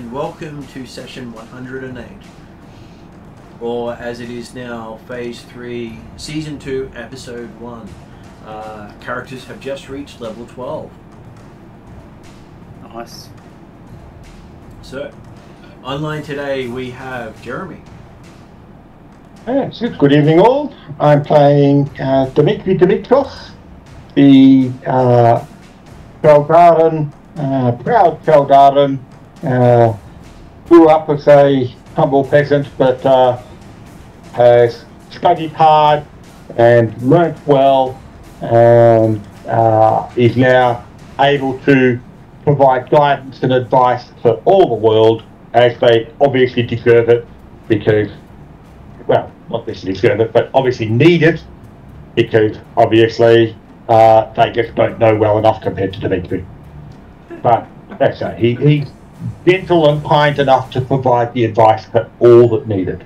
and welcome to session 108, or as it is now, Phase 3, Season 2, Episode 1. Characters have just reached level 12. Nice. So, online today we have Jeremy. Yes, good evening all. I'm playing Dimitri Dimitrov, the Felgarden, proud Felgarden. Grew up as a humble peasant, but has studied hard and learnt well, and is now able to provide guidance and advice for all the world, as they obviously deserve it, because, well, not obviously deserve it, but obviously need it, because obviously they just don't know well enough compared to Dimitri. But that's it. He's gentle and kind enough to provide the advice for all that needed.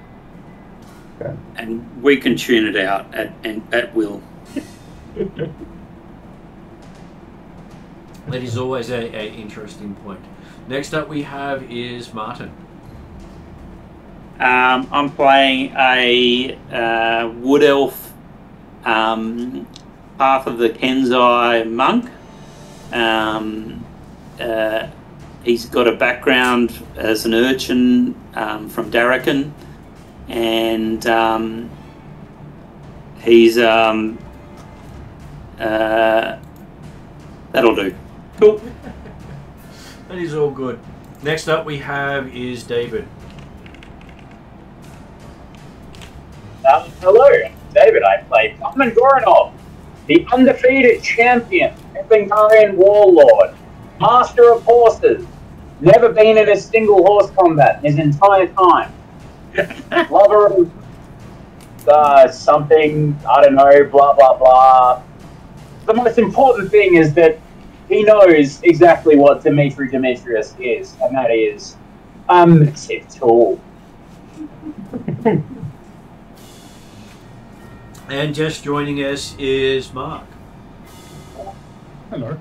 So. And we can tune it out at will. That is always a interesting point. Next up we have is Martin. I'm playing a wood elf, half of the Kenzai monk. He's got a background as an urchin from Darrakan, and he's that'll do. Cool. That is all good. Next up we have is David. Hello, David. I play Tommen Goranov, the undefeated champion, Hungarian warlord, master of horses, never been in a single horse combat his entire time, lover of something, I don't know, blah, blah, blah. The most important thing is that he knows exactly what Dimitri Dimitrius is, and that is a massive tool. And just joining us is Mark. Hello.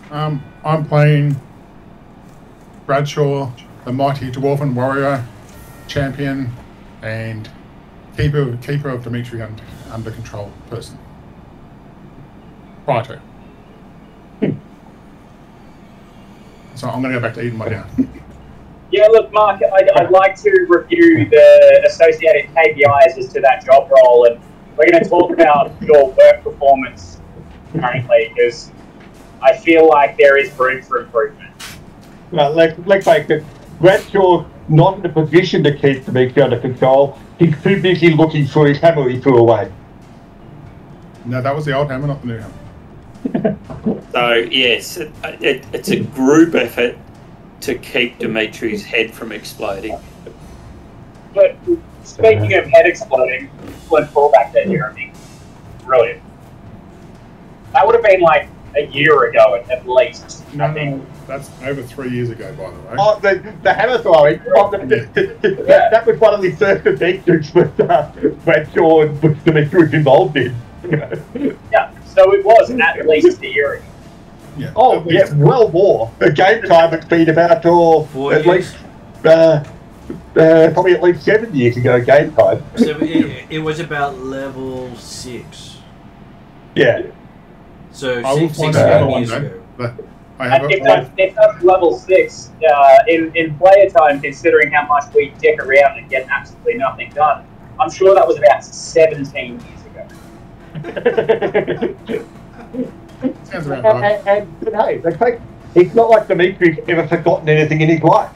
I'm playing Bradshaw, the mighty dwarven warrior, champion, and keeper of Dimitri under control person. Righto. So I'm going to go back to eating my dinner. Yeah, look, Mark, I'd like to review the associated KPIs as to that job role, and we're going to talk about your work performance currently, because I feel like there is room for improvement. Well, let's make it. Bradshaw's not in a position to keep Dimitri under control. He's too busy looking for his hammer he threw away. No, that was the old hammer, not the new hammer. So yes, it's a group effort to keep Dimitri's head from exploding. But speaking of head exploding, excellent fallback there, Jeremy. Brilliant. That would have been like a year ago at least. No, that's over 3 years ago, by the way. Oh, the hammer throwing. That was one of the first adventures with Bradshaw and which Dimitri was involved in. Yeah, so it was at least a year ago. Yeah, oh, yeah, well more. The game time it's been about at least probably at least 7 years ago. Game time. So it was about level 6. Yeah. So I six 7 years ago. If that's level 6 in player time, considering how much we dick around and get absolutely nothing done, I'm sure that was about 17 years ago. Sounds about right. And hey, it's not like Dimitri's ever forgotten anything in his life.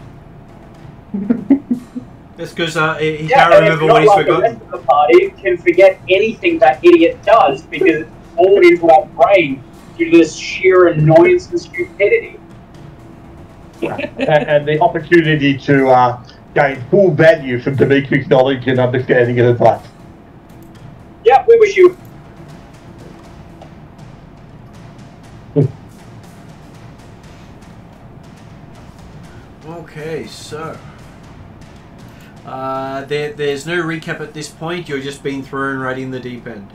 That's because he can't remember what he's forgotten. The rest of the party can forget anything that idiot does because it's poured into our brain due to this sheer annoyance and stupidity. And the opportunity to gain full value from Dimitri's knowledge and understanding and advice. Yeah, we wish you. Okay, so there's no recap at this point. You're just being thrown right in the deep end.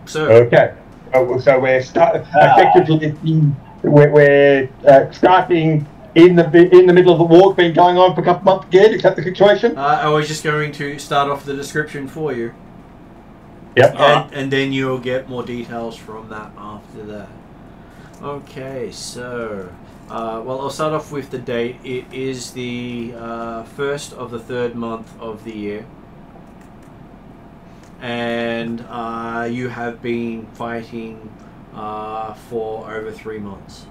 So okay, so we're effectively we're starting in the middle of the walk, been going on for a couple of months again. Is that the situation? I was just going to start off the description for you. Yep. And then you'll get more details from that after that. Okay, so well, I'll start off with the date. It is the first of the third month of the year, and you have been fighting for over 3 months.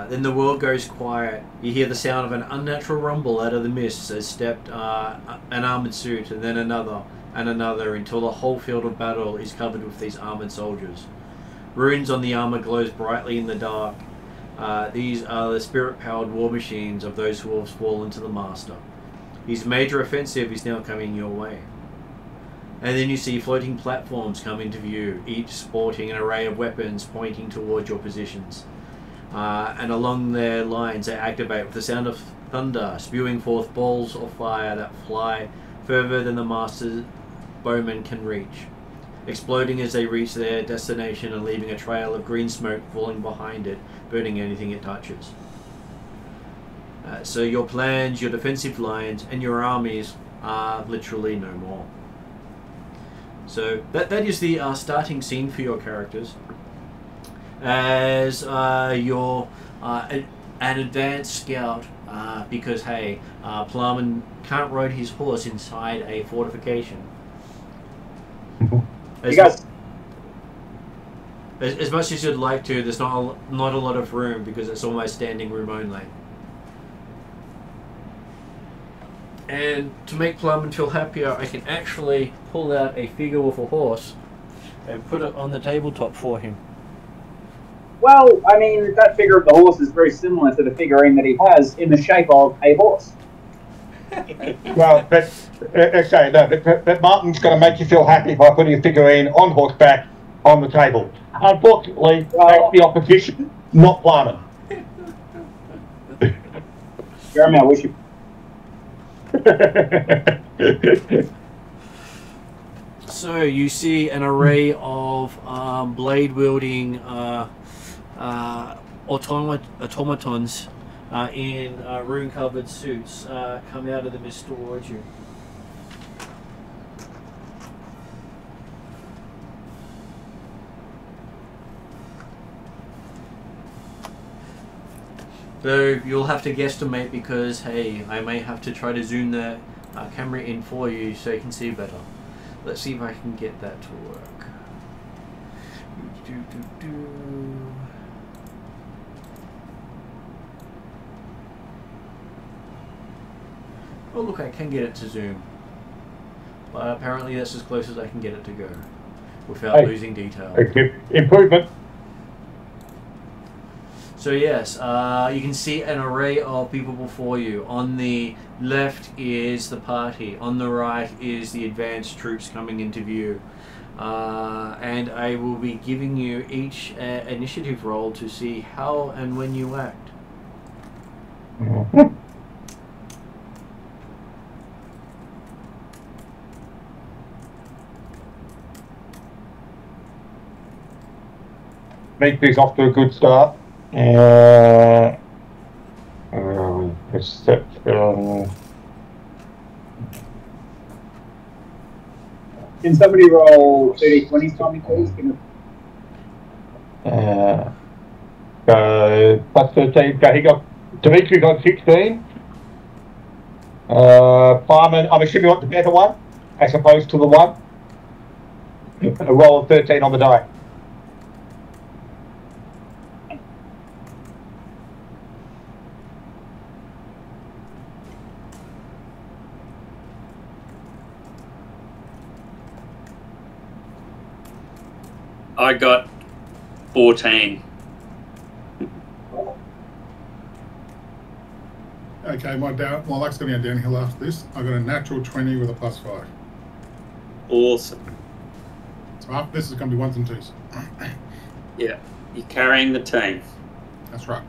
Then the world goes quiet. You hear the sound of an unnatural rumble out of the mists as stepped an armored suit, and then another and another, until the whole field of battle is covered with these armored soldiers. Runes on the armor glows brightly in the dark. These are the spirit-powered war machines of those who have fallen to the Master. His major offensive is now coming your way. And then you see floating platforms come into view, each sporting an array of weapons pointing towards your positions. And along their lines they activate with the sound of thunder, spewing forth balls of fire that fly further than the Master's bowmen can reach, exploding as they reach their destination and leaving a trail of green smoke falling behind it, burning anything it touches. So your plans, your defensive lines, and your armies are literally no more. So that is the starting scene for your characters. As you're an advanced scout, because hey, Plumman can't ride his horse inside a fortification. As much as you'd like to, there's not a lot of room because it's almost standing room only. And to make Plumman feel happier, I can actually pull out a figure with a horse and put it on the tabletop for him. Well, I mean, that figure of the horse is very similar to the figurine that he has in the shape of a horse. Well, but Martin's going to make you feel happy by putting a figurine on horseback on the table. Unfortunately, that's the opposition, not Plumman. Jeremy, I wish you. So you see an array of blade-wielding automatons in rune-covered suits come out of the mist towards you. So you'll have to guesstimate because, hey, I may have to try to zoom the camera in for you so you can see better. Let's see if I can get that to work. Oh look, I can get it to zoom. But apparently that's as close as I can get it to go without losing detail. Improvement. So yes, you can see an array of people before you. On the left is the party. On the right is the advanced troops coming into view. And I will be giving you each initiative roll to see how and when you act. Dimitri's off to a good start. Can somebody roll 30-20 for me, please? Plus 13. Dimitri got 16. Fireman, I'm assuming you want the better one, as opposed to the one. A roll of 13 on the die. I got 14. Okay, my luck's going to go downhill after this. I got a natural 20 with a +5. Awesome. So after this is going to be ones and twos. Yeah, you're carrying the team. That's right.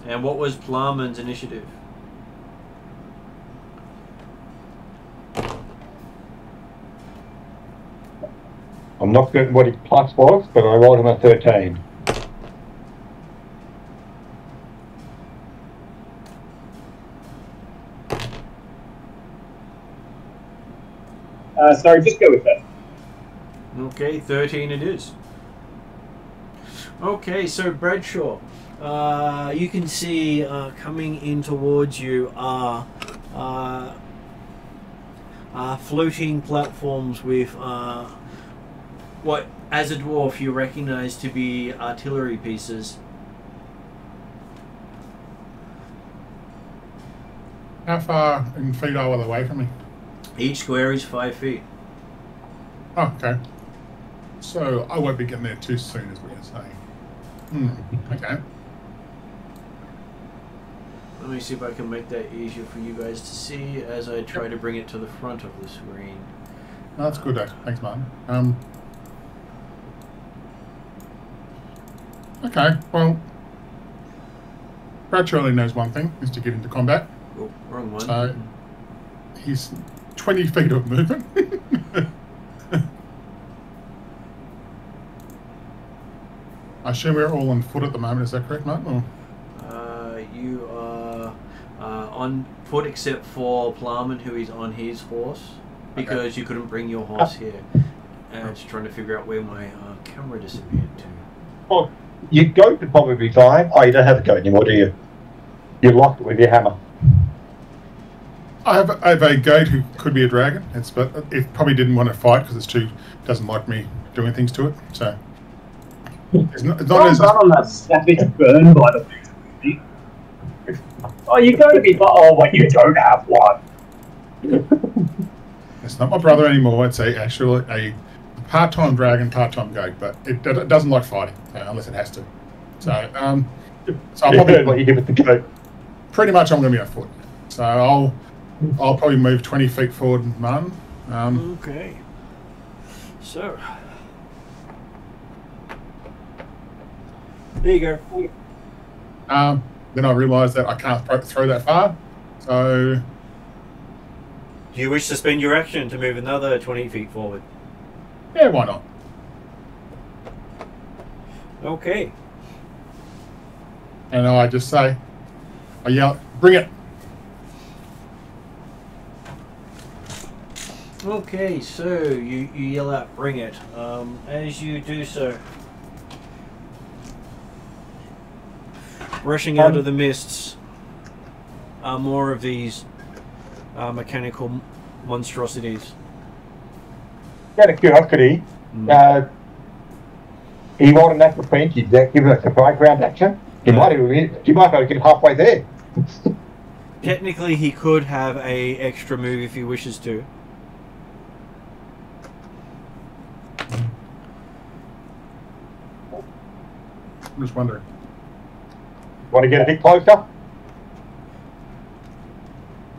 And what was Plarman's initiative? I'm not certain what his plus was, but I rolled him a 13. Sorry, just go with that. Okay, 13 it is. Okay, so Bradshaw, you can see coming in towards you are floating platforms with what, as a dwarf, you recognize to be artillery pieces. How far in feet are they away from me? Each square is 5 feet. Oh, okay. So I won't be getting there too soon, is what you're saying. Okay. Let me see if I can make that easier for you guys to see as I try to bring it to the front of the screen. No, that's good, actually. Thanks, Martin. Okay, well, Bradshaw only knows one thing, is to get into combat. Oh, wrong one. So he's 20 feet of movement. I assume we're all on foot at the moment, is that correct, Martin? You are on foot except for Plarman, who is on his horse, because you couldn't bring your horse here. And I'm just trying to figure out where my camera disappeared to. Well, your goat would probably be fine. Oh, you don't have a goat anymore, do you? You locked it with your hammer. I have a goat who could be a dragon, but it probably didn't want to fight because doesn't like me doing things to it. So it's not as on that savage burn, by the way. Oh, you go to be. Oh, wait, you don't have one. It's not my brother anymore. It's actually a part-time dragon, part-time goat, but it doesn't like fighting unless it has to. So I'll probably what you did with the goat. Pretty much I'm going to be on foot. So I'll probably move 20 feet forward, Martin. Okay. So there you go. Then I realised that I can't throw that far. So Do you wish to spend your action to move another 20 feet forward? yeah, why not? Okay. And I just say, I yell, bring it. Okay, so you yell out, bring it. As you do so, rushing out of the mists are more of these mechanical monstrosities. Out of curiosity, he rolled a natural 20. Does that give us a background action? He might be able to get halfway there. Technically, he could have a extra move if he wishes to. I'm just wondering. Want to get a bit closer?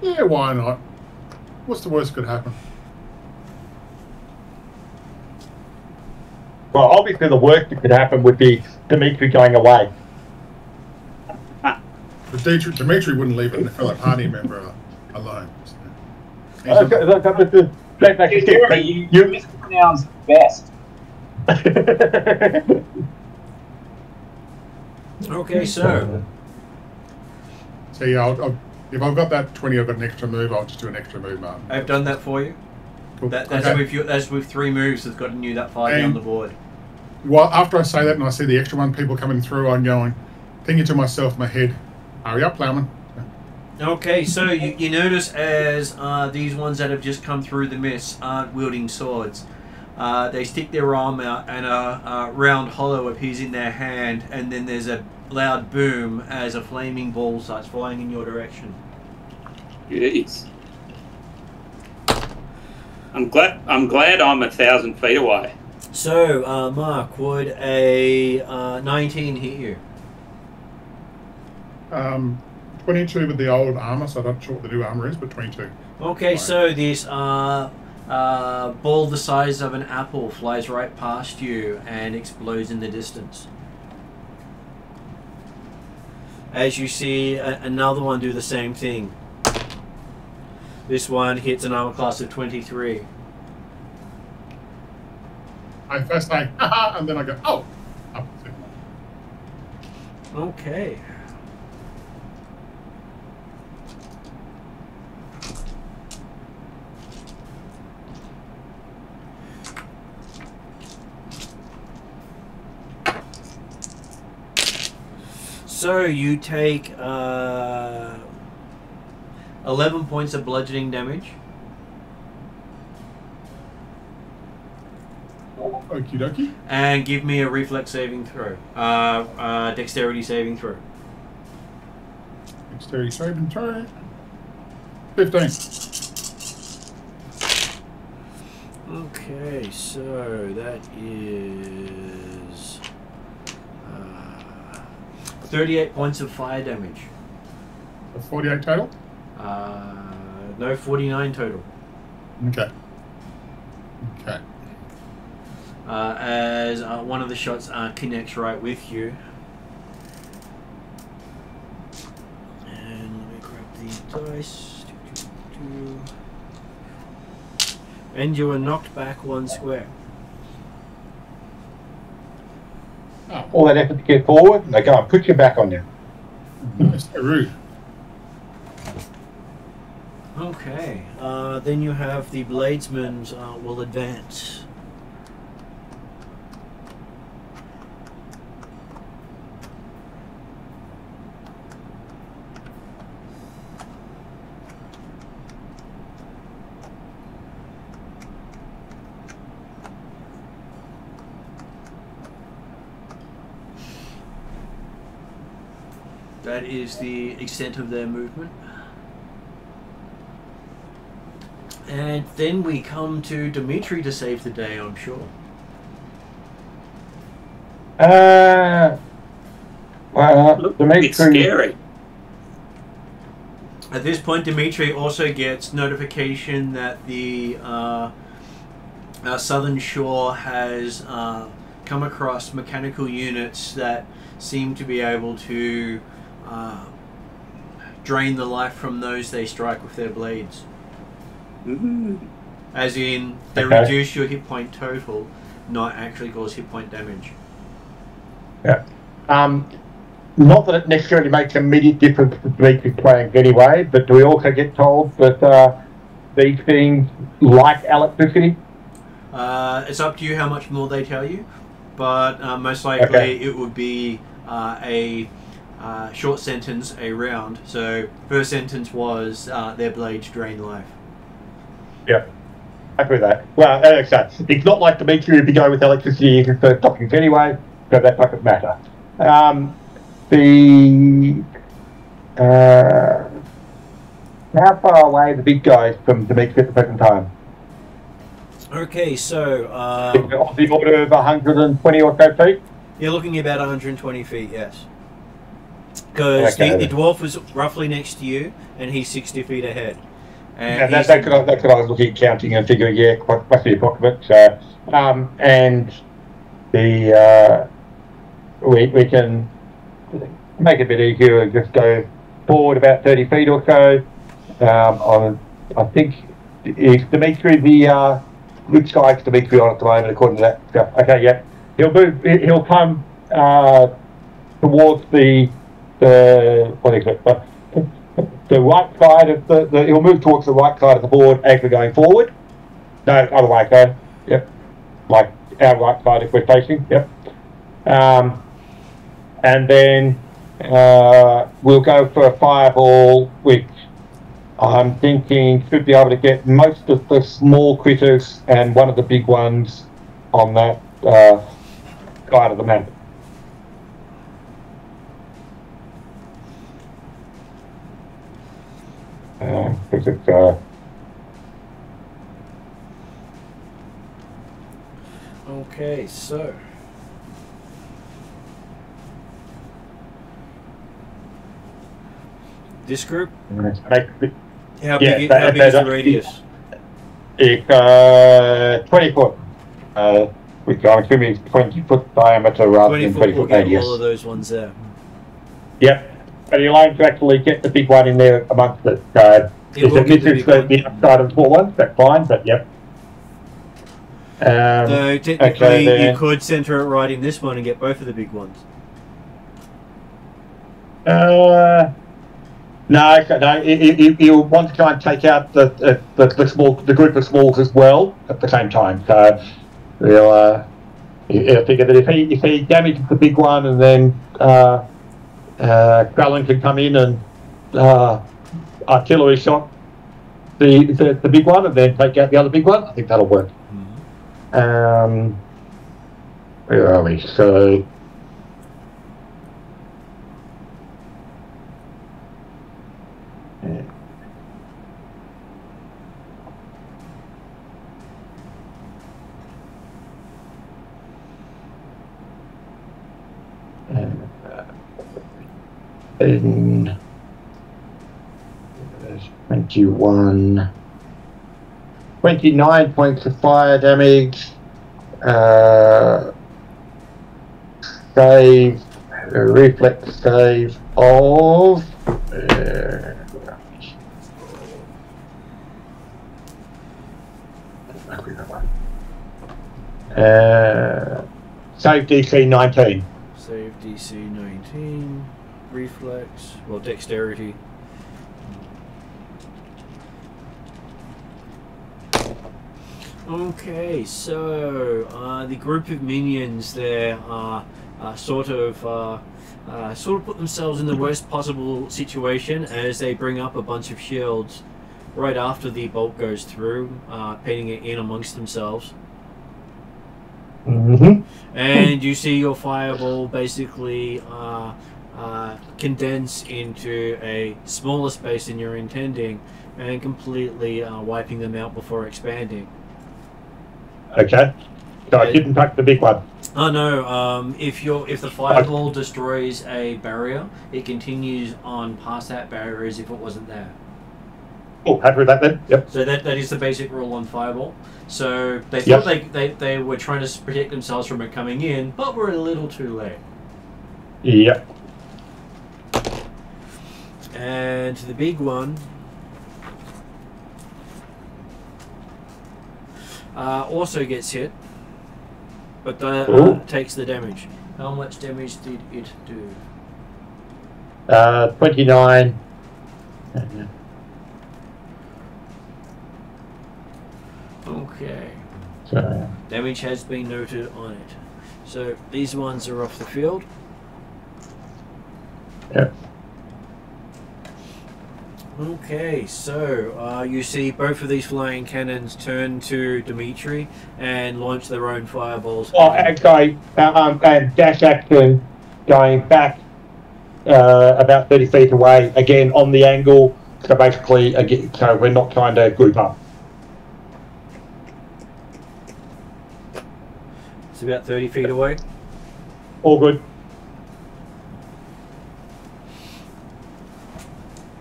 Yeah, why not? What's the worst that could happen? Well, obviously the worst that could happen would be Dimitri going away. But Dimitri wouldn't leave a fellow party member alone. You mispronounced best. Okay, so So yeah, if I've got that 20, I've got an extra move. I'll just do an extra move, Martin. I've done that for you. Cool. That's Okay. that's with 3 moves that's gotten you that far down the board. Well, after I say that and I see the extra one, people coming through, I'm going, thinking to myself in my head, hurry up, Plowman. Okay, so you notice as these ones that have just come through the mist aren't wielding swords. They stick their arm out and a round hollow appears in their hand, and then there's a loud boom as a flaming ball starts flying in your direction. Jeez. I'm glad I'm 1,000 feet away. So, Mark, would a 19 hit you? 22 with the old armor, so I'm not sure what the new armor is, but 22. Okay, so this ball the size of an apple flies right past you and explodes in the distance. as you see another one do the same thing. This one hits an armor class of 23. I first say, haha, and then I go, oh. Oh, Okay. So you take 11 points of bludgeoning damage. okie dokie. And give me a reflex saving throw. Dexterity saving throw. Dexterity saving throw. 15. Okay, so that is 38 points of fire damage. 48 total? No, 49 total. Okay. Okay. As one of the shots connects right with you. And let me grab the dice. And you are knocked back 1 square. Oh, All that effort to get forward, and they go and put you back on you. that's so rude. Okay, then you have the bladesmen will advance. That is the extent of their movement. And then we come to Dimitri to save the day, I'm sure. Look, Dimitri, it's scary. At this point, Dimitri also gets notification that the Southern Shore has come across mechanical units that seem to be able to drain the life from those they strike with their blades. Mm-hmm. As in, they Okay. reduce your hit point total, not actually cause hit point damage. Yeah. Not that it necessarily makes an immediate difference to Dimitri playing anyway, but do we also get told that these things like electricity? It's up to you how much more they tell you, but most likely Okay. it would be a short sentence, a round. So first sentence was their blades drain life. Yep. Happy with that. Well, it's not like Dimitri would be going with electricity in his first topics anyway, so that doesn't matter. How far away are the big guys from Dimitri at the present time? Okay, so Of the order of 120 or so feet? you're looking at about 120 feet, yes. Because Okay. the dwarf was roughly next to you, and he's 60 feet ahead. And Yeah, he's that's what I was looking at, counting and figuring, yeah, must be approximate. So, and the we can make it a bit easier and just go forward about 30 feet or so. I think is Dimitri which side's Dimitri on at the moment according to that stuff? Okay, yeah, he'll come towards the what is it? The right side of he'll move towards the right side of the board as we're going forward. No, other way, okay. Yep. Like our right side if we're facing, yep. And then we'll go for a fireball, which I'm thinking should be able to get most of the small critters and one of the big ones on that side of the map. Because it's Okay, so this group, how big is the radius? It's 20 foot. Which I'm assuming is 20 foot diameter rather 20 than foot 20 will foot get radius. all of those ones there. Yep. But you'll aim to actually get the big one in there amongst it. If it misses the upside of the small ones, that's fine, but yep. So technically, you could centre it right in this one and get both of the big ones. No. You want to try and take out the group of smalls as well at the same time. So we'll figure that if he damages the big one, and then Kralin can come in and artillery shot the big one, and then take out the other big one. I think that'll work. Where are we? So. In 29 points of fire damage, save, reflex save of, save DC 19. Save DC 19, reflex, well, dexterity. Okay, so the group of minions there sort of put themselves in the worst possible situation as they bring up a bunch of shields right after the bolt goes through, pitting it in amongst themselves. And you see your fireball basically condense into a smaller space than you're intending, and completely wiping them out before expanding. Okay. So I didn't touch the big one. Oh no, if the fireball destroys a barrier, it continues on past that barrier as if it wasn't there. Oh, happy with that then? Yep. So that is the basic rule on fireball. So they thought they were trying to protect themselves from it coming in, but were a little too late. Yep. And the big one also gets hit, but takes the damage. How much damage did it do? 29. Okay. So. Damage has been noted on it. So these ones are off the field. Yep. Okay, so you see both of these flying cannons turn to Dimitri and launch their own fireballs. Oh, okay. And dash action going back about 30 feet away, again on the angle. So basically, again, so we're not trying to group up. It's about 30 feet away. All good.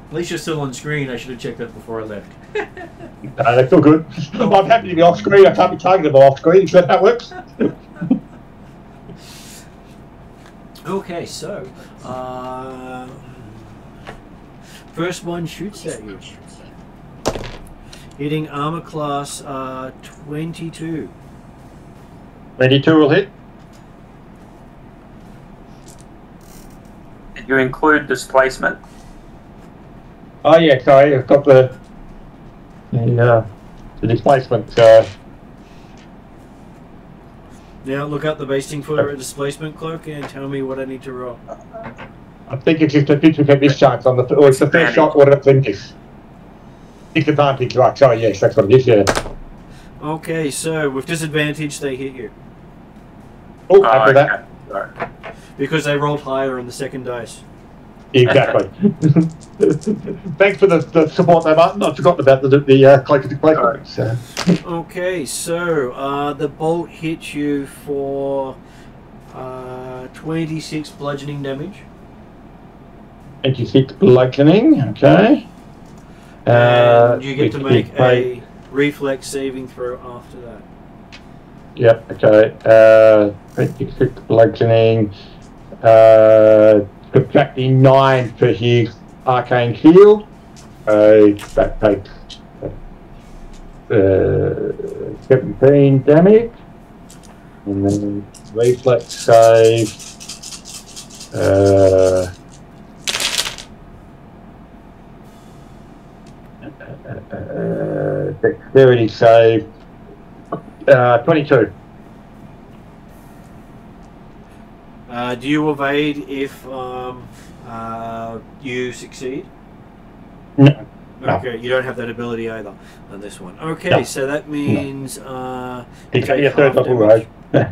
At least you're still on screen. I should have checked that before I left. That's all good. I'm happy to be off screen. I can't be targetable off screen, so that works. Okay, so first one shoots at you, hitting armor class 22. 22 will hit. Did you include displacement? Oh yeah, sorry, I've got the displacement. Now look up the basting for a displacement cloak and tell me what I need to roll. I think it's just a 50% mischance on the, or it's the first shot, whatever it is. Disadvantage, right? Sorry, yes, that's what it is. Yeah. Okay, so with disadvantage, they hit you. Oh, after that. Sorry. Because they rolled higher on the second dice. Exactly. Thanks for the support there, Martin. I've forgotten about the cloak of displacement. So. Okay, so the bolt hits you for 26 bludgeoning damage. 26 bludgeoning, okay. And you get to make a reflex saving throw after that. Yep, okay. 26 bludgeoning. subtracting 9 for his arcane shield. That takes 17 damage. And then reflex save. Dexterity save. 22. Do you evade if you succeed? No. Okay, you don't have that ability either on this one. Okay, No. so that means He's you got take your third half level damage. road.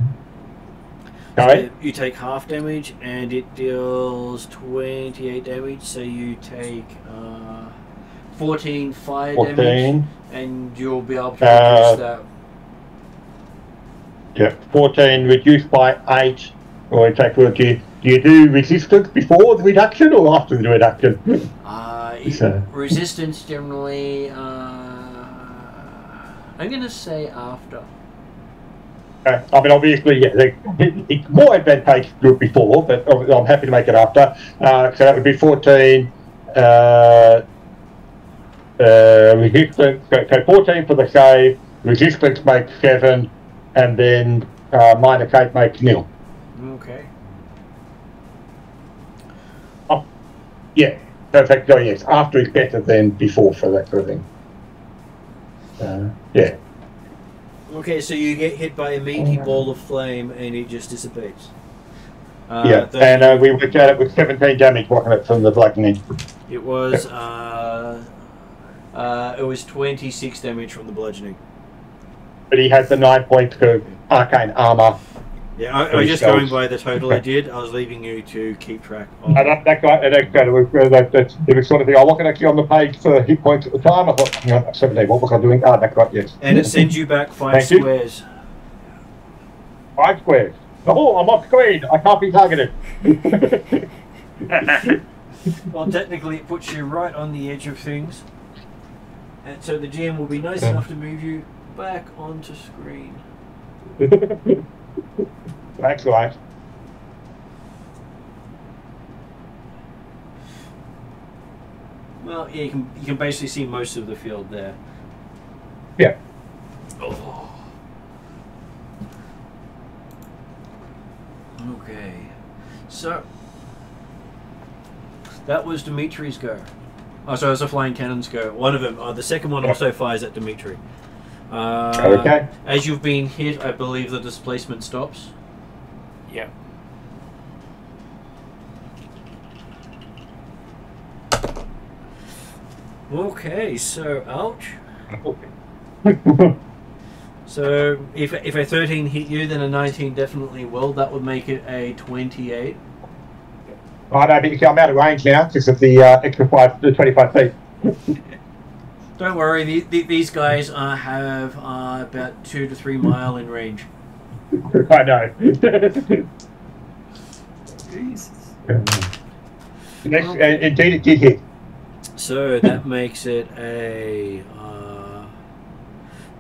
So Sorry? you take half damage and it deals 28 damage, so you take 14 fire damage 14. and you'll be able to reduce that. Yeah, 14 reduced by 8. Or take do you do resistance before the reduction or after the reduction? Resistance generally, I'm going to say after. I mean, obviously, yeah, it's more advantageous to do it before, but I'm happy to make it after. So that would be 14 resistance. So 14 for the save, resistance makes 7, and then minor cake makes 0. Okay. Yeah, perfect. Oh, yes, after is better than before for that sort of thing. Yeah. Okay, so you get hit by a meaty ball of flame and it just dissipates. Yeah, and we worked out it with 17 damage, wasn't it, from the bludgeoning? It was 26 damage from the bludgeoning. But he had the 9 points of arcane armor. Yeah, I was just going by the total I did. I was leaving you to keep track of. That guy, it was sort of thing. I wasn't actually on the page for hit points at the time. I thought, 17, what was I doing? That guy, yes. And it sends you back 5 squares. 5 squares. Oh, I'm off screen. I can't be targeted. Well, technically, it puts you right on the edge of things. And so the GM will be nice enough to move you back onto screen. That's right. Well, yeah, you can basically see most of the field there. Yeah. Oh. Okay. So that was Dimitri's go. Oh, so it was a flying cannon's go. One of them. The second one also fires at Dimitri. Okay. As you've been hit, I believe the displacement stops. Yeah. Okay, so ouch. So if a 13 hit you, then a 19 definitely will. That would make it a 28. I know, but I'm out of range now because of the extra 25 feet. Don't worry, these guys have about 2 to 3 mile in range. I know. Jesus. Indeed, it did hit. So that makes it a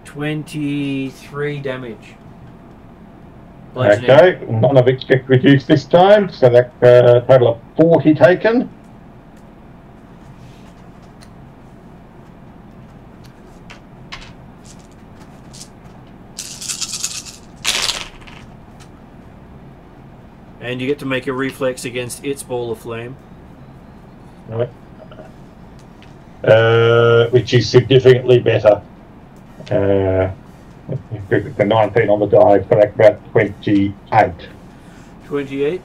23 damage. Okay, none of it gets reduced this time, so that's a total of 40 taken. And you get to make a reflex against its ball of flame. Which is significantly better. The 19 on the die, so that's about 28. 28?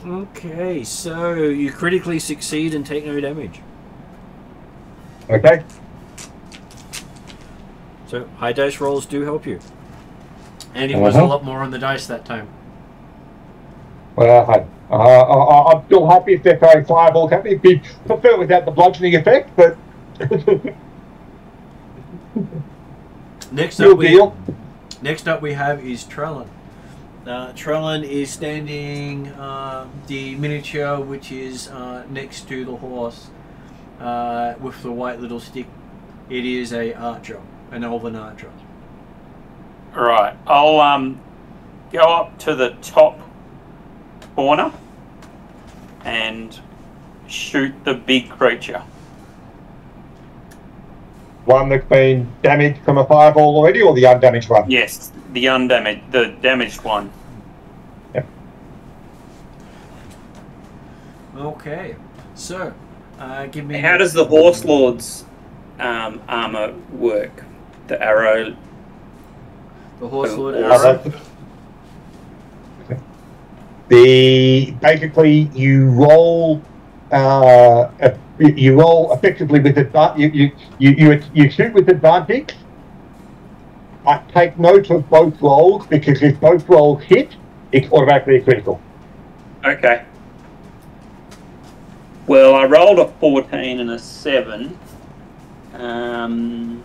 Okay, so you critically succeed and take no damage. Okay. So high dice rolls do help you. And it was a lot more on the dice that time. Well, I'm still happy if they're throwing fireballs at me. It'd prefer without the bludgeoning effect, but... Next up we have is Trellin. Trellin is standing the miniature which is next to the horse with the white little stick. It is a archer, an elven archer. Right, I'll go up to the top corner and shoot the big creature. One that's been damaged from a fireball already, or the undamaged one? Yes, the damaged one. Yep. Okay. So, give me. How does the Horse Lord's armor work? The arrow. The Horse Lord arrow. Basically you roll effectively with advantage. You shoot with advantage. I take note of both rolls because if both rolls hit, it's automatically critical. Okay. Well, I rolled a 14 and a 7, and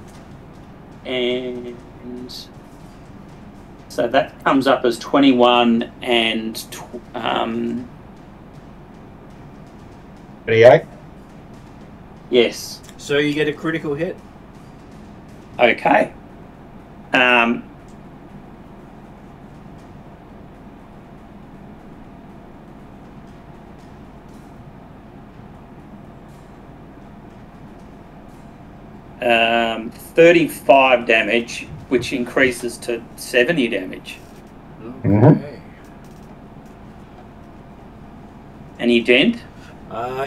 so that comes up as 21 and 28. Yes. So you get a critical hit. Okay. 35 damage, which increases to 70 damage. Okay. Mhm. Any dent?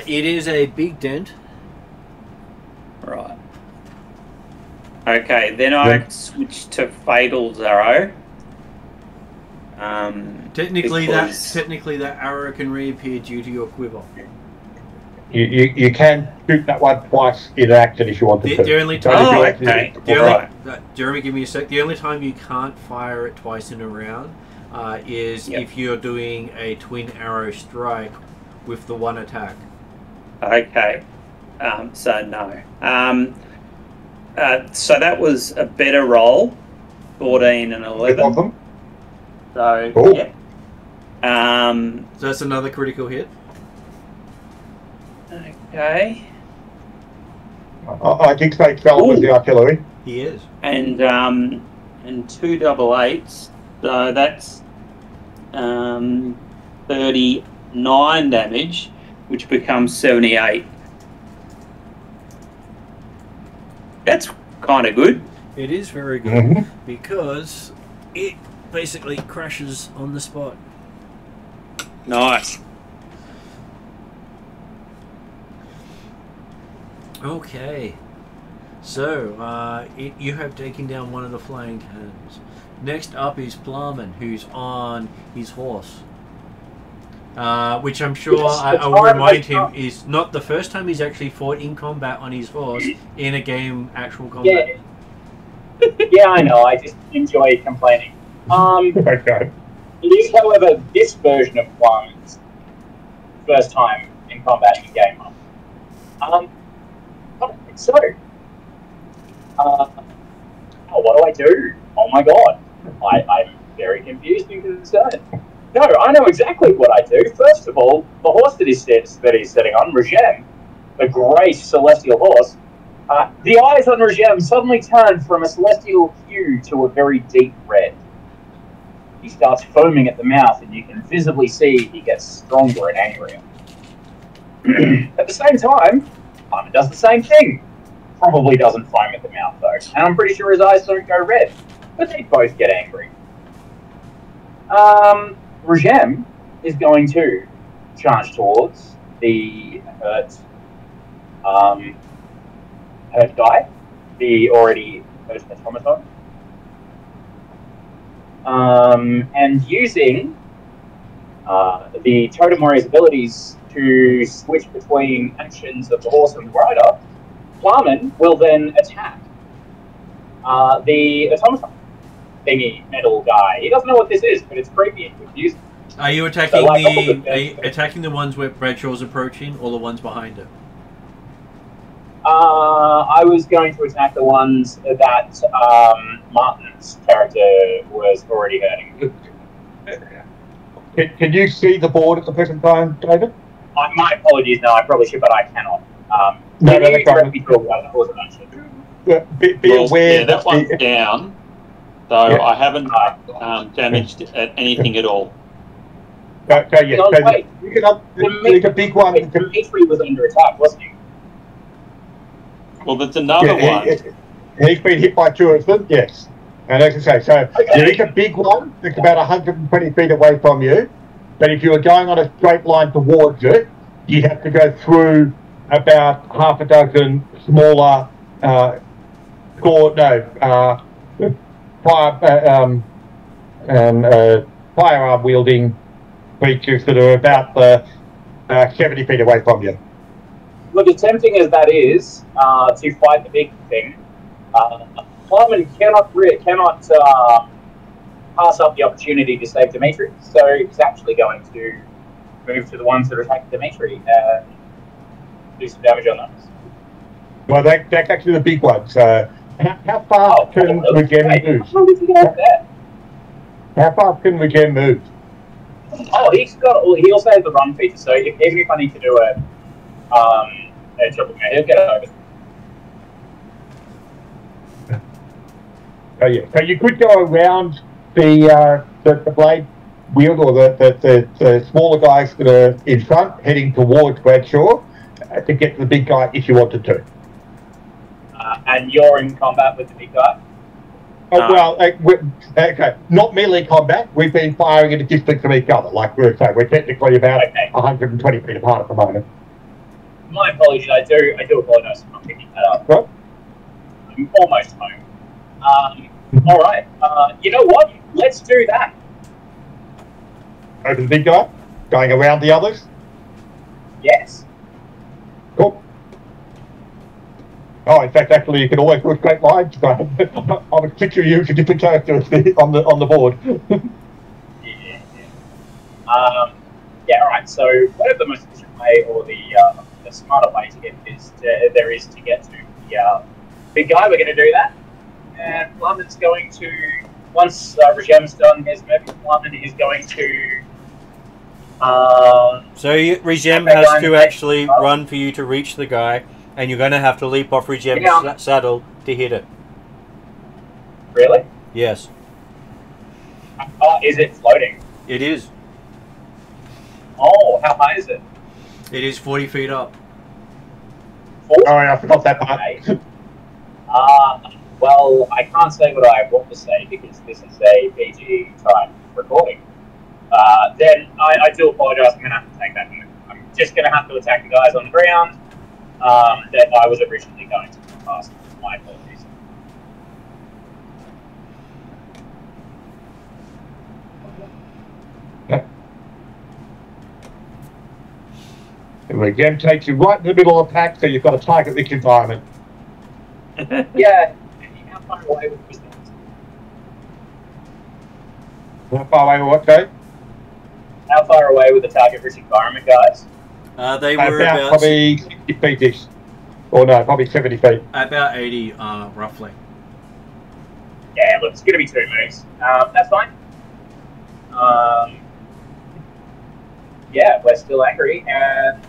It is a big dent. Right. Okay, then I switch to Fatal Arrow. Technically, because- that arrow can reappear due to your quiver. You can shoot that one twice in action if you want to. The only time. Oh, okay. Right. Jeremy, give me a sec. The only time you can't fire it twice in a round is if you're doing a twin arrow strike with the one attack. Okay. So no. So that was a better roll, 14 and 11. Of them. So Cool. yeah. So that's another critical hit. Okay. I think Snake fell with the artillery. He is. And 2 double 8s. So that's 39 damage, which becomes 78. That's kind of good. It is very good Mhm. because it basically crashes on the spot. Nice. Okay. So, you have taken down one of the flying cannons. Next up is Plarman, who's on his horse. Which I'm sure I will remind him is not the first time he's actually fought in combat on his horse in a game actual combat. Yeah, I know. I just enjoy complaining. Okay. It is, however, this version of Plarman's first time in combat in game. So, what do I do? Oh my god, I'm very confused and concerned. No, I know exactly what I do. First of all, the horse that he's sitting on, Regem, the great celestial horse, the eyes on Regem suddenly turn from a celestial hue to a very deep red. He starts foaming at the mouth, and you can visibly see he gets stronger and angrier. At the same time, Simon does the same thing. Probably doesn't foam at the mouth, though. And I'm pretty sure his eyes don't go red. But they both get angry. Regem is going to charge towards the hurt guy, the already hurt automaton. And using the Totem Warrior's abilities to switch between actions of the horse and the rider, Plarman will then attack the automaton thingy metal guy. He doesn't know what this is, but it's creepy and confusing. Are you attacking So, like, are you attacking the ones where Bradshaw's approaching, or the ones behind it? I was going to attack the ones that Martin's character was already hurting. Can you see the board at the present time, David? My apologies, no, I probably should, but I cannot. No, can no, you no problem. direct me to a one that wasn't mentioned? Be aware yeah, that one's down, so Yeah. I haven't damaged anything at all. yeah. No, wait. There's a big one. Dimitri was under attack, wasn't he? Well, there's another one. He's been hit by two of them, yes. And as I say, so there is a big one that's about 120 feet away from you. But if you were going on a straight line towards it, you'd have to go through about half a dozen smaller, firearm wielding creatures that are about 70 feet away from you. Look, as tempting as that is to fight the big thing, Clyman cannot pass up the opportunity to save Dimitri, so he's actually going to move to the ones that are attacking Dimitri and do some damage on those. Well, that's actually the big one. So, how far can Regen move? How far can Regen move? Oh, he also has the run feature, so even if I need to do a triple, he'll get it over. Oh yeah, so you could go around the blade wield or the smaller guys that are in front, heading towards Bradshaw to get to the big guy if you wanted to. And you're in combat with the big guy? Okay, not melee combat. We've been firing at a distance from each other. Like we're technically about 120 feet apart at the moment. My apologies. I do apologise for not picking that up. What? I'm almost home. All right. You know what? Let's do that. Over the big guy, going around the others. Yes. Cool. Oh, in fact, actually, you can always do a straight line. So I would picture you as a different character on the board. Yeah. Yeah. All right. So, whatever the most efficient way or the smarter way to get this there is to get to the big guy, we're going to do that. And London's going to, once Regem's done his movie, London is going to. So Regem has to actually run for you to reach the guy, and you're going to have to leap off Regem's saddle to hit it. Really? Yes. Is it floating? It is. Oh, how high is it? It is 40 feet up. 40? Oh, I forgot that part. Okay. Well, I can't say what I want to say because this is a PG time recording. Then I do apologise. I'm going to have to take that move. I'm just going to have to attack the guys on the ground that I was originally going to pass. My apologies. And Regen takes you right in the middle of the pack, so you've got to target this environment. Yeah. How far away was this? How far away what, Dave? How far away were the target-rich environment guys? They were about probably 60 feet-ish. Or no, probably 70 feet. About 80, roughly. Yeah, look, it's going to be 2 moves. That's fine. Yeah, we're still angry, and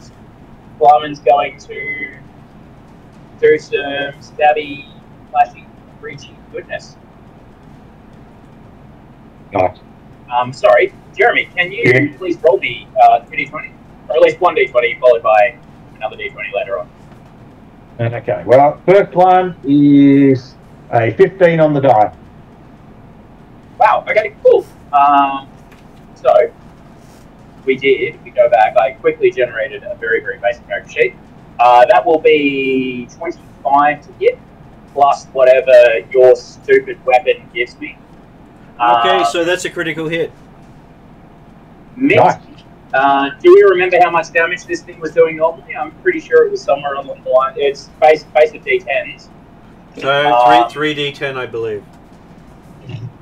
Flyman's going to do some stabby, flashy, reachy goodness. Nice. Sorry, Jeremy, can you please roll me 2d20? Or at least 1d20, followed by another d20 later on. Okay, well, first one is a 15 on the die. Wow, okay, cool. So, we go back, I quickly generated a very, very basic character sheet. That will be 25 to hit, plus whatever your stupid weapon gives me. Okay, so that's a critical hit. Nice. Do we remember how much damage this thing was doing normally? I'm pretty sure it was somewhere along the line. It's base of D10s. So 3d10, I believe.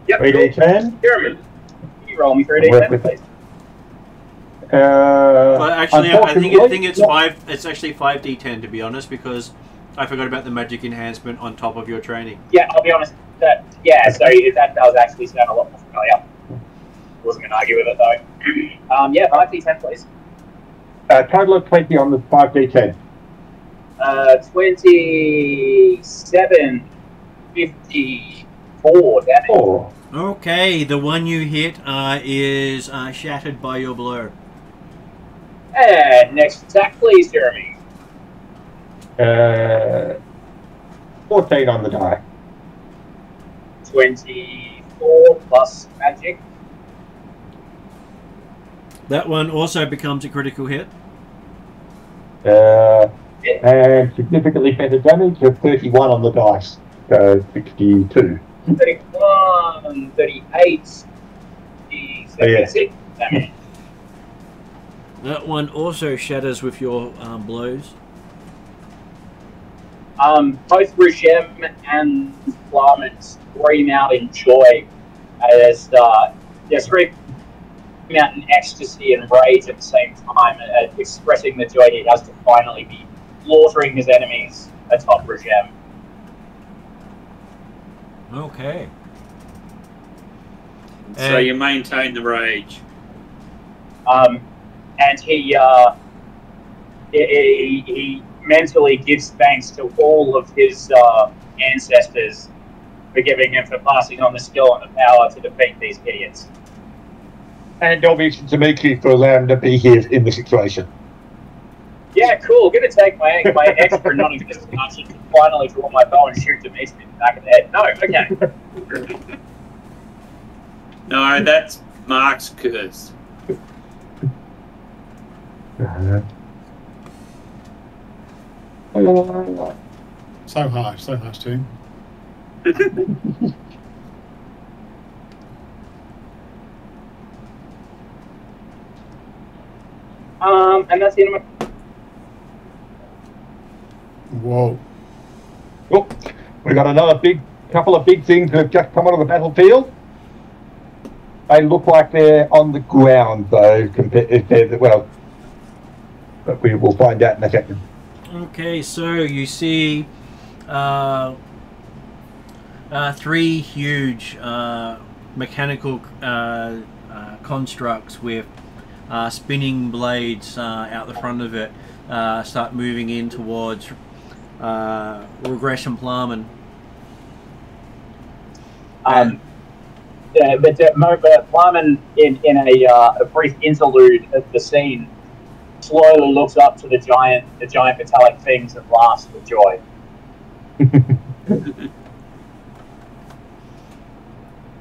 Yep. 3d10? Jeremy, can you roll me 3d10, please? Well, actually, I think it's 5. It's actually 5d10 to be honest, because I forgot about the magic enhancement on top of your training. Yeah, I'll be honest. So that does actually sound a lot more familiar. Wasn't going to argue with it though. Yeah, 5d10, please. Total of 20 on the 5d10. 27, 50, 4 damage. 4. Okay, the one you hit is shattered by your blow. And next attack, please, Jeremy. 14 on the die. 24 plus magic. That one also becomes a critical hit. And significantly better damage of 31 on the dice. So 62. 31, 38, 76 damage. That one also shatters with your blows. Both Regem and Flarman scream out in joy as they're screaming out in ecstasy and rage at the same time, expressing the joy he has to finally be slaughtering his enemies atop Regem. Okay. So you maintain the rage. And he mentally gives thanks to all of his ancestors for giving him, for passing on the skill and the power to defeat these idiots. And obviously Tamiki for allowing him to be here in the situation. Yeah, cool. Gonna take my extra non-existent action to finally draw my bow and shoot Dimitri in the back of the head. No, okay. No, that's Mark's curse. So harsh to him. And that's the end of my... Whoa. Oh, we got another couple of big things that have just come onto the battlefield. They look like they're on the ground, though, well, but we will find out in a second. Okay, so you see three huge mechanical constructs with spinning blades out the front of it start moving in towards Regression Plowman. But Plowman, in a brief interlude of the scene, slowly looks up to the giant metallic things and laughs with joy.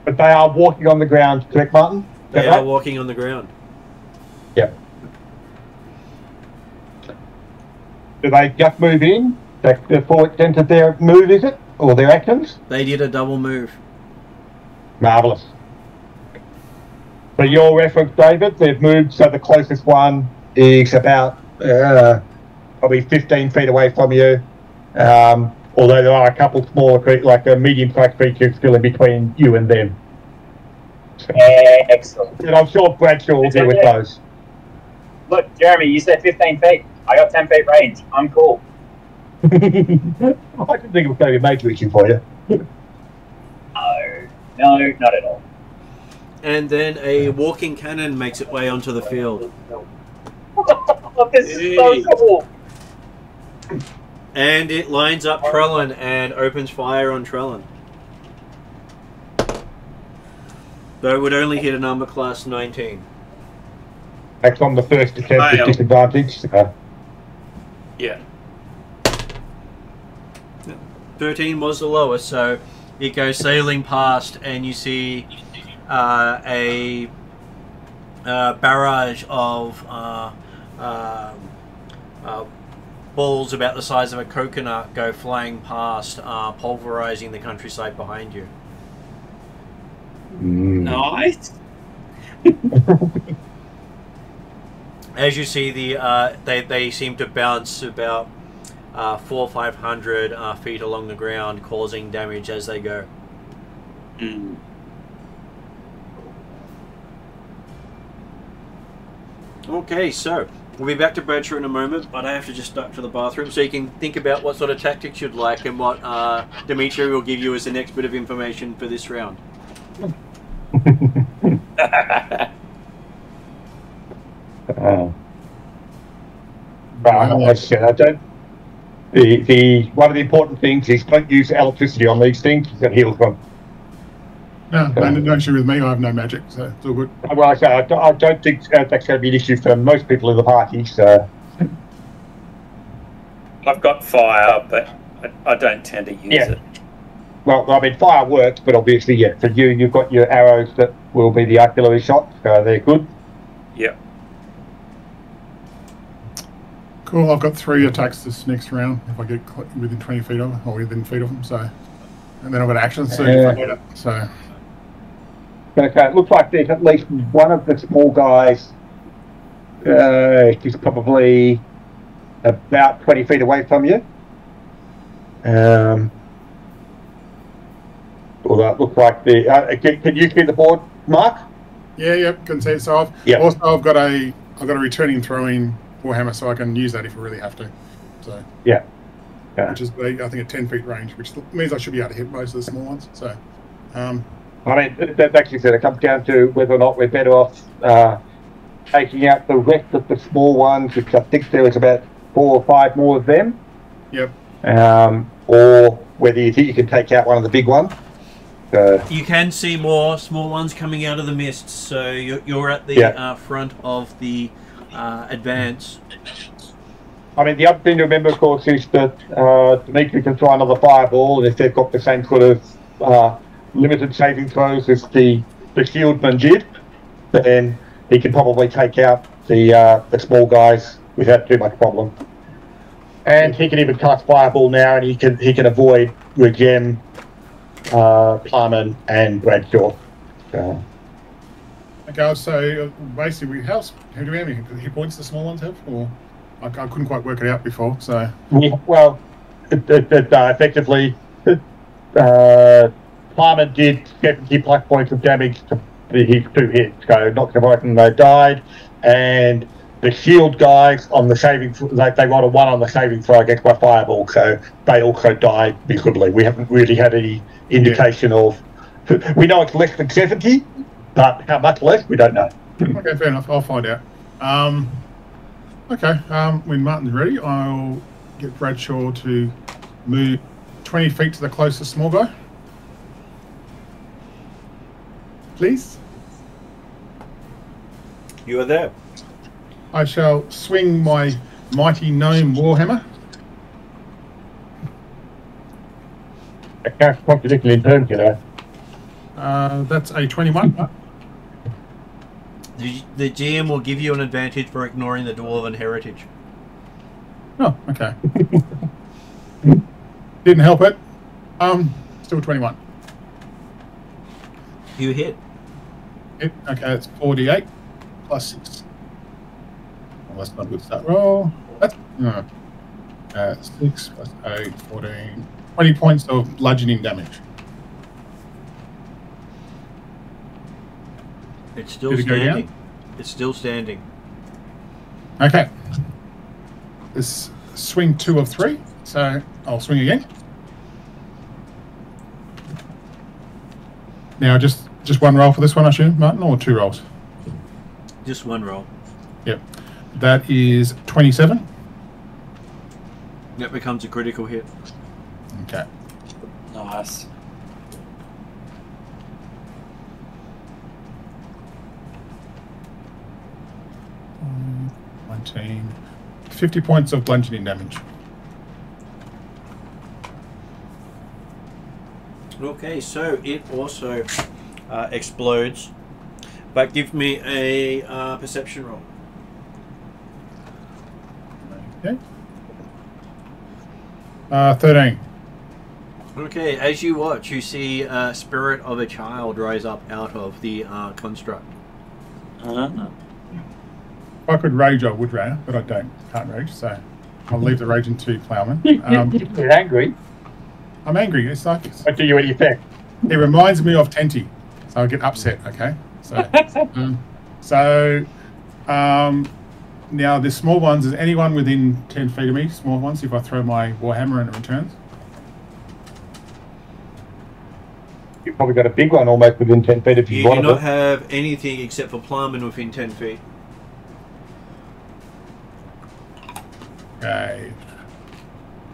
But they are walking on the ground, correct, Martin? They are walking on the ground. Yep. Do they just move in? That's the full extent of their move, is it? Or their actions? They did a double move. Marvellous. For your reference, David, they've moved, so the closest one is about probably 15 feet away from you. Although there are a couple smaller, like a medium-sized creatures still in between you and them. So, excellent. And I'm sure Bradshaw will deal with those. Look, Jeremy, you said 15 feet. I got 10 feet range. I'm cool. I didn't think it was going to be a major issue for you. No, not at all. And then a walking cannon makes its way onto the field. This is so cool. And it lines up Trellin and opens fire on Trellin. Though it would only hit an armor class 19. That's on the first attempt at disadvantage. Yeah. 13 was the lowest, so it goes sailing past, and you see a barrage of balls about the size of a coconut go flying past, pulverizing the countryside behind you. Nice. As you see, they seem to bounce about 400 or 500 feet along the ground, causing damage as they go. Mm. Okay, so we'll be back to Bradshaw in a moment, but I have to just duck to the bathroom so you can think about what sort of tactics you'd like and what Dimitri will give you as the next bit of information for this round. One of the important things is don't use electricity on these things, it heals them. No issue with me. I have no magic, so it's all good. Well, I say I don't think that's going to be an issue for most people in the party. So I've got fire, but I don't tend to use it. Well, I mean, fire works, but obviously, yeah, for you, you've got your arrows that will be the artillery shots, so they're good. Yep. Cool, I've got 3 attacks this next round if I get within 20 feet of them, or within feet of them, so... And then I've got actions, so if I get it, so... Okay, it looks like there's at least one of the small guys is probably about 20 feet away from you. Although it looks like the... can you see the board, Mark? Yeah, can see it. So I've got a returning throwing Warhammer, so I can use that if I really have to. So which is I think a 10 feet range, which means I should be able to hit most of the small ones. So I mean, that actually said it comes down to whether or not we're better off taking out the rest of the small ones, which I think there is about 4 or 5 more of them. Yep. Or whether you think you can take out one of the big ones. You can see more small ones coming out of the mist, so you're at the front of the advance. I mean, the other thing to remember, of course, is that Dimitri can throw another fireball, and if they've got the same sort of limited saving throws as the shieldman did, then he can probably take out the small guys without too much problem. And he can even cast fireball now, and he can avoid Regem, Plumman and Bradshaw. Okay, so basically, do we have any hit points the small ones have? Or I couldn't quite work it out before, so... Well, effectively, Plumman did 70 plus points of damage to his 2 hits, so not surprising they died, and the shield guys on the saving, they rolled a 1 on the saving throw against my fireball, so they also died miserably. We haven't really had any indication of... We know it's less than 70, but how much less, we don't know. Okay, fair enough. I'll find out. Okay, when Martin's ready, I'll get Bradshaw to move 20 feet to the closest small guy. Please. You are there. I shall swing my mighty gnome warhammer. I can't contradict in terms, you know. That's a 21. The GM will give you an advantage for ignoring the Dwarven heritage. Oh, okay. Didn't help it. Still 21. You hit. Okay, that's 48 plus 6. Well, that's not a good start roll. That's 6 plus 8, 14. 20 points of bludgeoning damage. It's still standing. It's still standing. Okay. This swing 2 of 3, so I'll swing again. Now just one roll for this one, I assume, Martin, or 2 rolls? Just 1 roll. Yep. That is 27. That becomes a critical hit. Okay. Nice. Mm, 19. 50 points of bludgeoning damage. Okay, so it also explodes, but give me a perception roll. Okay. 13. Okay, as you watch, you see a spirit of a child rise up out of the construct. If I could rage, I would rage, but I can't rage, so I'll leave the raging to Plowman. You're angry. I'm angry. It's like What do you any effect? it reminds me of Tenty, so I get upset. Okay, so now the small ones. Is anyone within 10 feet of me? Small ones. If I throw my warhammer and it returns. You've probably got a big one almost within 10 feet if you You do wanted not it. have anything except for Plumman within 10 feet. Okay.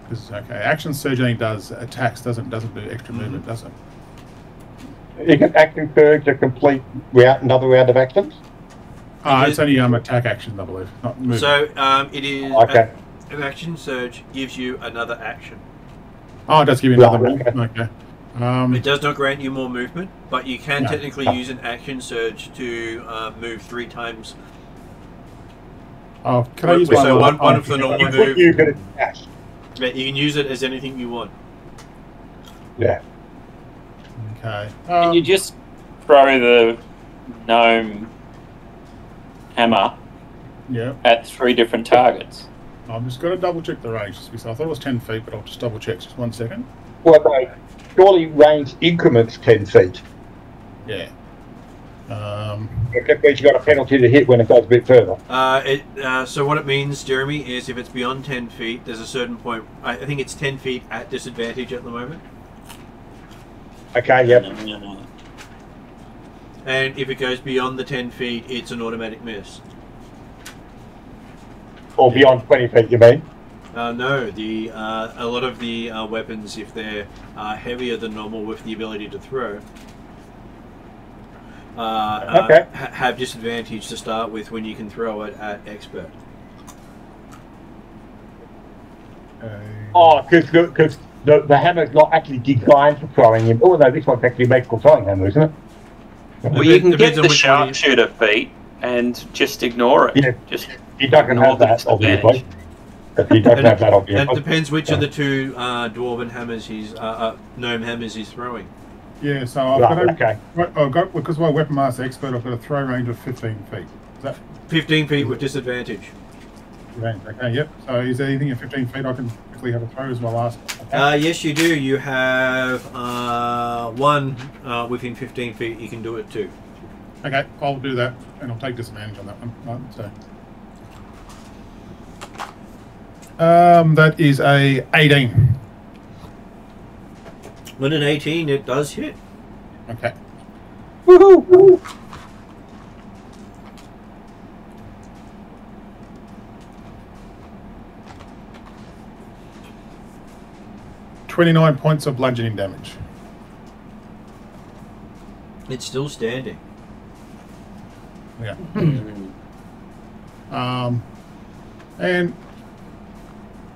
This is okay. Action surge only does attacks, doesn't do extra movement, does it? You can action surge to complete another round of actions. It's only attack actions, I believe, not movement. So it is okay. An action surge gives you another action. Oh, it does give you another movement. Okay. It does not grant you more movement, but you can technically use an action surge to move 3 times. Oh, can I use one of the normal move? You can use it as anything you want. Yeah. Okay. Can you just throw the gnome hammer at 3 different targets? I'm just going to double check the range. I thought it was 10 feet, but I'll just double check. Just 1 second. Well, no, surely range increments 10 feet. Yeah. That means you got a penalty to hit when it goes a bit further. So what it means, Jeremy, is if it's beyond 10 feet, there's a certain point. I think it's 10 feet at disadvantage at the moment. Okay, yep. And if it goes beyond the 10 feet, it's an automatic miss. Or beyond 20 feet, you mean? No, a lot of the weapons, if they're heavier than normal with the ability to throw, have disadvantage to start with when you can throw it at expert. Oh, because the hammer's not actually designed for throwing him. Oh no, this one's actually a magical throwing hammer, isn't it? Well, you can get the sharpshooter feat and just ignore it. Yeah, he doesn't have that, obviously. He doesn't have that, obviously. It depends which of the 2 dwarven hammers gnome hammers he's throwing. Yeah, so I've got because my weapon master expert, I've got a throw range of 15 feet. Is that 15 feet with disadvantage? Range, okay, yep. So is there anything at 15 feet I can quickly have a throw as my last? Yes, you do. You have 1 within 15 feet. You can do it too. Okay, I'll do that, and I'll take disadvantage on that one. Right, so that is a 18. With an 18, it does hit. Okay. Woohoo! 29 points of bludgeoning damage. It's still standing. Yeah. And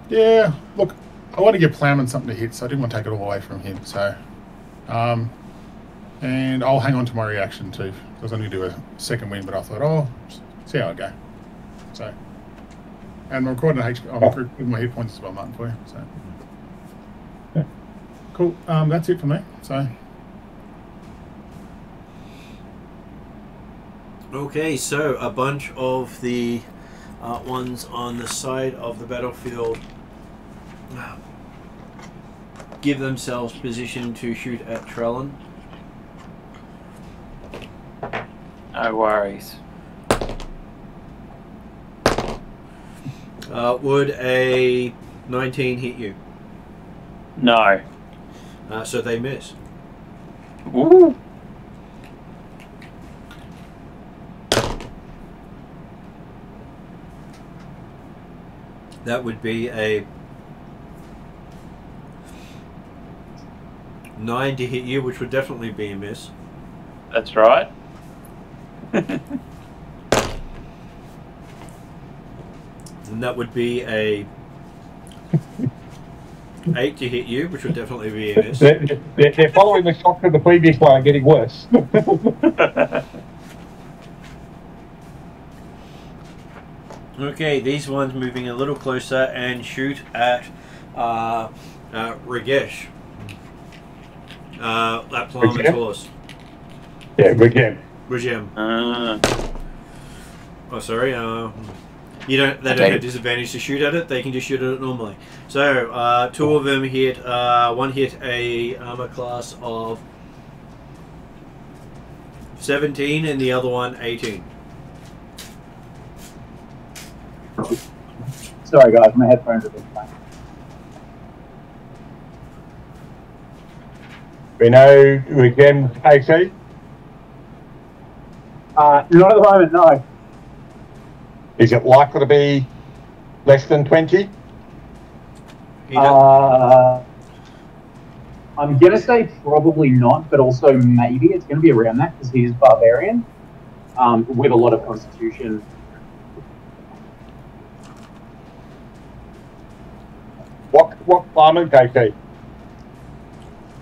yeah, look, I want to give Plowman something to hit, so I didn't want to take it all away from him. So, and I'll hang on to my reaction too. I was going to do a second win, but I thought, oh, see how I go. So, and I'm recording I'm recording my hit points as well, Martin, for you. So, yeah. Cool. That's it for me. So. Okay, so a bunch of the ones on the side of the battlefield give themselves position to shoot at Trellin. No worries. Would a 19 hit you? No. So they miss. Woo! That would be a 9 to hit you, which would definitely be a miss. That's right. And that would be a 8 to hit you, which would definitely be a miss. They're following the shock of the previous one and getting worse. Okay, these ones moving a little closer and shoot at Regesh. That Plowman's horse. Yeah, Regem. Oh, sorry. They don't have disadvantage to shoot at it. They can just shoot at it normally. So 2 of them hit. One hit a armor class of 17, and the other one 18. Sorry guys, my headphones are being fine. We know Regem's AC? Not at the moment, no. Is it likely to be less than 20? I'm going to say probably not, but also maybe it's going to be around that because he is barbarian with a lot of constitution. What farming KT?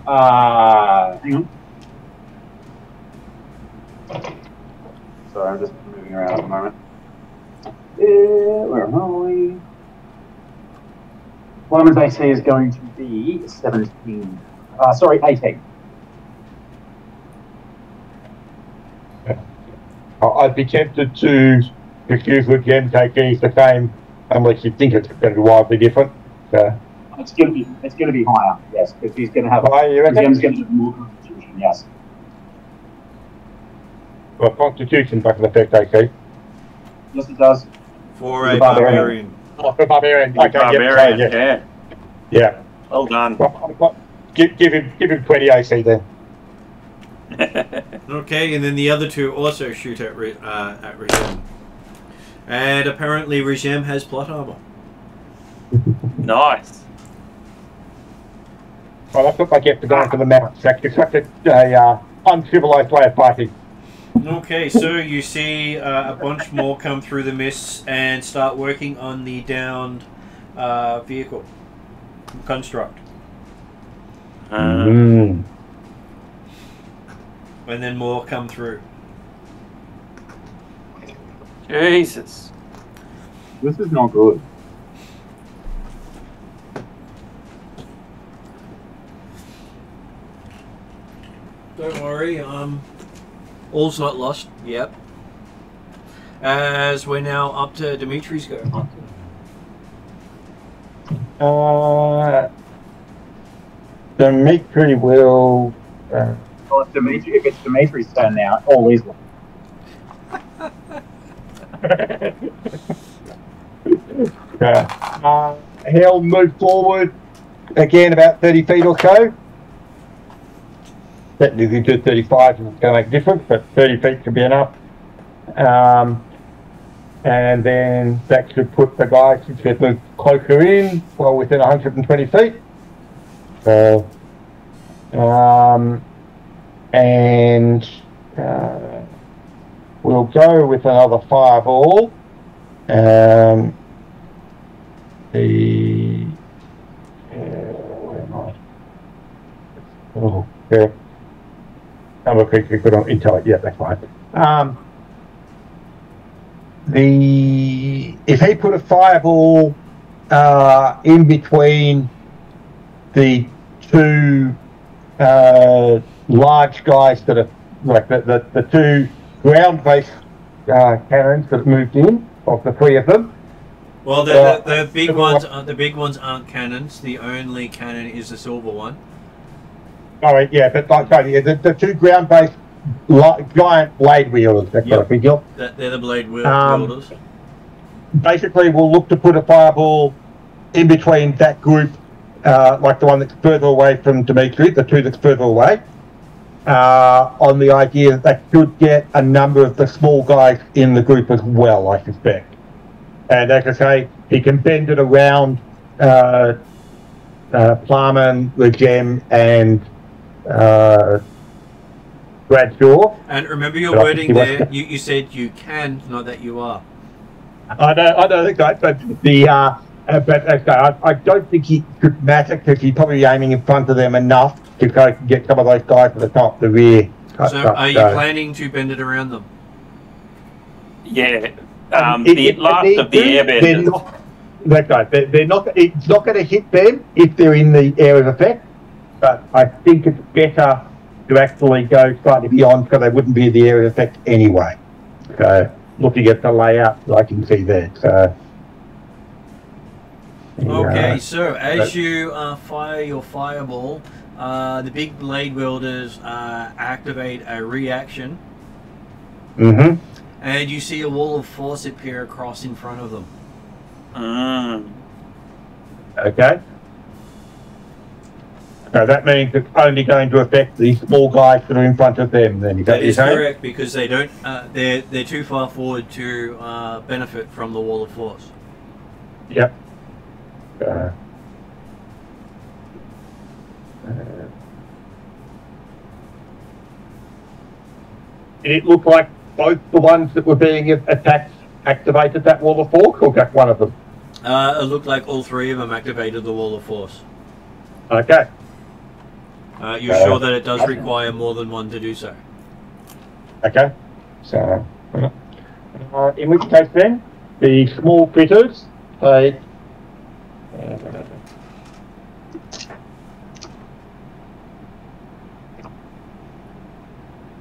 Hang on. Sorry, I'm just moving around at the moment. Where am I? Lyman's AC is going to be 17. Sorry, 18. I'd be tempted to confuse with Gem KT the same, unless you think it's going to be wildly different. It's going to be higher, yes, because he's going to have. Gem's going to have more constitution, yes. Well, constitution back in effect, KT. Yes, it does. For a barbarian. Oh, for barbarian. Okay, Barbarian, yeah. Well done. Well, give him 20 AC then. Okay, and then the other two also shoot at Regem. And apparently Regem has plot armor. Nice. Well, that's what I get for going for the mount. It's such a uncivilized way of fighting. Okay, so you see a bunch more come through the mists and start working on the downed vehicle construct. And then more come through. Jesus. This is not good. Don't worry, all's not lost yet. As we're now up to Dimitri's go. Dimitri will. Well, if it's Dimitri's turn now, all is well. He'll move forward again about 30 feet or so. Technically do 35 is going to make a difference, but 30 feet could be enough. And then that should put the guys who get moved closer in, well within 120 feet. So, and we'll go with another fireball. Where am I? Oh, yeah. Number quickly put on intel. Yeah, that's fine. If he put a fireball in between the two large guys that are like the two ground-based cannons that have moved in, of the three of them. Well, the big ones aren't cannons. The only cannon is the silver one. All right, yeah, but like the two ground-based giant blade wielders. That's what I think. They're the blade wielders. Basically, we'll look to put a fireball in between that group, like the one that's further away from Dimitri, the two that's further away, on the idea that should get a number of the small guys in the group as well, I suspect. And as I say, he can bend it around Plumman, Regem, and Bradshaw. And remember your wording there. You said you can, not that you are. I don't think that, but I don't think he could matter because he's probably aiming in front of them enough to get some of those guys at the top, the rear. So are you planning to bend it around them? Yeah. The last of the airbenders. They're not. It's not going to hit them if they're in the area of effect. But I think it's better to actually go slightly beyond because they wouldn't be in the area of effect anyway. So looking at the layout, I can see that. So. Okay, so as you fire your fireball, the big blade wielders activate a reaction. And you see a wall of force appear across in front of them. Okay. So that means it's only going to affect the small guys that are in front of them. Then that is correct because they don't. They're too far forward to benefit from the wall of force. Yep. Did it look like both the ones that were being attacked activated that wall of force, or just one of them? It looked like all three of them activated the wall of force. Okay. You're sure that it does require more than one to do so? Okay. So, in which case then, the small critters, they...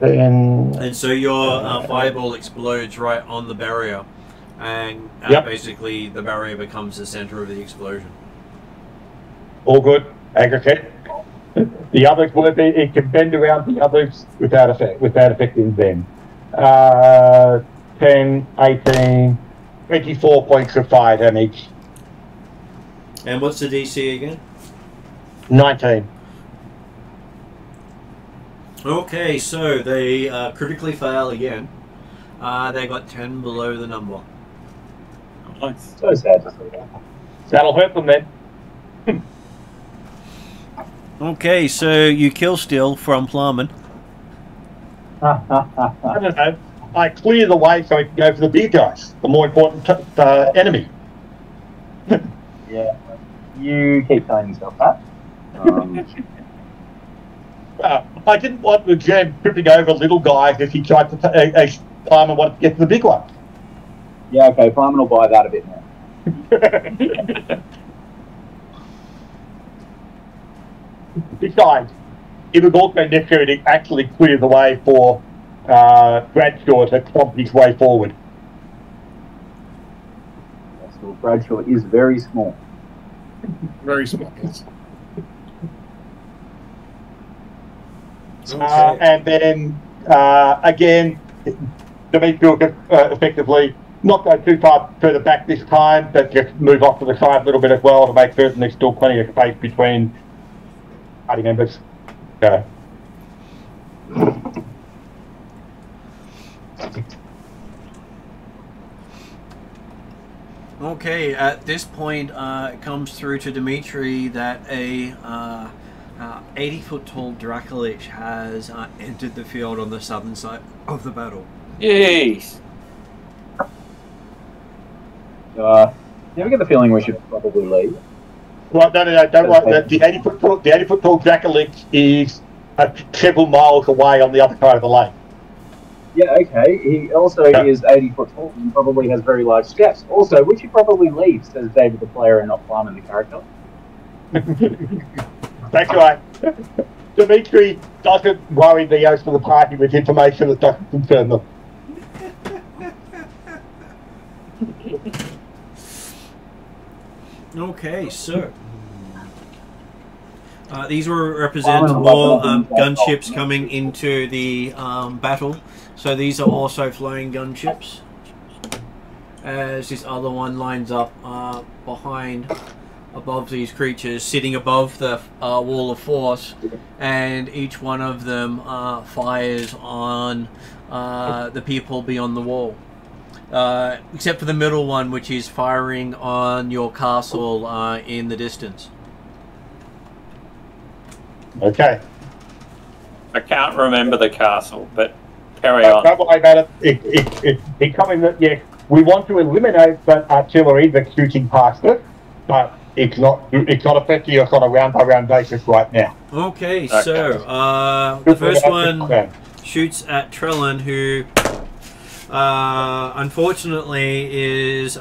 And so your fireball explodes right on the barrier, and basically the barrier becomes the center of the explosion. All good. Aggregate. The others, it can bend around the others without affecting them. 10, 18, 24 points of fire damage. And what's the DC again? 19. Okay, so they critically fail again. They got 10 below the number. Nice. So sad to see that. That'll hurt them then. Okay, so you kill Still from Plowman. I don't know. I clear the way so I can go for the big guys, the more important enemy. Yeah, you keep telling yourself that. I didn't want the jam tripping over little guys if he tried to Plowman wanted to get to the big one. Yeah, okay, Plowman will buy that a bit more. Besides, it was also necessary to actually clear the way for Bradshaw to clomp his way forward. Yes, well, Bradshaw is very small. Very small, yes. And then, again, Demetrius effectively not go too far further back this time, but just move off to the side a little bit as well to make certain there's still plenty of space between party members. Okay. Okay, at this point, it comes through to Dimitri that a 80-foot tall Dracolich has entered the field on the southern side of the battle. Yes. You ever get the feeling we should probably leave? Right, no, don't worry. The 80-foot tall Dracolich is several miles away on the other side of the lake. Yeah, okay. He also is 80 foot tall and probably has very large steps. Also, we should probably leave, says David the player and not Plowman the character. That's right. Dimitri doesn't worry the host of the party with information that doesn't concern them. Okay, so these will represent more gunships coming into the battle. So these are also flying gunships, as this other one lines up behind, above these creatures, sitting above the wall of force, and each one of them fires on the people beyond the wall. Except for the middle one, which is firing on your castle in the distance. Okay. I can't remember the castle, but carry on. Don't worry about it. It's something that, yes, we want to eliminate that artillery that's shooting past it, but it's not affecting us on a round-by-round basis right now. Okay, so the first one shoots at Trellin, who unfortunately is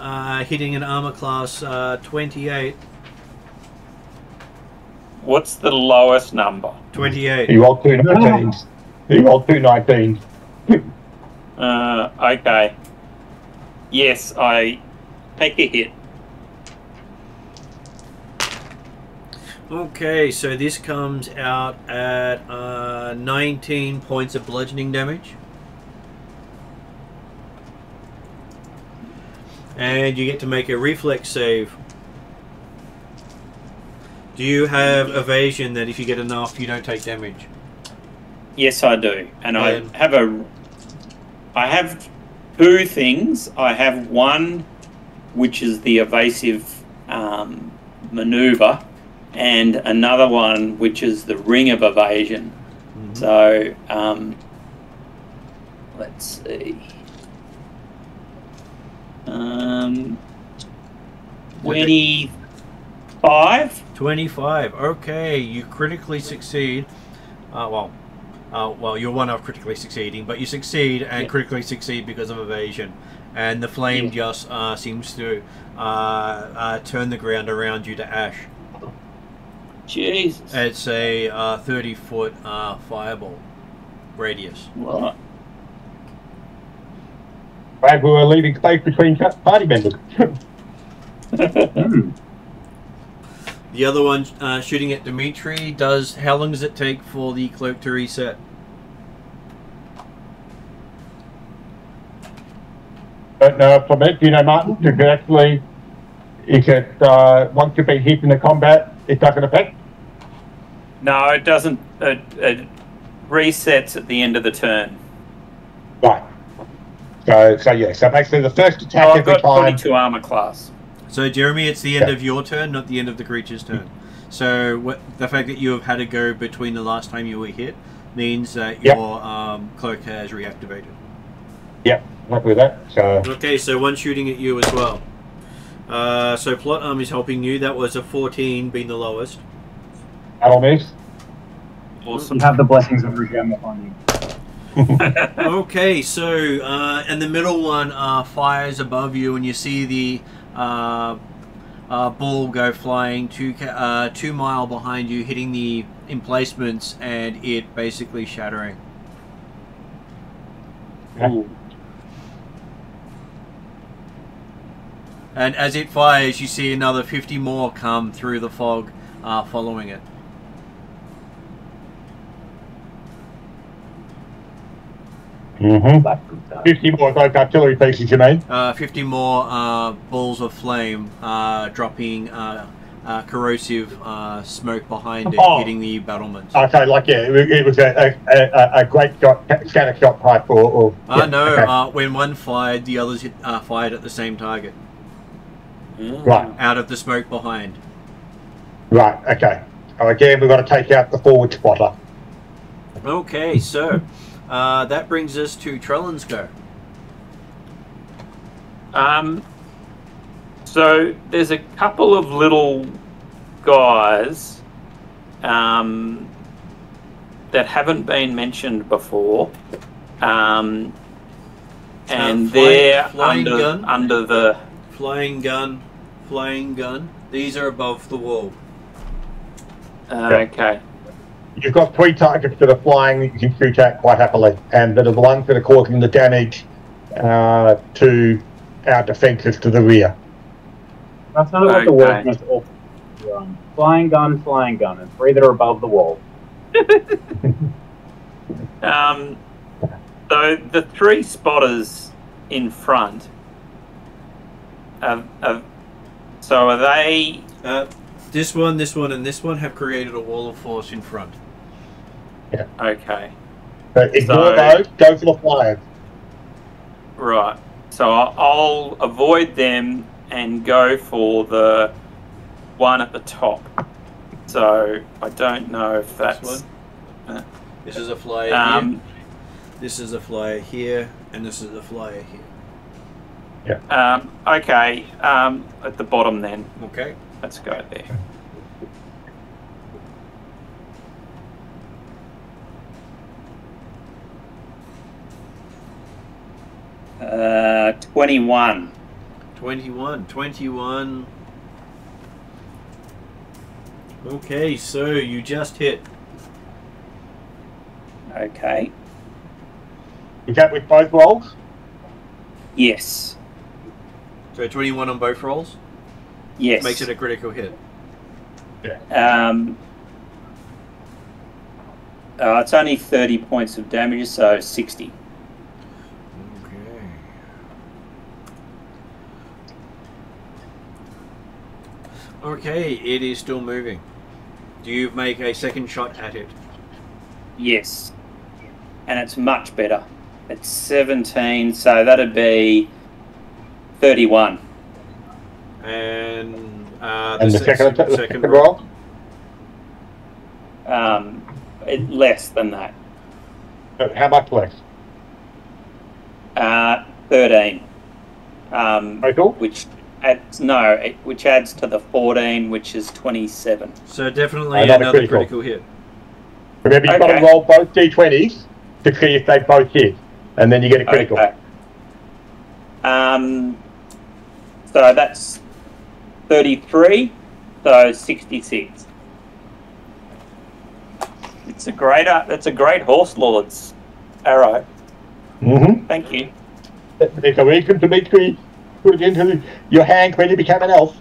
hitting an armor class 28. What's the lowest number? 28. He rolled 2 19s. He rolled 2 19s. Okay. Yes, I take a hit. Okay, so this comes out at 19 points of bludgeoning damage. And you get to make a reflex save. Do you have evasion that if you get enough, you don't take damage? Yes, I do. And I have 2 things. I have one, which is the evasive maneuver, and another one, which is the ring of evasion. Mm-hmm. So, let's see. 25. 25. Okay, you critically succeed. Well, you're one of critically succeeding, but you succeed and critically succeed because of evasion. And the flame just seems to turn the ground around you to ash. Jesus. It's a 30-foot fireball radius. Right. Glad we were leaving space between party members. The other one shooting at Dimitri does. How long does it take for the cloak to reset? But from it, you know, Martin, you can actually, you can, once you've been hit in the combat, it doesn't affect? No, it doesn't. It resets at the end of the turn. Right. So yeah, so basically the first attack I've got time... 22 armor class. So, Jeremy, it's the end of your turn, not the end of the creature's turn. So, the fact that you have had to go between the last time you were hit means that your cloak has reactivated. Yep, happy with that. So okay, so one shooting at you as well. So plot arm is helping you. That was a 14, being the lowest. That'll miss. Awesome. You have the blessings of Regem on you. Okay, so and the middle one fires above you, and you see the ball go flying 2 mile behind you, hitting the emplacements, and it basically shattering. Ooh. And as it fires, you see another 50 more come through the fog, following it. Mm-hmm. 50 more like artillery pieces, you mean? 50 more balls of flame dropping corrosive smoke behind it, hitting the battlements. Okay, like, yeah, it was a great shot, scatter shot type or no, okay. When one fired, the others fired at the same target. Right. Out of the smoke behind. Right, okay. So again, we've got to take out the forward spotter. Okay, so that brings us to Trellan's go. So there's a couple of little guys that haven't been mentioned before, and they're under the flying gun. These are above the wall. Okay. You've got 3 targets that are flying that you can shoot at quite happily, and that are the ones that are causing the damage to our defences to the rear. That's not what the word must open. Flying gun, and 3 that are above the wall. So the 3 spotters in front, so are they... This one, and this one have created a wall of force in front. Yeah. Okay. But ignore those, go for the flyers. Right. So I'll avoid them and go for the one at the top. So I don't know if that's... This is a flyer here. This is a flyer here, and this is a flyer here. Yeah. Okay. At the bottom then. Okay. Let's go there. Uh, 21. 21. Okay, so you just hit. Okay. Is that with both rolls? Yes. So 21 on both rolls? Yes. Makes it a critical hit. Yeah. It's only 30 points of damage, so 60. Okay. Okay, it is still moving. Do you make a second shot at it? Yes. And it's much better. It's 17, so that'd be 31. And the second roll? Less than that. How much less? 13. Total? Which adds to the 14, which is 27. So definitely another critical hit. Remember, you've got to roll both d20s to see if they both hit, and then you get a critical. Okay. So that's 33, so 66. That's a great horse lord's arrow. Mm-hmm. Thank you. It's a reason to make sure you put it into your hand when you become an elf.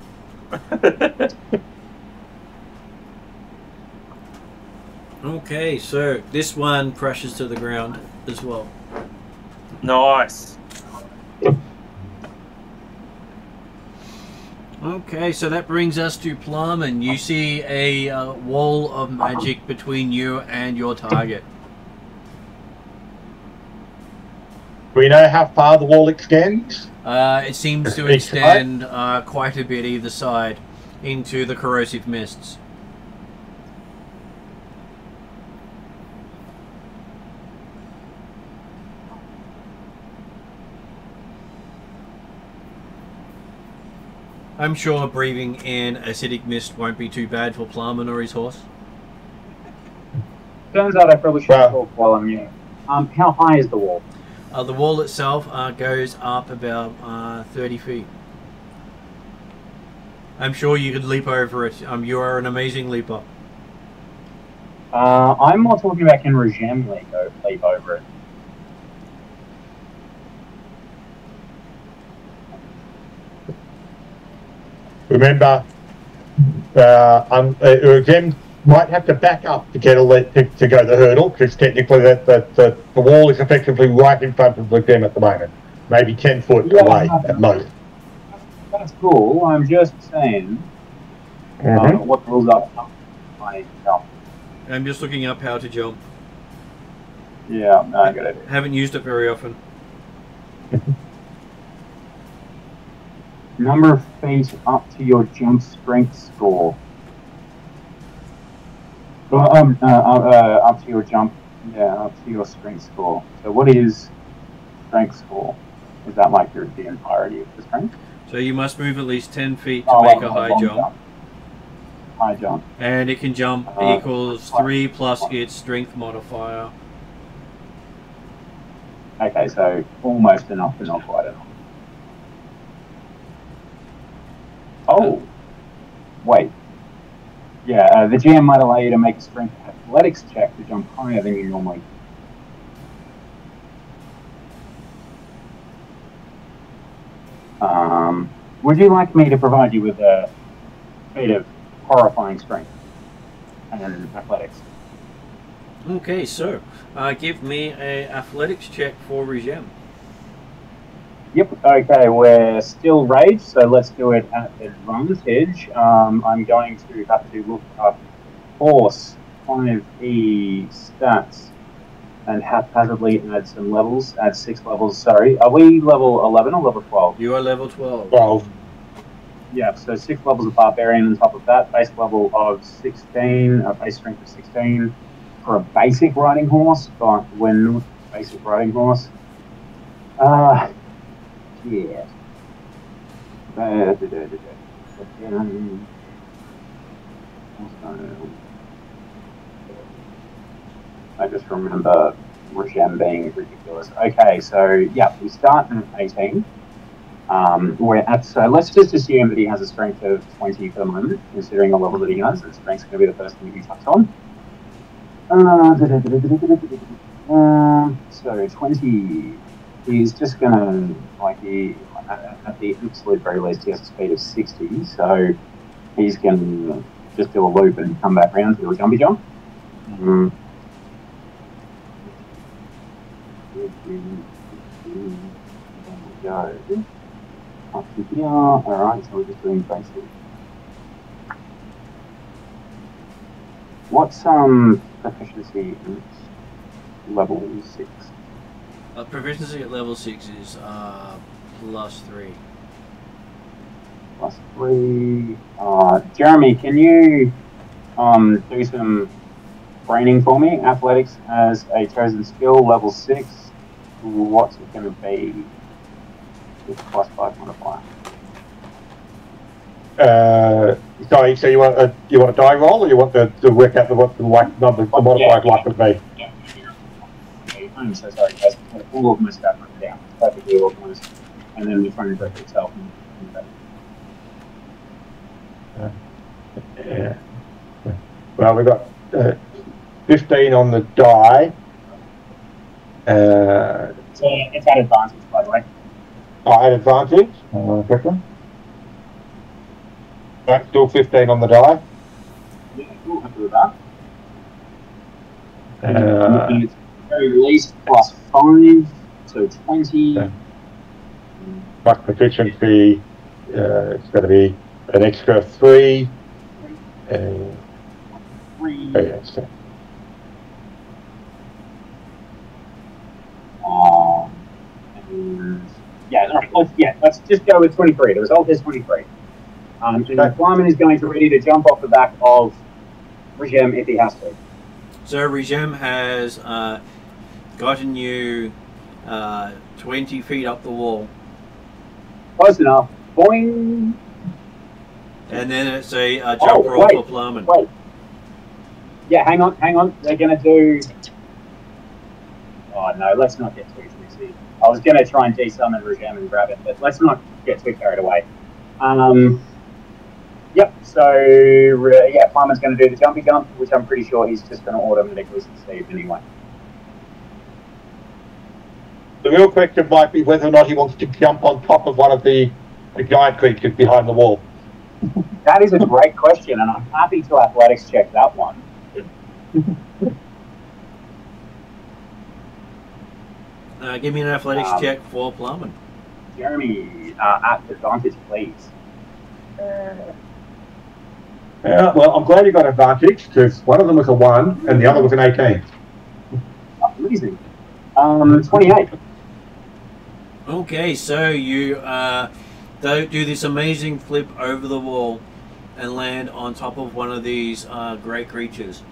Okay, so this one crashes to the ground as well. Nice. Okay, so that brings us to Plum, and you see a wall of magic between you and your target. Do we know how far the wall extends? It seems to extend quite a bit either side into the corrosive mists. I'm sure breathing in acidic mist won't be too bad for Plum or his horse. Turns out I probably should talk while I'm here. How high is the wall? The wall itself goes up about 30 feet. I'm sure you could leap over it. You are an amazing leaper. I'm more talking about can Regem leap over it. Remember, Regem might have to back up to get to go the hurdle, because technically the wall is effectively right in front of Regem at the moment, maybe 10 foot away at most. That's cool. I'm just saying. What rules up my jump? I'm just looking up how to jump. Yeah, no, I got it. Haven't used it very often. Number of feet up to your jump strength score. Up to your jump, up to your strength score. So what is strength score? Is that like the entirety of the strength? So you must move at least 10 feet to make a high jump. High jump. And it can jump equals 3 plus its strength modifier. Okay, so almost enough, but not quite enough. Oh, wait. Yeah, the GM might allow you to make a strength athletics check to jump higher than you normally. Would you like me to provide you with a feat of horrifying strength and athletics? Okay, so give me a athletics check for Regem. Yep, okay, we're still rage, so let's do it at advantage. I'm going to have to look up horse 5e stats and haphazardly add some levels, add 6 levels, sorry. Are we level 11 or level 12? You are level 12. 12. Yeah, so 6 levels of barbarian on top of that, base level of 16, base strength of 16 for a basic riding horse, but we're not a basic riding horse. Yeah. I just remember Regem being ridiculous. Okay, so yeah, we start at 18. We're at, so let's just assume that he has a strength of 20 for the moment, considering the level that he has. The strength's going to be the first thing he touched on. So 20. He's just going to, like, at the absolute very least, he has a speed of 60, so he's going to just do a loop and come back around to do a jumpy jump. There we go. Up to here. Alright, so we're just doing basic. What's proficiency at level 6? Proficiency at level 6 is +3. +3. Jeremy, can you do some braining for me? Athletics as a chosen skill, level 6. what's it going to be with +5 modifier? Sorry, so you want a die roll, or you want to work out what the modifier likely to be? Yeah. I'm so sorry, guys. All of my stuff written down. It's perfectly organised. And then the phone break itself. Yeah. Well, we've got 15 on the die. So it's at advantage, by the way. I had advantage. Quickly. That's still 15 on the die. Yeah, cool. Happy with that. It's very least +5, so 20. Plus proficiency, it's going to be an extra 3. 3. Let's just go with 23. The result is 23. And the Flyman is going to ready to jump off the back of Regem if he has to. So Regem has gotten you 20 feet up the wall. Close enough. Boing! And then it's a jump roll for Flyman. Wait. Yeah, hang on. They're going to do... Oh, no, let's not get too juicy. I was going to try and de-summon Regem and grab it, but let's not get too carried away. Yep, so, Flyman's going to do the jumpy jump, which I'm pretty sure he's just going to automatically succeed anyway. The real question might be whether or not he wants to jump on top of one of the giant creatures behind the wall. That is a great question, and I'm happy to athletics check that one. Give me an athletics check for Flyman. Jeremy, at advantage, please. Well, I'm glad you got advantage, because one of them was a 1 and the other was an 18. Amazing. 28. Okay, so you do this amazing flip over the wall and land on top of one of these great creatures.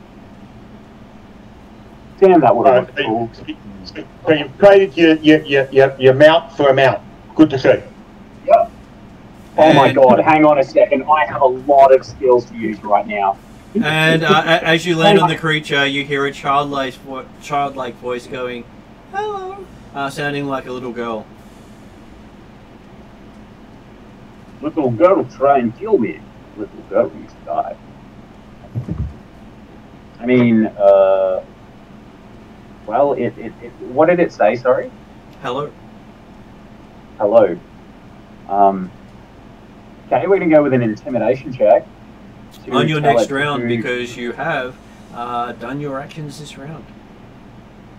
Damn, that would have been cool. So you've traded your mount for a mount. Good to see. Yep. Oh my god, hang on a second. I have a lot of skills to use right now. And as you land on the creature, you hear a childlike voice going, "Hello," sounding like a little girl. Little girl try and kill me. Little girl needs to die. I mean, well, what did it say, sorry? Hello. Hello. Okay, we're going to go with an intimidation check. On your next round, because you have done your actions this round.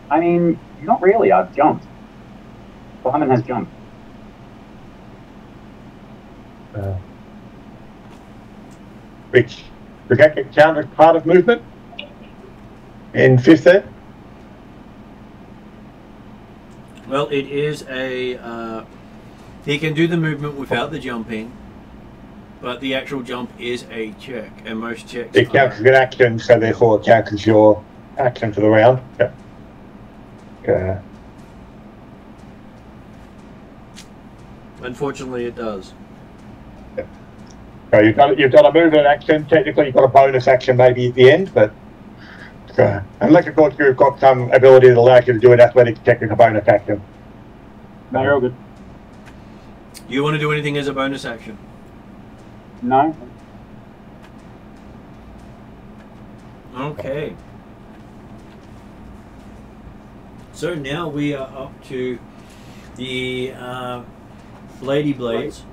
I mean, not really. I've jumped. Flyman has jumped. Which, does that get counted as part of movement? In 5th? Well, it is a... he can do the movement without the jumping, but the actual jump is a check, and most checks it counts as an action, so therefore it counts as your action for the round. Yeah. Unfortunately, it does. So you've got a movement action. Technically, you've got a bonus action maybe at the end, but unless of course you've got some ability that allows you to do an athletics check as a bonus action. No, you're all good. You want to do anything as a bonus action? No. Okay. So now we are up to the Lady Blades.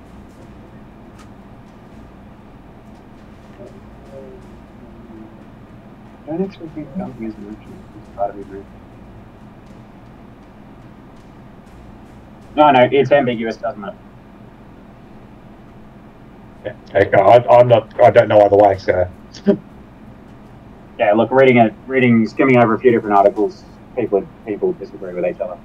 Don't expect me to come as an action. It's part of your group. No, it's ambiguous, doesn't it? Okay, I don't know either way, so. Yeah, look, skimming over a few different articles, people disagree with each other.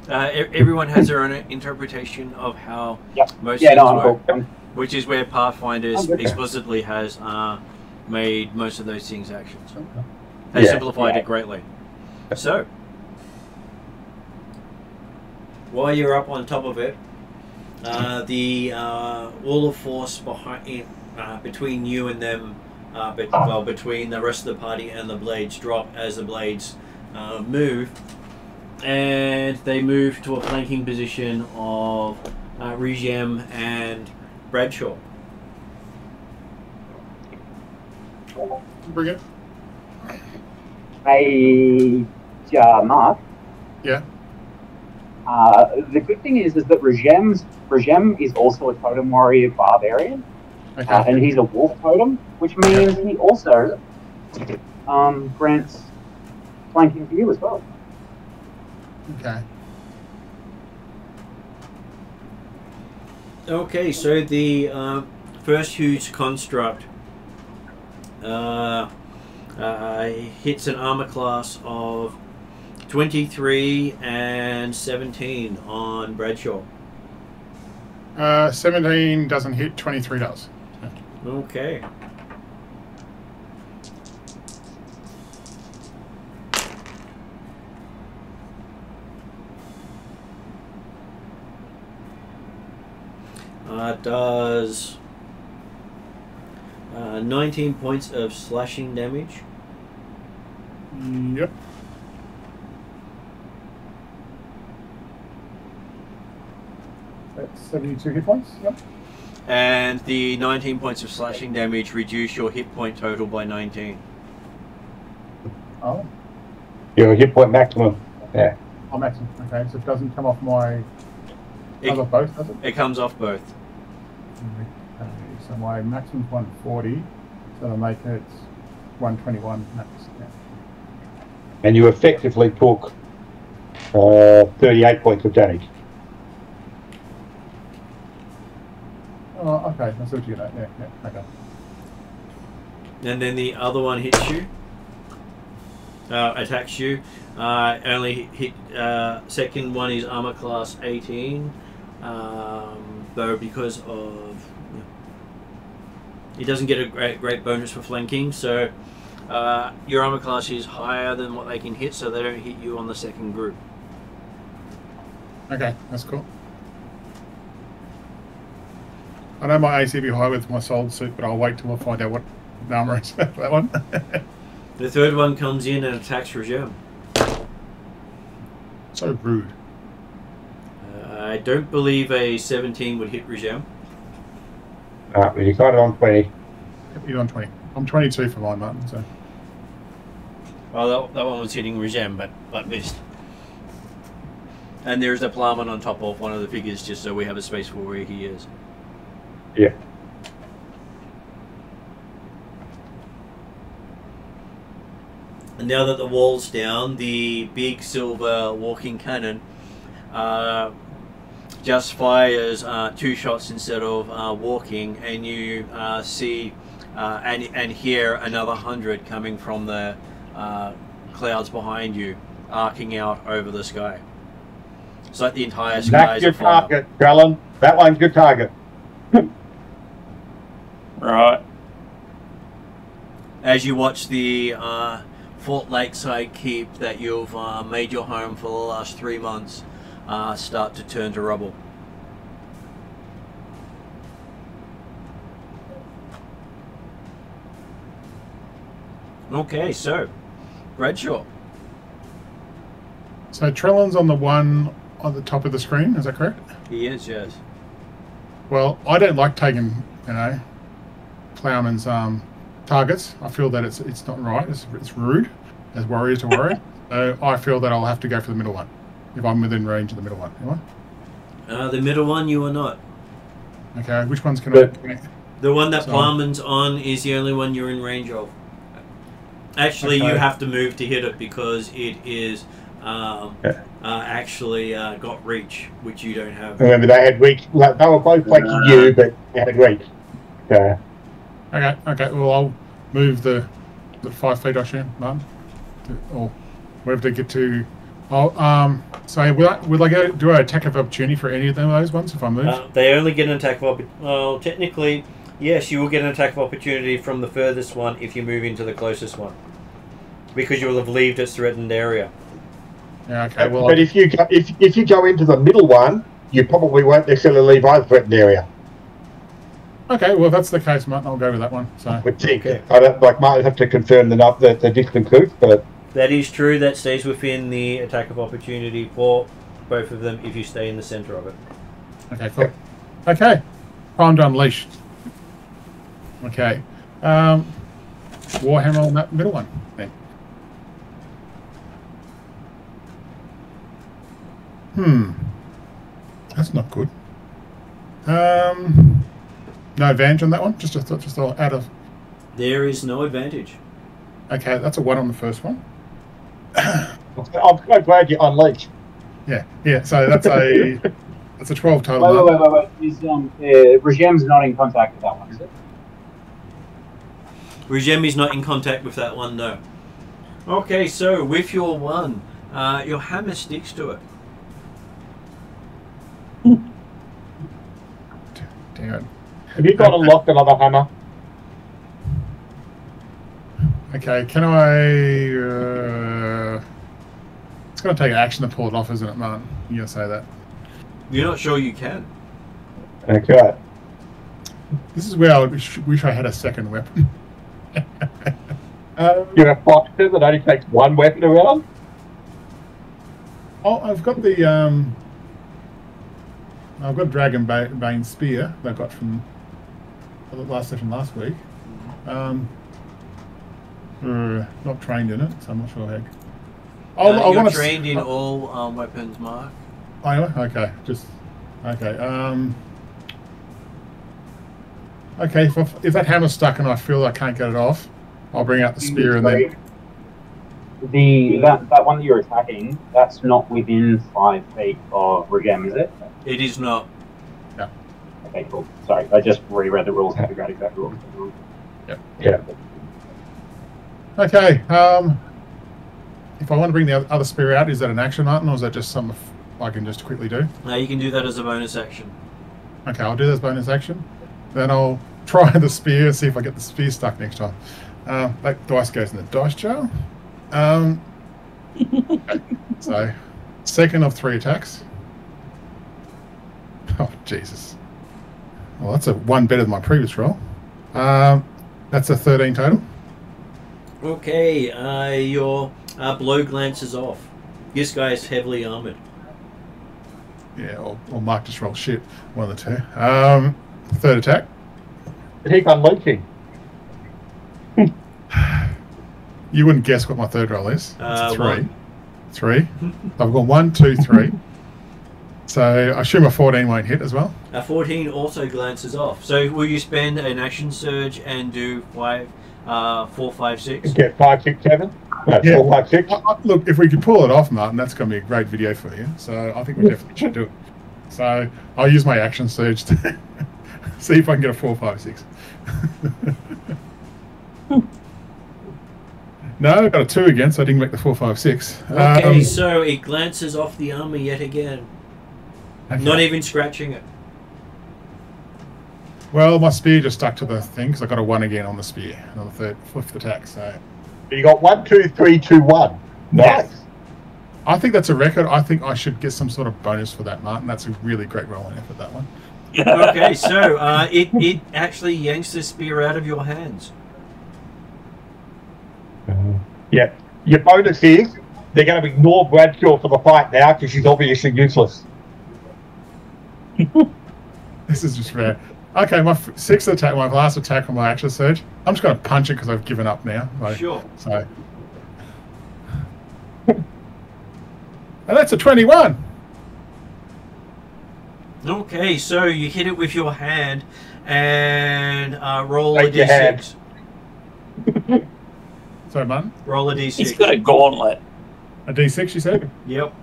Everyone has their own interpretation of how most things work, which is where Pathfinders explicitly has made most of those things actions. They simplified it greatly. So, while you're up on top of it, the wall of force behind, between you and them, between the rest of the party and the blades drop as the blades move, and they move to a flanking position of Regem and Bradshaw. Bring it. Hey, Mark. Yeah. The good thing is that Regem is also a totem warrior barbarian, and he's a wolf totem, which means he also grants flanking to you as well. Okay. Okay, so the first huge construct hits an armor class of 23 and 17 on Bradshaw. 17 doesn't hit, 23 does. Okay. Does 19 points of slashing damage. Yep. That's 72 hit points. Yep. And the 19 points of slashing damage reduce your hit point total by 19. Oh. Your hit point maximum. Yeah. Oh, maximum. Okay, so it doesn't come off my... Comes off both, does it? It comes off both. Okay, so my maximum's 140, so I'll make it 121 max. Yeah. And you effectively took 38 points of damage. Oh, okay, I see what you get at. Yeah, okay. And then the other one hits you, attacks you. Only hit. Second one is armor class 18, though because of it doesn't get a great bonus for flanking. So your armor class is higher than what they can hit, so they don't hit you on the second group. Okay, that's cool. I know my AC will be high with my soul suit, but I'll wait till I find out what the armor is for that one. The third one comes in and attacks Regem. So rude. I don't believe a 17 would hit Regem. But you got it on 20. Yep, you're on 20. I'm 22 for mine, Martin. So. Well, that one was hitting Regem, but missed. And there's a plummet on top of one of the figures, just so we have a space for where he is. Yeah. And now that the wall's down, the big silver walking cannon just fires 2 shots instead of walking, and you see and hear another 100 coming from the clouds behind you, arcing out over the sky. It's like the entire sky is your afire. target, Trellin. That one's your target. Right. As you watch the Fort Lakeside Keep that you've made your home for the last 3 months start to turn to rubble. Okay, so Bradshaw. So Trellin's on the one on the top of the screen, is that correct? He is, yes. Well, I don't like taking, Plowman's targets. I feel that it's not right. It's rude as warriors to warrior. So I feel that I'll have to go for the middle one if I'm within range of the middle one. Am I? The middle one, you are not. Okay, which ones can I? The one that Plowman's on is the only one you're in range of. Actually, you have to move to hit it because it is actually got reach, which you don't have. Remember, they had reach. Like, they were both flanking you, but they had reach. Okay. Well, I'll move the 5 feet, I assume, Martin, or wherever to get to. So will I go? Do I attack of opportunity for any of those ones if I move? They only get an attack of opportunity. Well, technically, yes, you will get an attack of opportunity from the furthest one if you move into the closest one, because you will have leaved its threatened area. Yeah, okay. Well, but if you go into the middle one, you probably won't necessarily leave either threatened area. Okay, well, if that's the case, Martin, I'll go with that one. So, okay. I don't might have to confirm the distant truth, but that is true. That stays within the attack of opportunity for both of them if you stay in the center of it. Okay, cool. Okay, time to unleash. Okay, Warhammer on that middle one. Then. That's not good. No advantage on that one. Just out of. There is no advantage. Okay, that's a 1 on the first one. I'm so glad you unleashed. Yeah. So that's a 12 total. Wait. Is Regem's not in contact with that one, is it? Regem is not in contact with that one, no. Okay, so with your 1, your hammer sticks to it. Damn it. Have you got unlocked another hammer? Okay, can I... it's going to take action to pull it off, isn't it, Martin? You're going to say that. You're not sure you can. Okay. This is where I wish I had a second weapon. You're a boxer that only takes 1 weapon around? Oh, I've got the... I've got a Dragon Bane Spear that I got from the last session last week. Not trained in it, so I'm not sure heck. You're trained in all weapons, Mark. Oh, okay. Okay. Okay, if that hammer's stuck and I feel I can't get it off, I'll bring out the spear and then... That one that you're attacking, that's not within 5 feet of Regem, is it? It is not. Yeah. Okay, cool. Sorry, I just reread the rules to figure out exactly what was going on. Yeah. Okay, if I want to bring the other spear out, is that an action, Martin, or is that just something I can just quickly do? No, you can do that as a bonus action. Okay, I'll do that as bonus action. Then I'll try the spear and see if I get the spear stuck next time. That dice goes in the dice jar. Okay, so, second of 3 attacks. Oh, Jesus. Well, that's a 1 better than my previous roll. That's a 13 total. Okay, your blow glances off. This guy is heavily armored. Yeah, or Mark just rolled shit. One of the two. Third attack. Keep unleashing. You wouldn't guess what my third roll is. It's a 3. 1. 3. I've got 1, 2, 3. So I assume a 14 won't hit as well. A 14 also glances off. So will you spend an action surge and do 4, 5, 6? Get 5, 6, 7. No, yeah. 4, 5, 6. Look, if we could pull it off, Martin, that's going to be a great video for you. So I think we definitely should do it. So I'll use my action surge to see if I can get a 4, 5, 6. No, I got a 2 again, so I didn't make the 4, 5, 6. Okay, so it glances off the armor yet again. Okay. Not even scratching it. Well, my spear just stuck to the thing because I got a 1 again on the spear. Another 5th attack. So you got 1, 2, 3, 2, 1. Nice. Yeah. I think that's a record. I think I should get some sort of bonus for that, Martin. That's a really great rolling effort, that one. Okay, so it actually yanks the spear out of your hands. Yeah. Your bonus is they're going to ignore Bradshaw for the fight now because she's obviously useless. This is just fair. Okay, my 6th attack, my last attack on my action surge. I'm just going to punch it because I've given up now. Sure. So. And that's a 21. Okay, so you hit it with your hand and roll Take a d6. Sorry, Martin? Roll a d6. He's got a gauntlet. A d6, you said? Yep.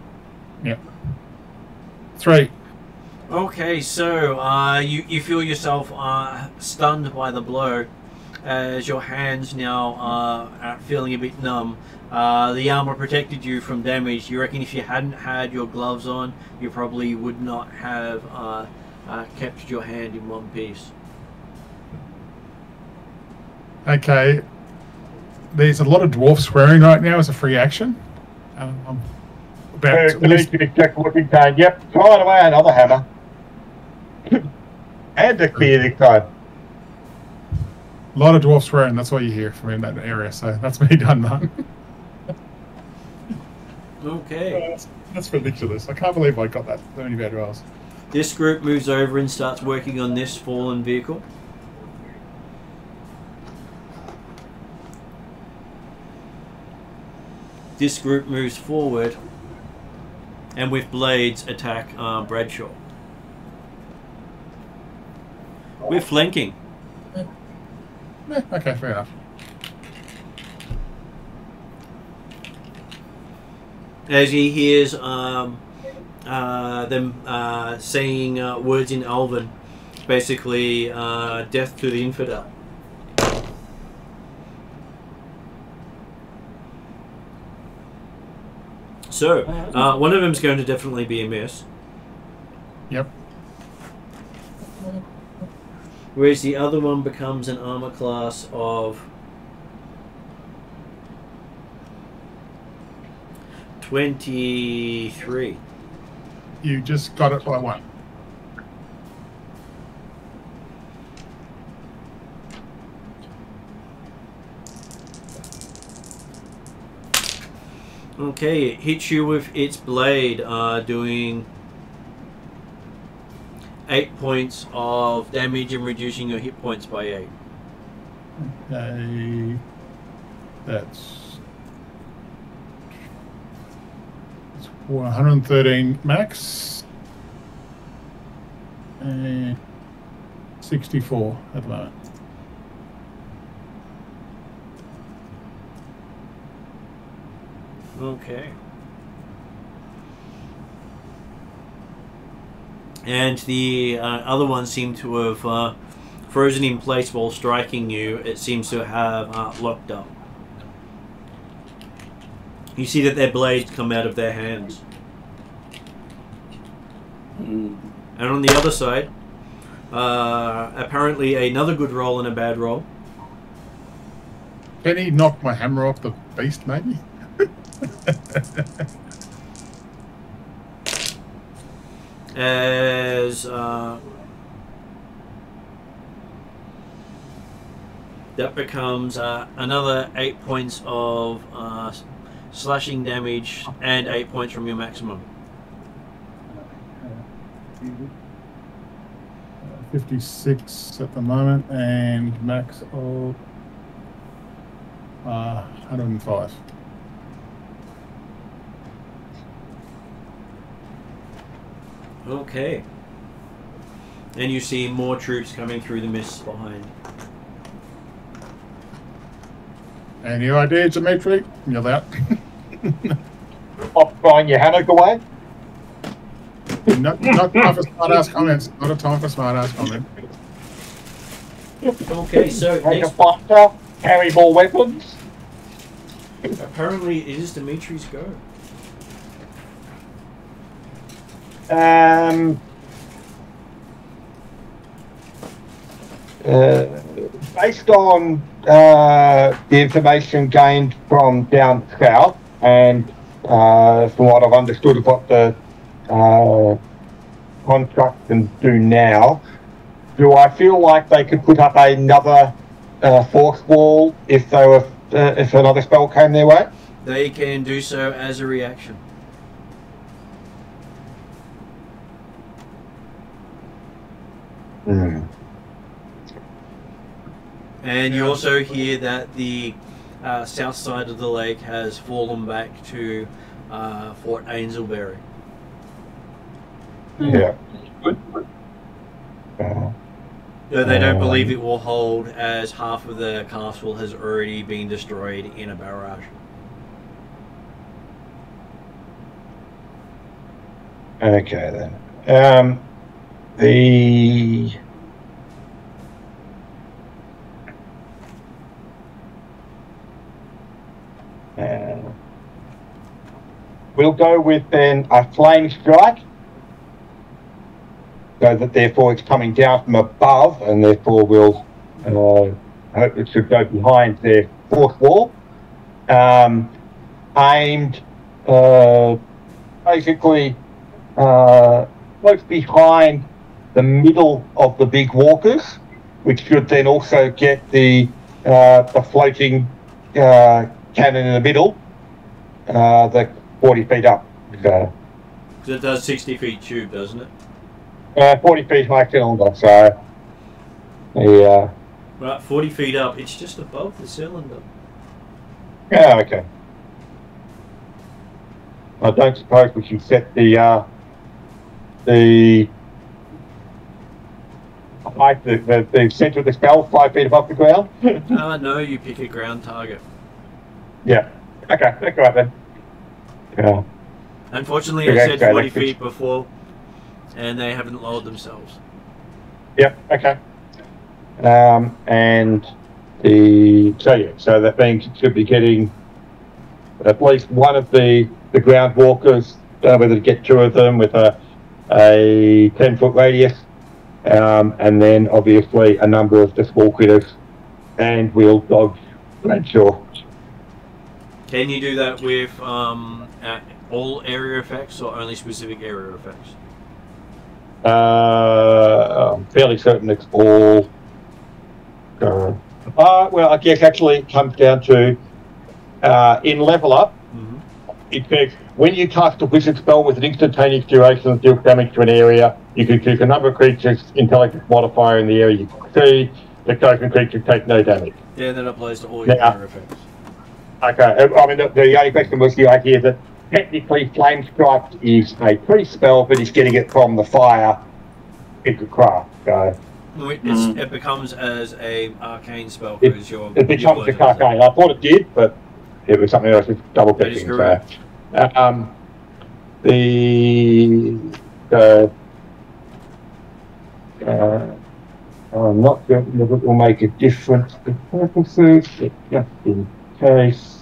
3. Okay, so you feel yourself stunned by the blow as your hands now are feeling a bit numb. The armor protected you from damage. You reckon if you hadn't had your gloves on, you probably would not have kept your hand in one piece. Okay. There's a lot of dwarf swearing right now as a free action. looking time. Yep, throwing away another hammer. And a clear this time. A lot of dwarf swearing, that's what you hear from in that area, so that's me done, man. Okay. That's ridiculous. I can't believe I got that. So many bad rolls. This group moves over and starts working on this fallen vehicle. This group moves forward and with blades attack Bradshaw. We're flanking. Okay, fair enough. As he hears them saying words in Elven, basically death to the infidel. So, one of them's going to definitely be a miss. Yep. Whereas the other one becomes an armor class of 23. You just got it by 1. Okay, it hits you with its blade, doing 8 points of damage and reducing your hit points by 8. Okay. That's 113 max. And 64 at the moment. Okay. And the other one seemed to have frozen in place while striking you. It seems to have locked up. You see that their blades come out of their hands. And on the other side, apparently another good roll and a bad roll. Can he knock my hammer off the beast, maybe? As that becomes another 8 points of slashing damage and 8 points from your maximum. 56 at the moment and max of 105. Okay. And you see more troops coming through the mist behind. Any ideas, Dimitri? You're out. Stop throwing your hammer away. Not time for smart-ass comments. Not a time for smart-ass comments. Okay, so take a fighter, carry more weapons. Apparently it is Dimitri's go. Based on the information gained from down south and from what I've understood of what the constructions do now, do I feel like they could put up another force wall if they were if another spell came their way? They can do so as a reaction. And you also hear that the south side of the lake has fallen back to Fort Ainsleberry. Yeah. Though they don't believe it will hold, as half of the castle has already been destroyed in a barrage. Okay then. We'll go with then a flame strike, so that therefore it's coming down from above, and therefore we'll hope it should go behind their fourth wall. Aimed basically close behind the middle of the big walkers, which should then also get the floating cannon in the middle, the 40 feet up. So it does 60 feet tube, doesn't it? 40 feet high cylinder, so yeah. Right, 40 feet up, it's just above the cylinder. Yeah, okay. I don't suppose we should set the height, the centre of the spell 5 feet above the ground? No, you pick a ground target. Yeah. Okay, that's right then. Yeah. Unfortunately, I said 40 feet before, and they haven't lowered themselves. Yep, okay. And so that means it should be getting at least one of the ground walkers, whether to get 2 of them with a 10-foot radius, and then obviously a number of the small critters, and we'll dodge Bradshaw. Can you do that with all area effects or only specific area effects? I'm fairly certain it's all. Well, I guess actually it comes down to in level up. It says when you cast a wizard spell with an instantaneous duration that deals damage to an area, you can choose a number of creatures' intelligence modifier in the area you can see. The chosen creatures take no damage. Yeah, that applies to all your area effects. Okay, I mean the only question was the idea that technically Flame Strike is a pre-spell, but it's getting it from the fire into craft. So it becomes as a arcane spell because it becomes a arcane. I thought it did, but it was something else. Just double checking. So, I'm not sure if it will make a difference to purposes, but just in case.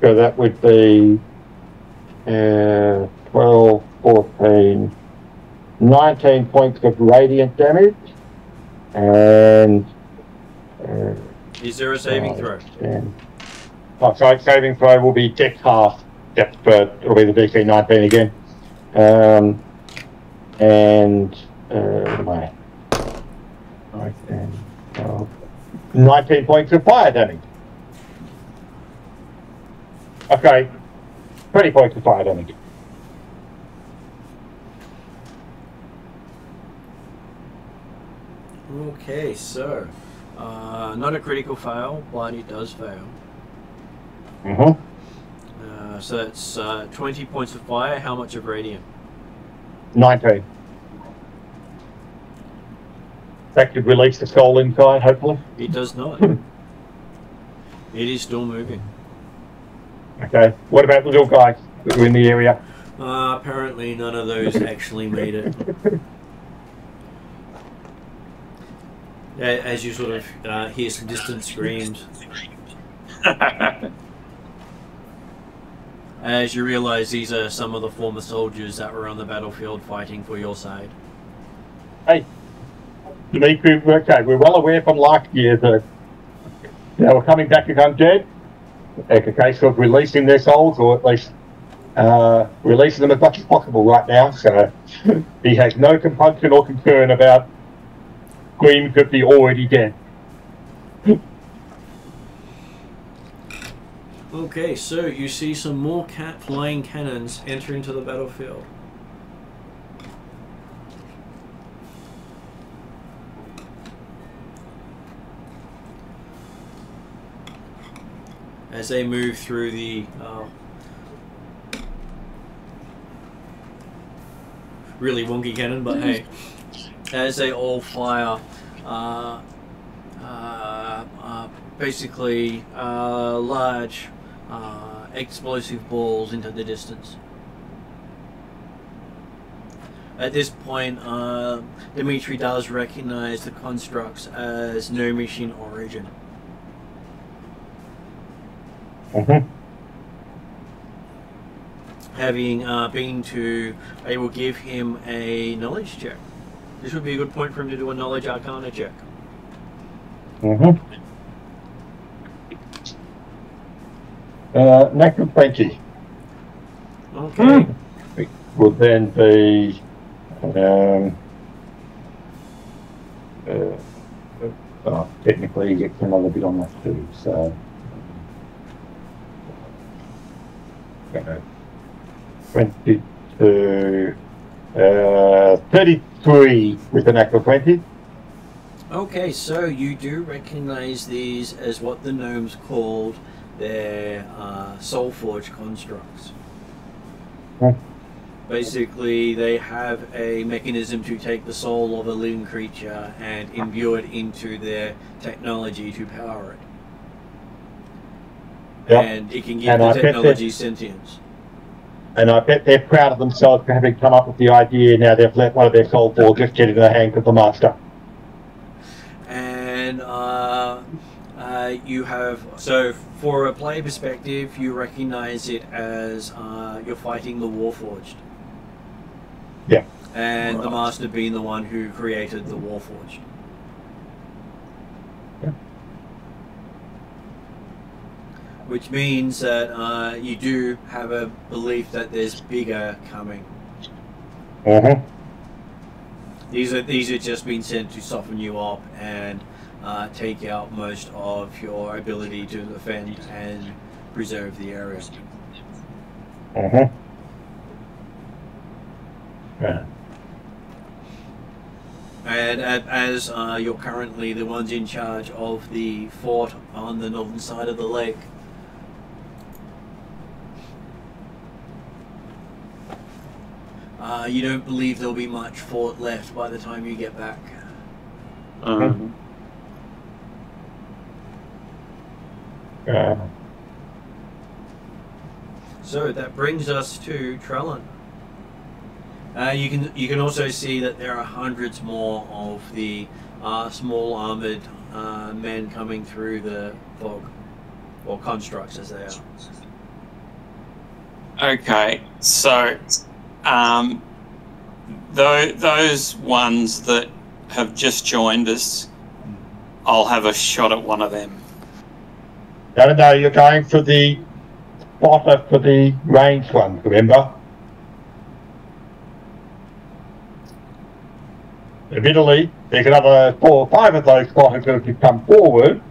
So that would be 12, 14, 19 points of radiant damage, and is there a saving throw? Oh, sorry, saving throw will be dex half. Yep, but it'll be the DC 19 again. And 19 points of fire damage. Okay, 20 points of fire damage. Okay, so not a critical fail, but it does fail. So that's 20 points of fire. How much of radiant? 19. That could release the soul inside, hopefully. It does not. It is still moving. Okay. What about the little guys that were in the area? Apparently none of those actually made it. As you sort of hear some distant screams. As you realise these are some of the former soldiers that were on the battlefield fighting for your side. Hey, okay, we're well aware from last year that they were coming back as undead. It's a case of releasing their souls, or at least releasing them as much as possible right now. So he has no compunction or concern about screams of the already dead. Okay, so you see some more flying cannons enter into the battlefield. As they move through the really wonky cannon, but hey, as they all fire basically large explosive balls into the distance. At this point, Dimitri does recognize the constructs as no machine origin. having been to, I will give him a knowledge check. This would be a good point for him to do a knowledge arcana check. Natural 20. Okay. It would then be technically you get another bit on that too, so 22 33 with an natural 20. Okay, so you do recognize these as what the gnomes called their soul forge constructs. Basically, they have a mechanism to take the soul of a living creature and imbue it into their technology to power it. Yep. And it can give the technology sentience. And I bet they're proud of themselves for having come up with the idea. Now they've let one of their soul forges get into the hands of the master. And you have, so for a player perspective, you recognize it as you're fighting the Warforged. Yeah. And the master being the one who created the Warforged. Yeah. Which means that you do have a belief that there's bigger coming. These are just been sent to soften you up and take out most of your ability to defend and preserve the area. Yeah. And as you're currently the ones in charge of the fort on the northern side of the lake, you don't believe there'll be much fort left by the time you get back. So that brings us to Trellin. You can also see that there are hundreds more of the small armored men coming through the fog, or constructs as they are. Okay, so those ones that have just joined us, I'll have a shot at one of them. No, you're going for the spotter for the ranged one, remember? Admittedly, there's another 4 or 5 of those spotters that have come forward.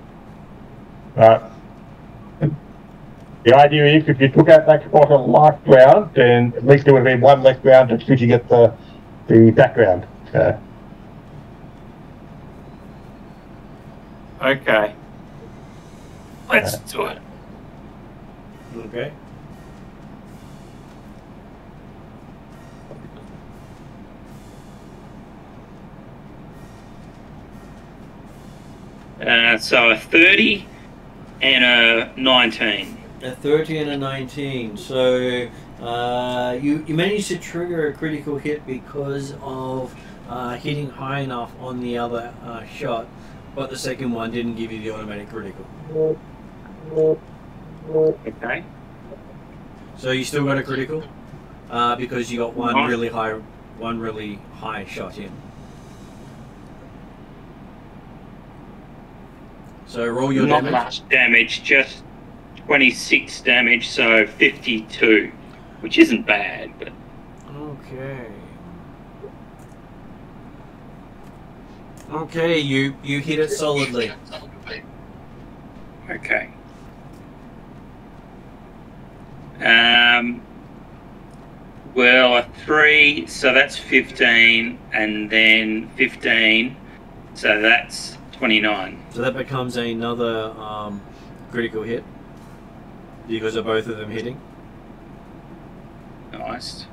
The idea is if you took out that spotter last round, then at least there would have been one less round until you get the background. Okay. Let's do it. Okay. So a 30 and a 19. A 30 and a 19. So you managed to trigger a critical hit because of hitting high enough on the other shot, but the second one didn't give you the automatic critical. Okay. So you still got a critical because you got one really high shot in. So roll your damage. Not much damage, just 26 damage, so 52, which isn't bad, but... Okay. Okay, you hit it solidly. Okay. Well, a 3, so that's 15, and then 15, so that's 29. So that becomes another critical hit because of both of them hitting. Nice.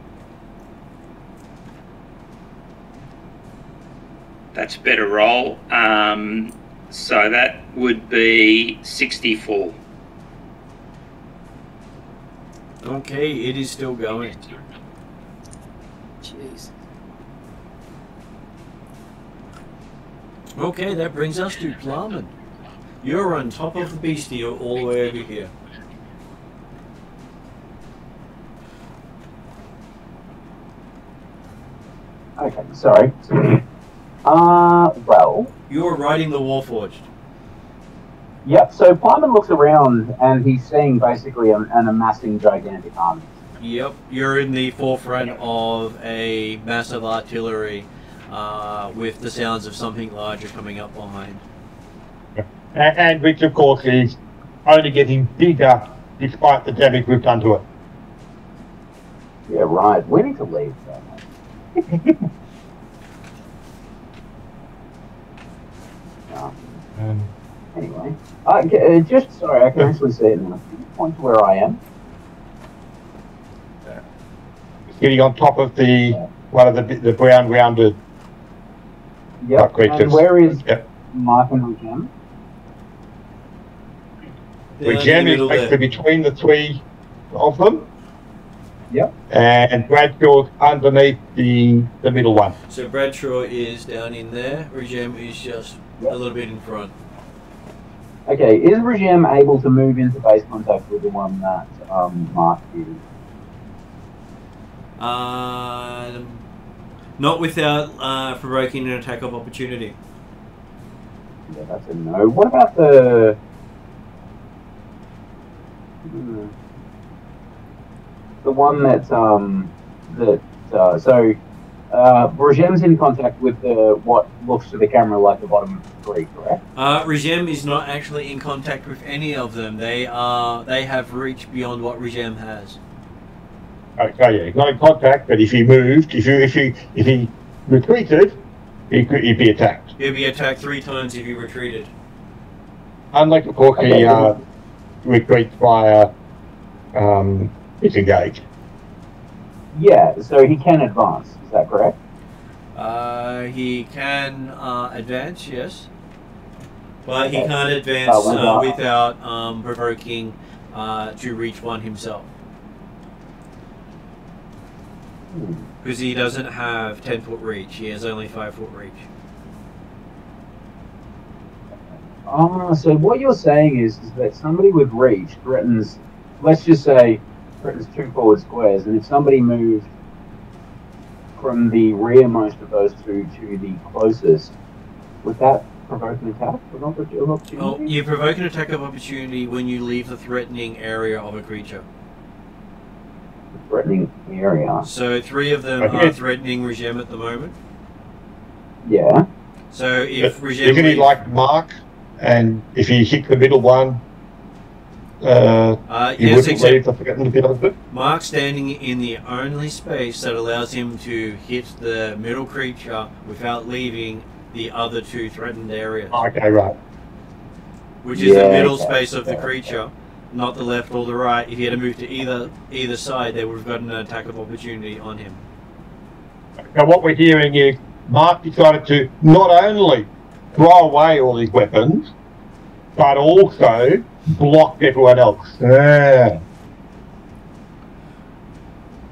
That's a better roll. So that would be 64. Okay, it is still going. Jeez. Okay, that brings us to Plumman. You're on top of the beastie all the way over here. Okay, sorry. Well... You're riding the Warforged. Yep, so Plyman looks around and he's seeing basically an amassing gigantic army. Yep, you're in the forefront of a massive artillery with the sounds of something larger coming up behind. And which, of course, is only getting bigger despite the damage we've done to it. Yeah, right. We need to leave, Anyway. Just, sorry, I can actually see it now. Can you point to where I am? Getting on top of the one of the brown rounded creatures. And where is Mark and Regem? Regem is basically between the three of them. Yep. And Bradshaw's underneath the middle one. So Bradshaw is down in there. Regem is just a little bit in front. Okay, is Regem able to move into base contact with the one that Mark is? Not without provoking an attack of opportunity. Yeah, that's a no. What about the... The one that's, Regem's in contact with what looks to the camera like the bottom three, correct? Regem is not actually in contact with any of them. They have reached beyond what Regem has. Okay, yeah, he's not in contact, but if he moved, if he retreated, he'd be attacked. He'd be attacked 3 times if he retreated. Unless, of course, he retreats via disengage. Yeah, so he can advance, is that correct? He can advance, yes. But he can't advance without provoking to reach one himself. Because he doesn't have 10-foot reach, he has only 5-foot reach. So what you're saying is that somebody with reach threatens, let's just say, threatens 2 forward squares, and if somebody moved from the rearmost of those two to the closest, would that provoke an attack of opportunity? Oh, you provoke an attack of opportunity when you leave the threatening area of a creature. The threatening area. So 3 of them are threatening Regem at the moment. Yeah. So if Regem... Isn't he like Mark? And if he hit the middle one, he wouldn't leave the threatened bit of it? Mark's standing in the only space that allows him to hit the middle creature without leaving the other 2 threatened areas. Okay, right. Which is the middle space of the creature, not the left or the right. If he had to move to either side, they would have gotten an attack of opportunity on him. Now what we're hearing is Mark decided to not only throw away all his weapons, but also block everyone else. Yeah.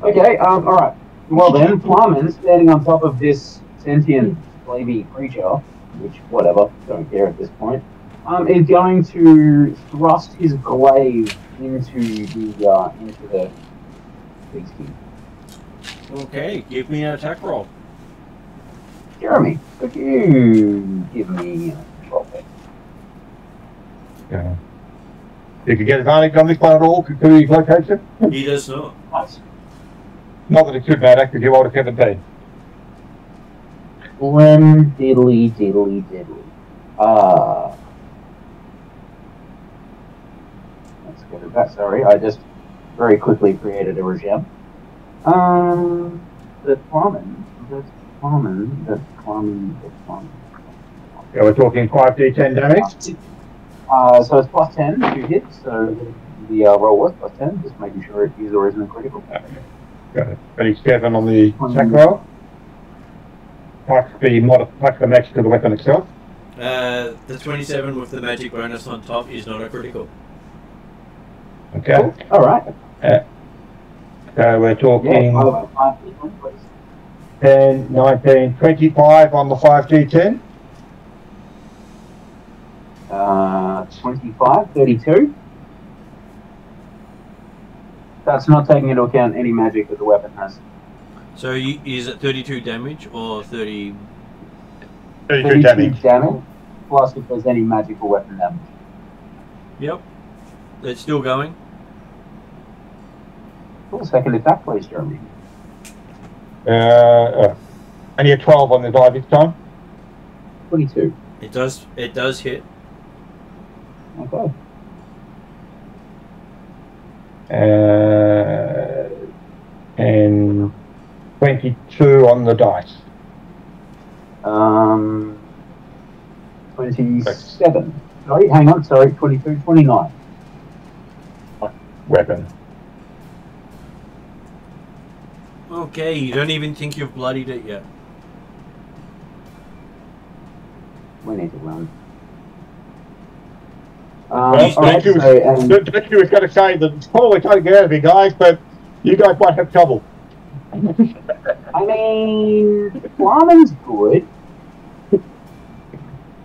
Okay, alright. Well then, Plyman, standing on top of this sentient, slavey creature, which, whatever, don't care at this point, is going to thrust his glaive into the beastie. Okay, give me an attack roll. Jeremy, could you give me a control check? Yeah. You could get advantage on this one at all, to his location? He does not. Nice. Not that it should matter, because you rolled a 17. Diddly. Let's go to that. Sorry, I just very quickly created a regime. That's common. Yeah, we're talking 5d10 damage? So it's plus 10 to hit, so the roll was plus 10, just making sure it is or isn't a critical. Got it. 27 on the attack roll. Plus the match to the weapon itself. The 27 with the magic bonus on top is not a critical. Okay. Cool. Alright. So we're talking 10, 19, 25 on the 5d10. 25, 32. That's not taking into account any magic that the weapon has. So is it 32 damage or 30? 32 damage. Plus if there's any magical weapon damage. Yep. It's still going. Cool, second attack, please, Jeremy. Only a 12 on the die this time. 22. It does hit. Okay. And 22 on the dice. 27. Sorry, hang on. Sorry, 22, 29. Weapon. Okay, you don't even think you've bloodied it yet. We need to run. Deku was going to say that it's probably trying to get out of you guys, but you guys might have trouble. I mean, Flamin's good.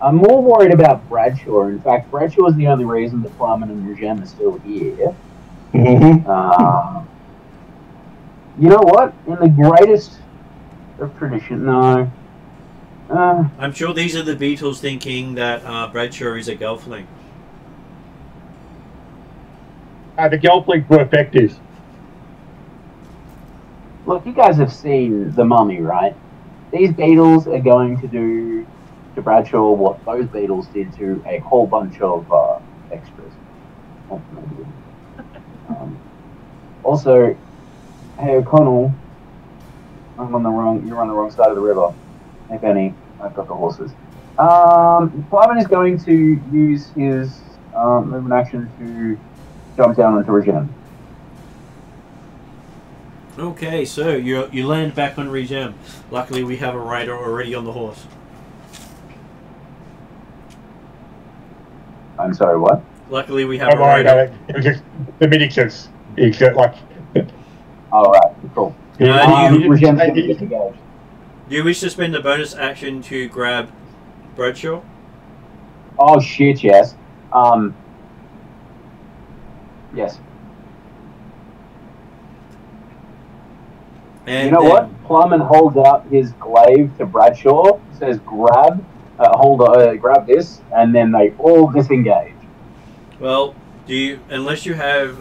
I'm more worried about Bradshaw. In fact, Bradshaw is the only reason that Flamin and Regem are still here. Mm-hmm. You know what? In the greatest of tradition, no. I'm sure these are the Beatles thinking that Bradshaw is a gelfling. The gelflings were effective. Look, you guys have seen The Mummy, right? These beetles are going to do to Bradshaw what those beetles did to a whole bunch of extras. Also, hey O'Connell, you're on the wrong side of the river. Hey Benny, I've got the horses. Flavin is going to use his movement action to jump down onto Regem. Okay, so you land back on Regem. Luckily, we have a rider already on the horse. I'm sorry, what? Luckily, we have a rider. It was just the miniatures. Except like. All right, cool. Do Regem, you wish to spend a bonus action to grab Bradshaw? Oh shit! Yes. Yes. And you know what? Plumman holds out his glaive to Bradshaw, says grab, grab this, and then they all disengage. Well, unless you have,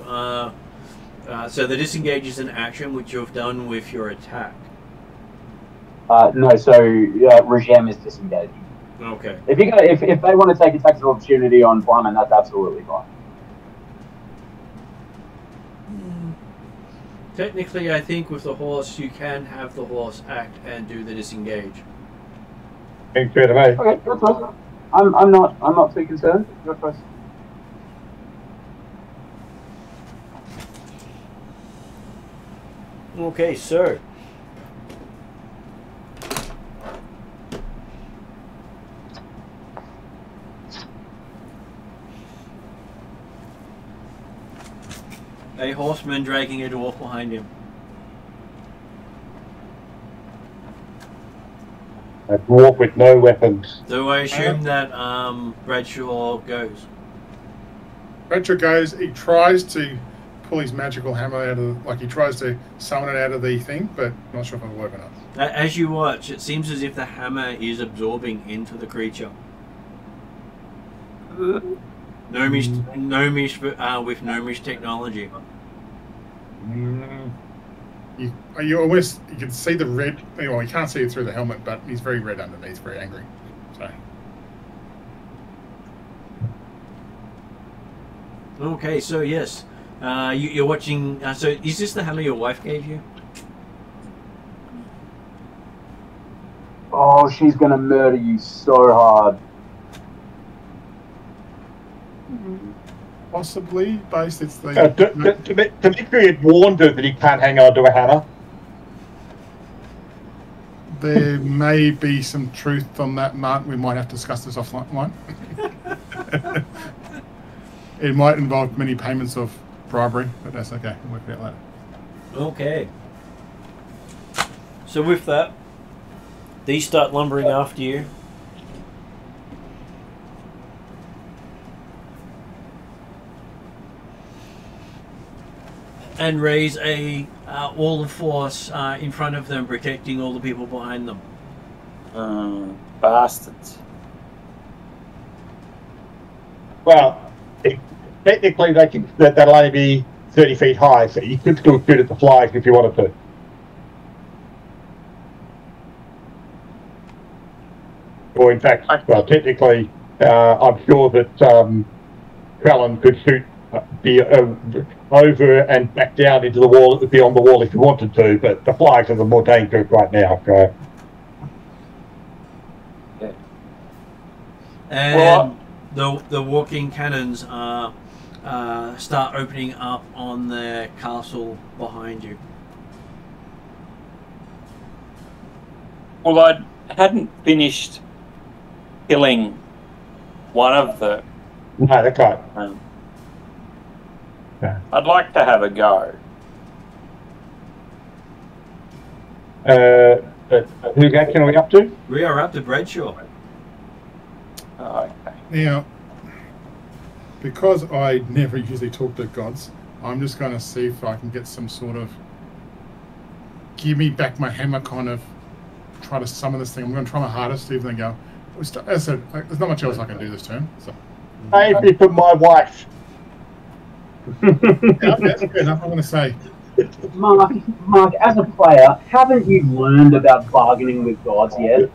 so the disengage is an action which you've done with your attack. No, so Regem is disengaging. Okay. If they want to take attacks of opportunity on Plumman, that's absolutely fine. Technically, I think with the horse, you can have the horse act and do the disengage. Okay, your choice. I'm not too concerned. Your choice. Okay, sir. A horseman dragging a dwarf behind him. A dwarf with no weapons. Do I assume that Bradshaw goes? Bradshaw goes. He tries to pull his magical hammer out of, he tries to summon it out of the thing, but I'm not sure if it'll work or not. As you watch, it seems as if the hammer is absorbing into the creature. Gnomish with gnomish technology. You can see the red. Well, you can't see it through the helmet, but he's very red underneath, very angry. So. Okay, so yes, you're watching. So is this the hammer your wife gave you? Oh, she's gonna murder you so hard. Possibly, based it's the. Dimitri had warned her that he can't hang on to a hammer. There may be some truth on that, Mark. We might have to discuss this offline. It might involve many payments of bribery, but that's okay. We'll work it out later. Okay. So with that, these start lumbering after you. And raise a all the force in front of them, protecting all the people behind them. Bastards. Well, technically that'll only be 30 feet high, so you could still shoot at the flies if you wanted to. Or in fact, well, technically, I'm sure that Krellin could shoot over and back down into the wall. It would be on the wall if you wanted to, but the flies are the more dangerous right now. So. Yeah. And the walking cannons start opening up on the castle behind you. Well, I hadn't finished killing one of the... No, that's right. Yeah. I'd like to have a go. Whose action are we up to? We are up to Bradshaw. Oh, okay. Now, because I never usually talk to gods, I'm just going to see if I can get some sort of give me back my hammer kind of try to summon this thing. I'm going to try my hardest to even go. As I said, there's not much else I can do this turn. So. Maybe for my wife. Yeah, that's good enough. I'm going to say. Mark, as a player, haven't you learned about bargaining with gods yet?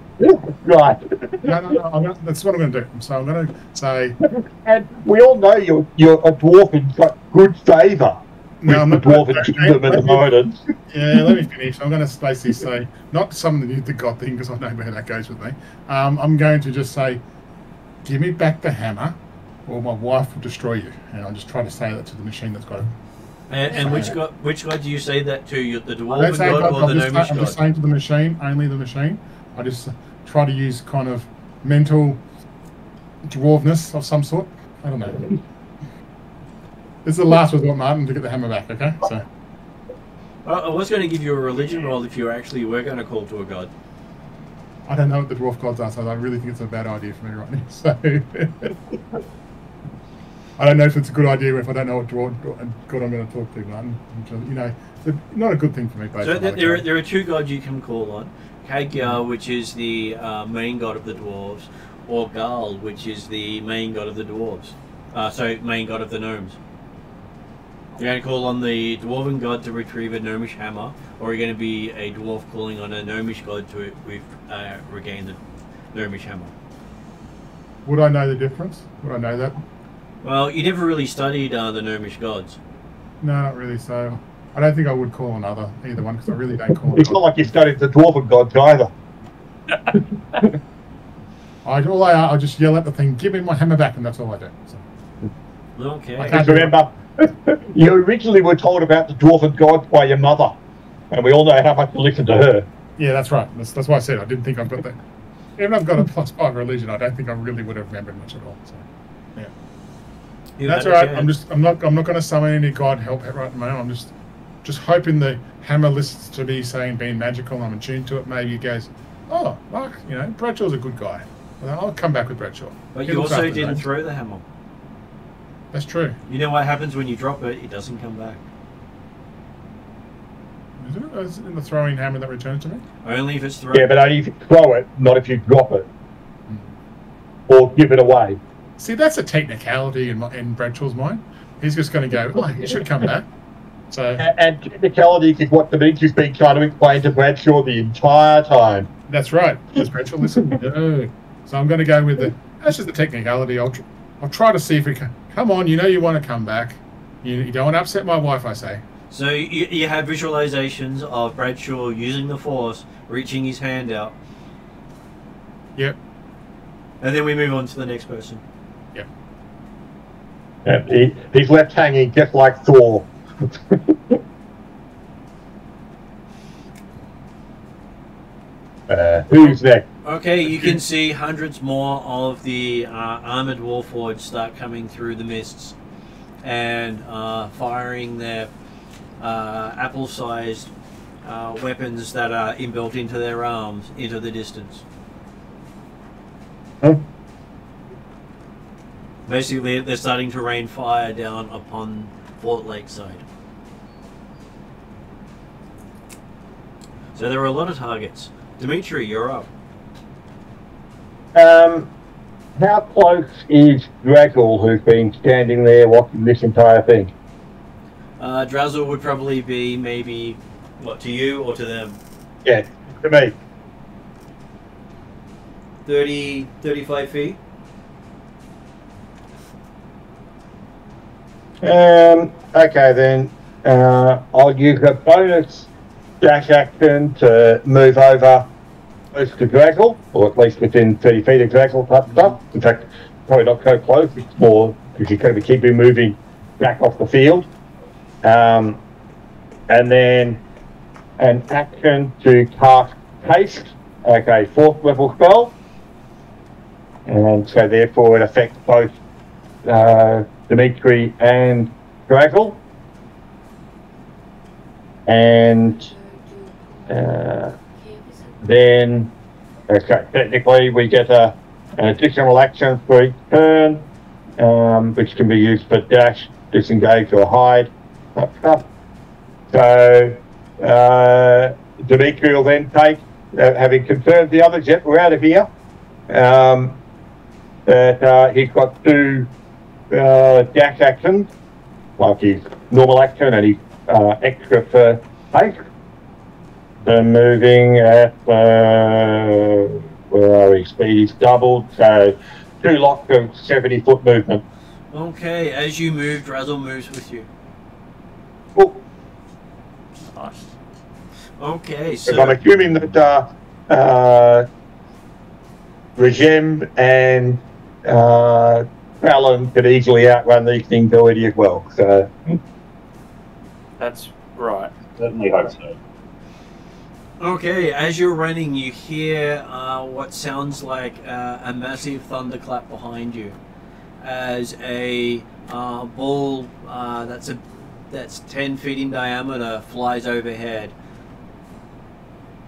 Right. No. That's what I'm going to do. So I'm going to say. And we all know you're a dwarf and got good favour. No, I'm not the dwarven kingdom at the moment. Yeah, let me finish. I'm going to basically say, not summon the god thing because I know where that goes with me. I'm going to just say, give me back the hammer, or my wife will destroy you. And I'll just try to say that to the machine that's got it. And which god do you say that to? The dwarven god or the gnomish god? I'm just saying to the machine, only the machine. I just try to use kind of mental dwarveness of some sort. I don't know. This is the last resort, Martin, to get the hammer back, okay? So. I was going to give you a religion roll if you actually were going to call to a god. I don't know what the dwarf gods are, so I really think it's a bad idea for me right now. So I don't know if it's a good idea if I don't know what god I'm going to talk to, Martin. Which, it's not a good thing for me. So there are two gods you can call on. Kagyar, which is the main god of the dwarves, or Gal, which is the main god of the dwarves. Main god of the gnomes. You're going to call on the dwarven god to retrieve a gnomish hammer, or you're going to be a dwarf calling on a gnomish god to regain the gnomish hammer. Would I know the difference? Would I know that? Well, you never really studied the gnomish gods. No, not really. So I don't think I would call on either one because I really don't call on. It's not like you studied the dwarven gods either. I just yell at the thing, give me my hammer back, and that's all I do. So. Okay. I can't remember. You originally were told about the dwarven gods by your mother, and we all know how much you listen to her. Yeah, that's right. That's why I said I didn't think I've got that. Even if I've got a +5 religion, I don't think I really would have remembered much at all. So, yeah. That's all right. I'm not going to summon any god help right now. I'm just hoping the hammer lists to be saying being magical. I'm attuned to it. Maybe he goes, oh, Mark, Bradshaw's a good guy. Well, I'll come back with Bradshaw. But you also didn't throw the hammer. That's true. You know what happens when you drop it? It doesn't come back. Is it? Is it in the throwing hammer that returns to me? Only if it's thrown. Yeah, but only if you throw it, not if you drop it. Or give it away. See, that's a technicality in Bradshaw's mind. He's just going to go, oh, it should come back. So. And technicality is what Dimitri's been trying to explain to Bradshaw the entire time. That's right. Does Bradshaw listen? No. So I'm going to go with that's just the technicality. I'll try to see if it can. Come on, you want to come back. You don't want to upset my wife, I say. So you have visualizations of Bradshaw using the force, reaching his hand out. Yep. And then we move on to the next person. Yep. Yeah, he's left hanging just like Thor. Who's next? Okay, you can see hundreds more of the armored warforged start coming through the mists and firing their apple-sized weapons that are inbuilt into their arms into the distance. Huh? Basically, they're starting to rain fire down upon Fort Lakeside. So there are a lot of targets. Dimitri, you're up. How close is Draggle, who's been standing there watching this entire thing? Drazzle would probably be maybe, what, to you or to them? Yeah, to me. 30, 35 feet? Okay then. I'll use a bonus dash action to move over close to Draggle, or at least within 30 feet of Draggle type stuff. In fact, probably not so close, it's more because you're going to keep him moving back off the field. And then an action to cast Haste, okay, 4th level spell. And so therefore it affects both Dimitri and Draggle. And then, okay, technically we get an additional action for each turn, which can be used for dash, disengage or hide. So Dimitri will then take, having confirmed the others, yet we're out of here, that he's got 2 dash actions, like his normal action and his extra for haste. So moving at, where are we? Speed is doubled, so 2 lots of 70-foot movement. Okay, as you move, Drazzle moves with you. Oh. Nice. Okay, so... I'm assuming that Regime and Fallon could easily outrun these things already as well, so... That's right. Certainly hope so. Okay, as you're running, you hear what sounds like a massive thunderclap behind you, as a ball that's 10 feet in diameter flies overhead,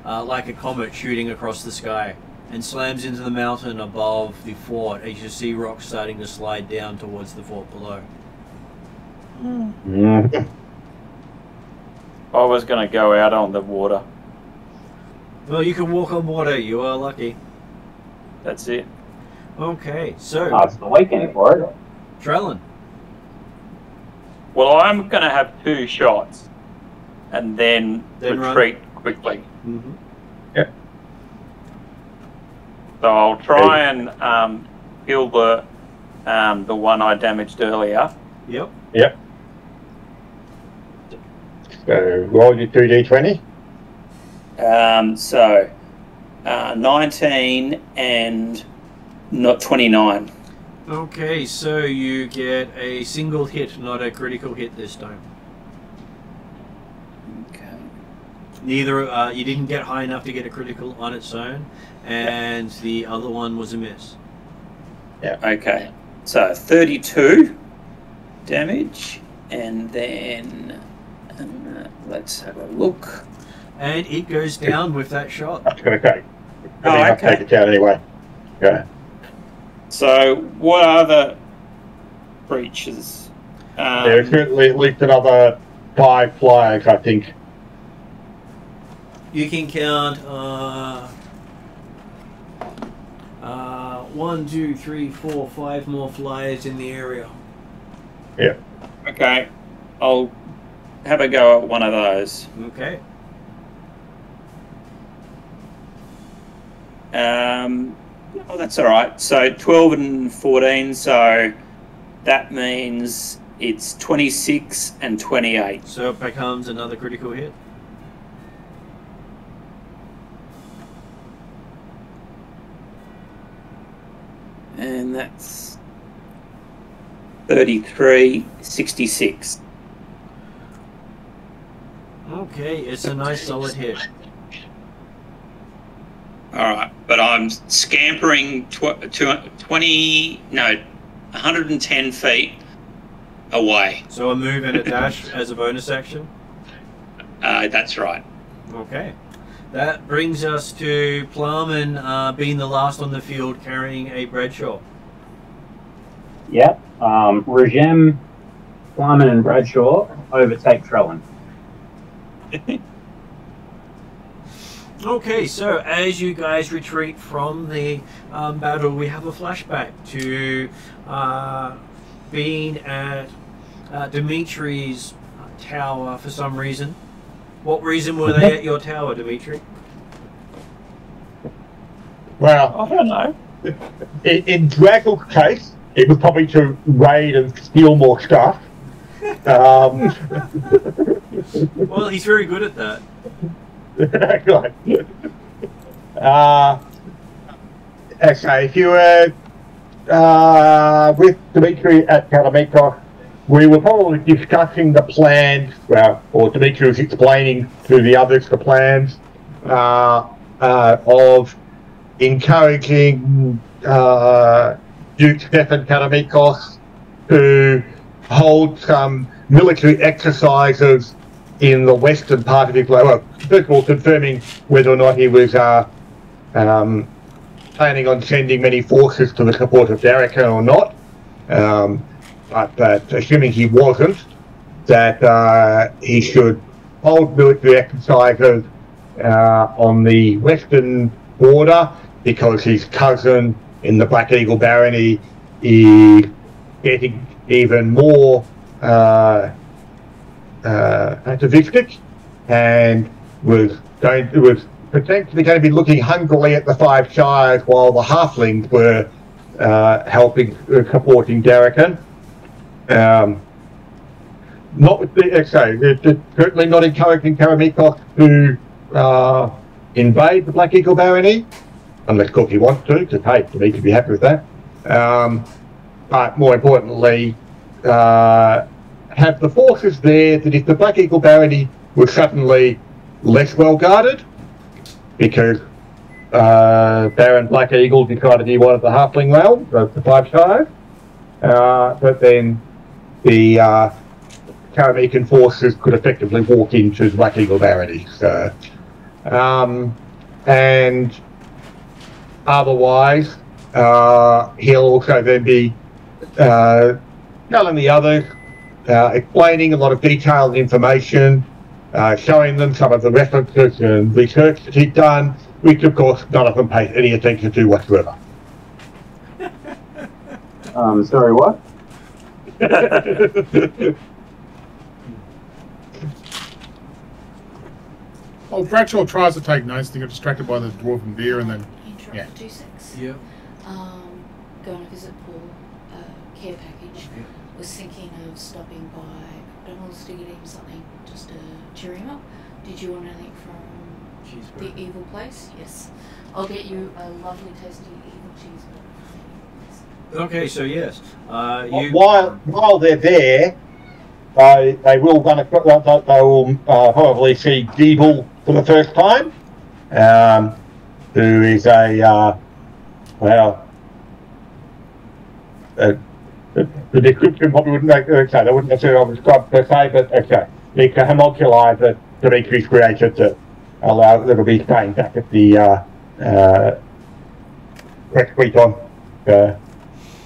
like a comet shooting across the sky, and slams into the mountain above the fort, as you see rocks starting to slide down towards the fort below. I was going to go out on the water. Well, you can walk on water. You are lucky. That's it. Okay, so... it's the weekend for it. Trellin. Well, I'm going to have 2 shots and then retreat quickly. Mm-hmm. Yeah. So I'll try and kill the one I damaged earlier. Yep. Yep. So roll your 2d20. 19 and not 29. Okay, so you get a single hit, not a critical hit this time. Okay. Neither, you didn't get high enough to get a critical on its own, and the other one was a miss. Yeah. Okay. So 32 damage, and then let's have a look. And it goes down with that shot. That's going to take. Oh, okay. Take it down anyway. Yeah. So, what other creatures? There's certainly at least another 5 flyers, I think. You can count 1, 2, 3, 4, 5 more flyers in the area. Yeah. Okay, I'll have a go at one of those. Okay. Oh, that's all right. So 12 and 14, so that means it's 26 and 28. So it becomes another critical hit. And that's 33, 66. Okay, it's a nice solid hit. All right, but I'm scampering 110 feet away. So a move and a dash as a bonus action? That's right. Okay. That brings us to Plum being the last on the field carrying a Bradshaw. Yep. Regime, Plumman and Bradshaw overtake Trellin. Okay, so as you guys retreat from the battle, we have a flashback to being at Dimitri's tower for some reason. What reason were they at your tower, Dimitri? Well, I don't know. In Drago's case, it was probably to raid and steal more stuff. Well, he's very good at that. Okay, if you were with Dimitri at Katamikos, we were probably discussing the plans, or Dimitri was explaining to the others the plans of encouraging Duke Stefan Katamikos to hold some military exercises in the western part of his well, first of all, confirming whether or not he was planning on sending many forces to the support of Darrakan or not. But assuming he wasn't, that he should hold military exercises on the western border, because his cousin in the Black Eagle Barony is getting even more atavistic, and was potentially going to be looking hungrily at the Five Shires while the halflings were supporting Darrakan. Certainly not encouraging Katamikos to invade the Black Eagle Barony, unless Cookie wants to, because hey, he could be happy with that. But more importantly, have the forces there that if the Black Eagle Barony was suddenly less well guarded, because Baron Black Eagle decided he wanted the halfling realm, the Five Shires, but then the Karamikan forces could effectively walk into the Black Eagle Barony. So, and otherwise, he'll also then be telling the others, explaining a lot of detailed information, showing them some of the references and research that he'd done, which of course none of them paid any attention to whatsoever. Sorry, what? Oh, Bradshaw tries to take notes, they got distracted by the dwarven beer, and then Yeah. 26. Yeah. Going to visit Paul, care package. Yeah. Was thinking of stopping by McDonald's to get him something just to cheer him up. Did you want anything from the evil place? Yes. I'll get you a lovely tasty evil cheeseburger. Okay, so yes. While they're there, they will probably see Deeble for the first time, who is the description probably wouldn't they wouldn't necessarily describe per se, but okay, it's a homunculi that Dimitri's created to allow that'll be staying back at the Requiton.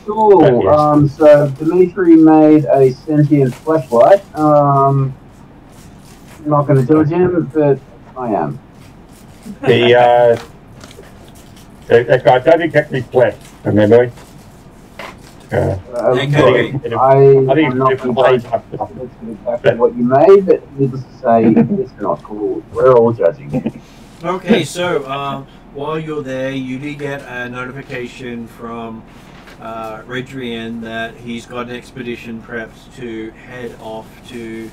Cool. So Dimitri made a sentient fleshlight. I'm not going to judge him, but I am. I don't think that's his flesh, from memory. I'm not going to judge exactly what you made, but needless to say, it's not cool. We're all judging. Okay, so while you're there, you did get a notification from Redrian that he's got an expedition prepped to head off to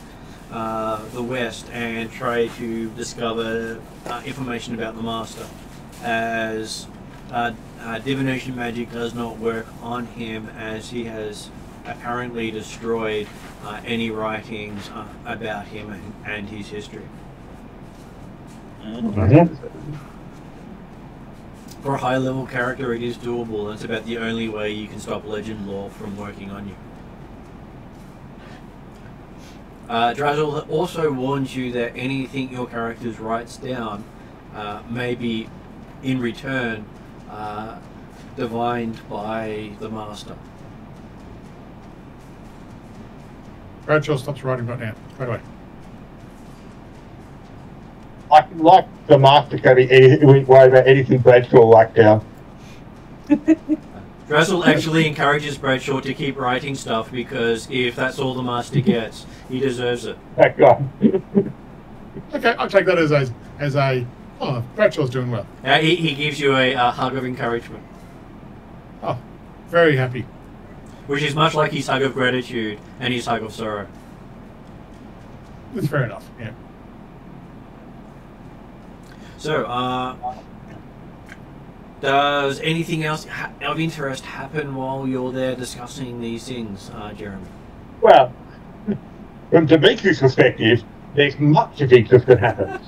the west and try to discover information about the Master, as divination magic does not work on him, as he has apparently destroyed any writings about him and his history. For a high-level character, it is doable. That's about the only way you can stop legend lore from working on you. Drazzle also warns you that anything your character writes down may be, in return, divined by the Master. Bradshaw stops writing right now. Right away. I can like the master coding anything, worry about anything Bradshaw like down. Russell actually encourages Bradshaw to keep writing stuff because if that's all the master gets, he deserves it. That guy. Okay, I'll take that as a oh, Bradshaw's doing well. He gives you a hug of encouragement. Oh, very happy. Which is much like his hug of gratitude and his hug of sorrow. That's fair enough, yeah. So, does anything else of interest happen while you're there discussing these things, Jeremy? Well, from Dimitri's perspective, there's much of interest that happens.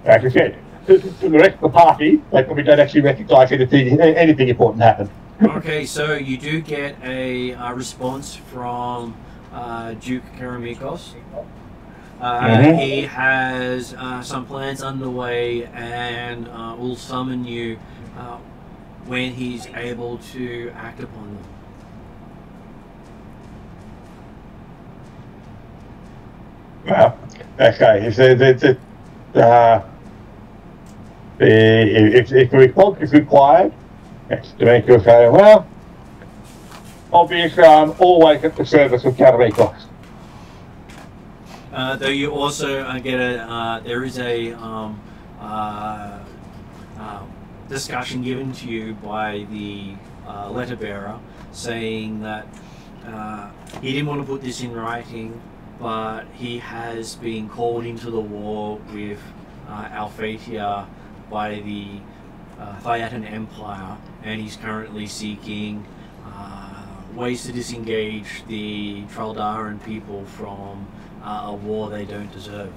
Like I said, to the rest of the party, they probably don't actually recognise anything important happened. Okay, so you do get a response from Duke Karamikos. He has some plans underway and will summon you when he's able to act upon them. Well, okay. If a response is required, Demetrius will say, well, obviously I'm always at the service of Karamikos. Though you also get there is a discussion given to you by the letter bearer saying that he didn't want to put this in writing, but he has been called into the war with Alphatia by the Thayatan Empire, and he's currently seeking ways to disengage the Traldaran people from a war they don't deserve.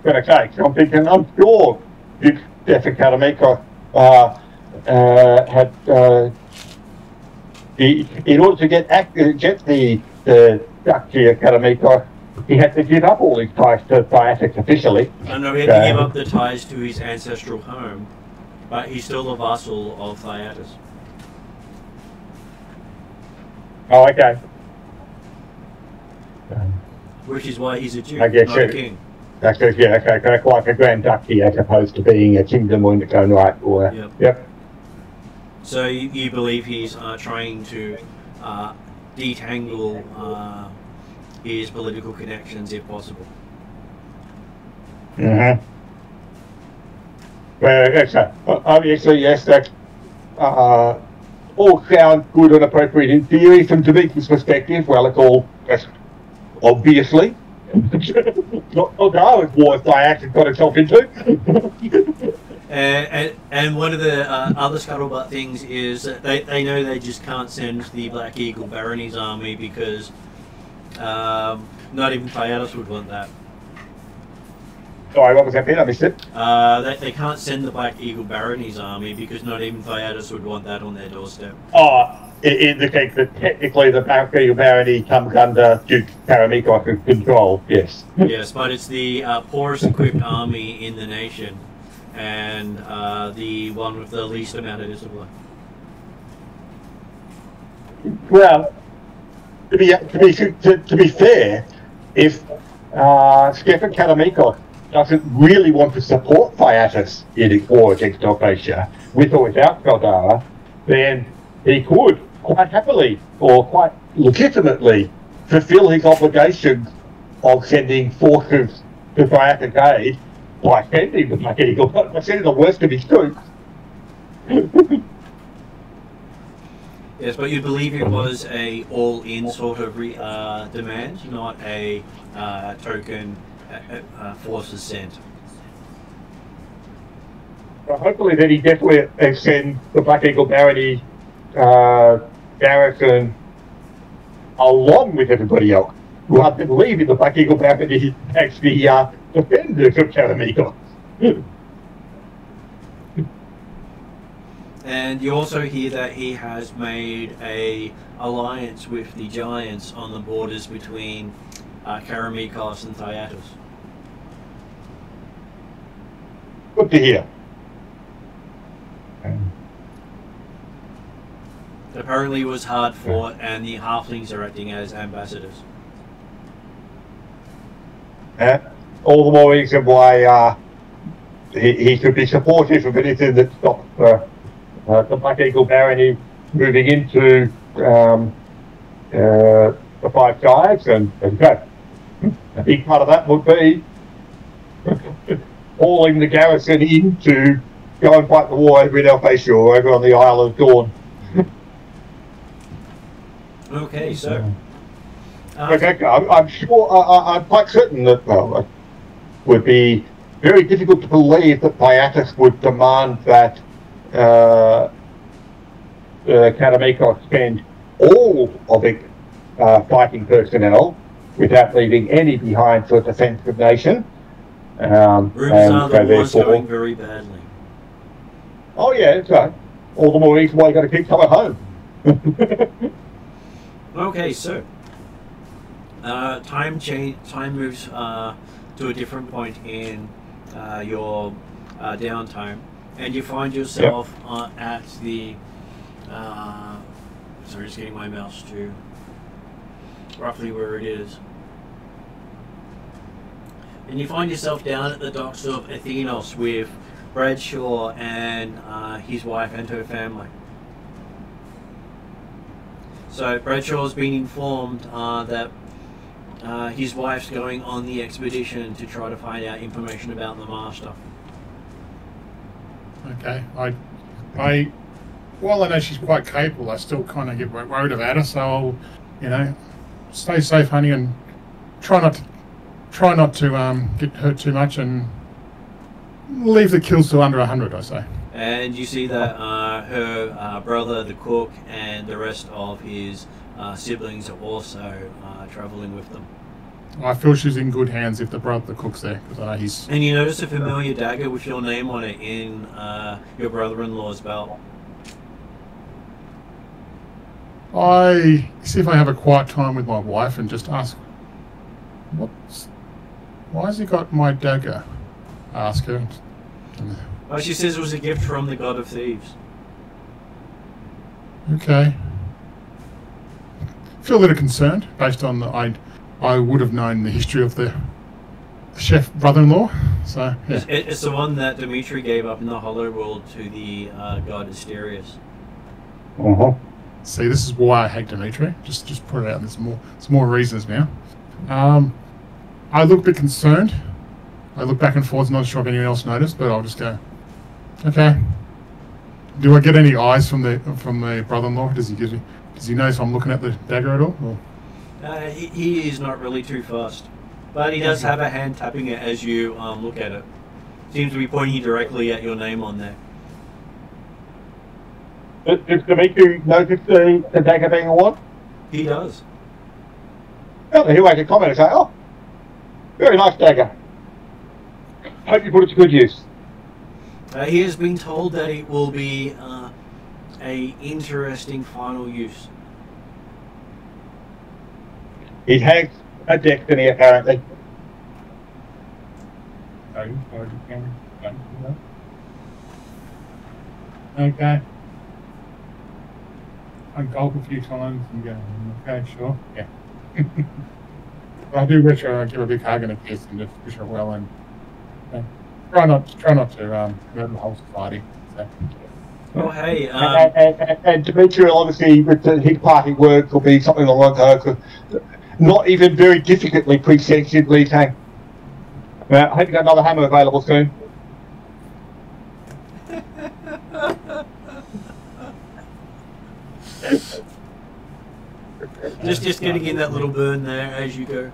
Okay, so I'm thinking, I'm sure Duke Karamikos had, in order to get the Duchy of Karamikos, he had to give up all his ties to Thyatic officially. No, he had to give up the ties to his ancestral home, but he's still a vassal of Thyatis. Oh, okay. Which is why he's a duke, not a king. That's good, yeah, okay, like a Grand Duchy as opposed to being a kingdom in its own right. Or, yep. So you believe he's trying to detangle his political connections if possible? Well, obviously, yes, that all sounds good and appropriate in theory. From Dimitri's perspective, well, it's all just obviously not our war Thyatic got itself into. And one of the other scuttlebutt things is that they know they just can't send the Black Eagle Barony's army because not even Thyatis would want that. Sorry, what was that bit? I missed it. They can't send the Black Eagle Barony's army because not even Thyatis would want that on their doorstep. Oh, it indicates that technically the Black Eagle Barony comes under Duke Karamikos' control, yes. Yes, but it's the poorest equipped army in the nation and the one with the least amount of discipline. Well, to be fair, if Stefan Karamikos doesn't really want to support Thyatis in its war against Alphatia, with or without Caldara, then he could quite happily or quite legitimately fulfill his obligations of sending forces to Thyatic aid by sending the Black Eagle, by sending the worst of his troops. Yes, but you believe it was a all-in sort of demand, not a token forces sent. Well, hopefully then he definitely send the Black Eagle Barony garrison along with everybody else, rather than leaving the Black Eagle Barony as the defenders of Karamikos. And you also hear that he has made a alliance with the giants on the borders between Karamikos and Thyatis. Good to hear. Apparently it was hard fought and the halflings are acting as ambassadors. All the more reason why he could be supportive of anything that stops the Black Eagle barony moving into the Five Guides, and a big part of that would be hauling the garrison in to go and fight the war over in El Facial, over on the Isle of Dawn. Okay, so I'm sure, I'm quite certain that it would be very difficult to believe that Viatus would demand that Katamekos spend all of its fighting personnel without leaving any behind for defence of nation. Rumours are the war's going very badly. Oh yeah, so all the more reason why you got to keep some at home. Okay, so time moves to a different point in your downtime, and you find yourself at the. Sorry, just getting my mouse to roughly where it is. And you find yourself down at the docks of Athenos with Bradshaw and his wife and her family. So Bradshaw's been informed that his wife's going on the expedition to try to find out information about the Master. Okay, while I know she's quite capable, I still kind of get worried about her. So I'll, stay safe, honey, and try not to get hurt too much, and leave the kills to under 100, I say. And you see that her brother, the cook, and the rest of his siblings are also travelling with them. I feel she's in good hands if the cook's there, because I know he's... And you notice a familiar dagger with your name on it in your brother-in-law's belt. I see if I have a quiet time with my wife and just ask, why has he got my dagger? I ask her. Well, she says it was a gift from the god of thieves. Okay. Feel a little concerned based on I would have known the history of the chef brother-in-law. So yeah. It's the one that Dimitri gave up in the Hollow World to the god Asterius. See, this is why I hate Dimitri. Just put it out. There's more reasons now. I look a bit concerned. I look back and forth, not sure if anyone else noticed, but I'll just go, okay. Do I get any eyes from the brother-in-law? Does he know if I'm looking at the dagger at all? Or? He is not really too fast, but he does have a hand tapping it as you look at it. Seems to be pointing directly at your name on there. Does Dimitri notice the dagger being worn? He does. Well, he'll make a comment and say, "Oh, very nice dagger. Hope you put it to good use." He has been told that it will be a interesting final use. It has a destiny, apparently. Okay. I gulp a few times and go, okay, sure, yeah. I do wish her, give her a big hug and a kiss and just wish her well, and try not to murder the whole society. So. Oh, hey. And Dimitri, obviously, with his party work, will be something along those, not even very difficultly presensibly saying, I hope you got another hammer available soon. just getting in that little burn there as you go.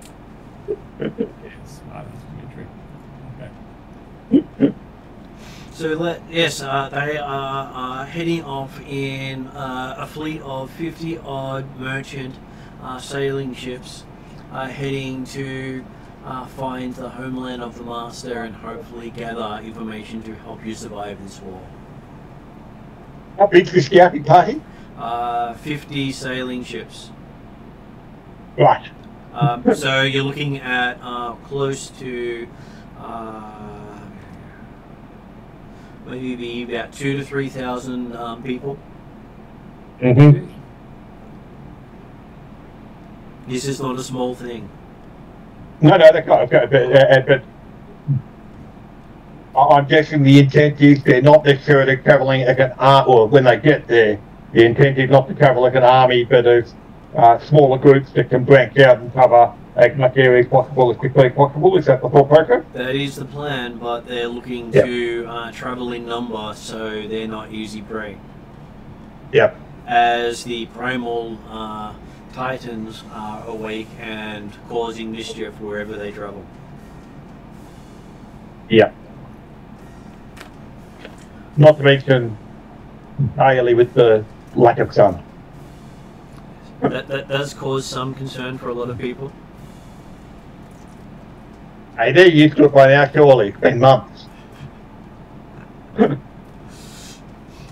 So they are heading off in a fleet of 50-odd merchant sailing ships, heading to find the homeland of the Master and hopefully gather information to help you survive this war. How big's the scouting party? 50 sailing ships. Right. So you're looking at close to maybe about 2,000 to 3,000 people. This is not a small thing. No, they're kind of good, but I'm guessing the intent is they're not necessarily travelling like an army, or when they get there, the intent is not to travel like an army, but as smaller groups that can branch out and cover as much area as possible as quickly as possible. Is that the thought process? That is the plan, but they're looking to travel in number, so they're not easy prey. Yep. As the primal titans are awake and causing mischief wherever they travel. Yep. Not to mention entirely with the lack of sun. That does cause some concern for a lot of people. Hey, they're used to it by now, surely. It's been months.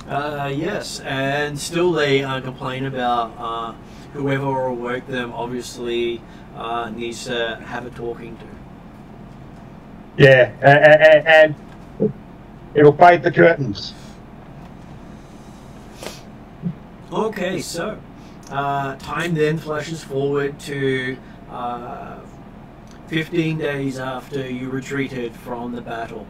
Yes, and still they complain about whoever awoke them obviously needs to have a talking to. Yeah, and it'll fade the curtains. Okay, so time then flashes forward to 15 days after you retreated from the battle.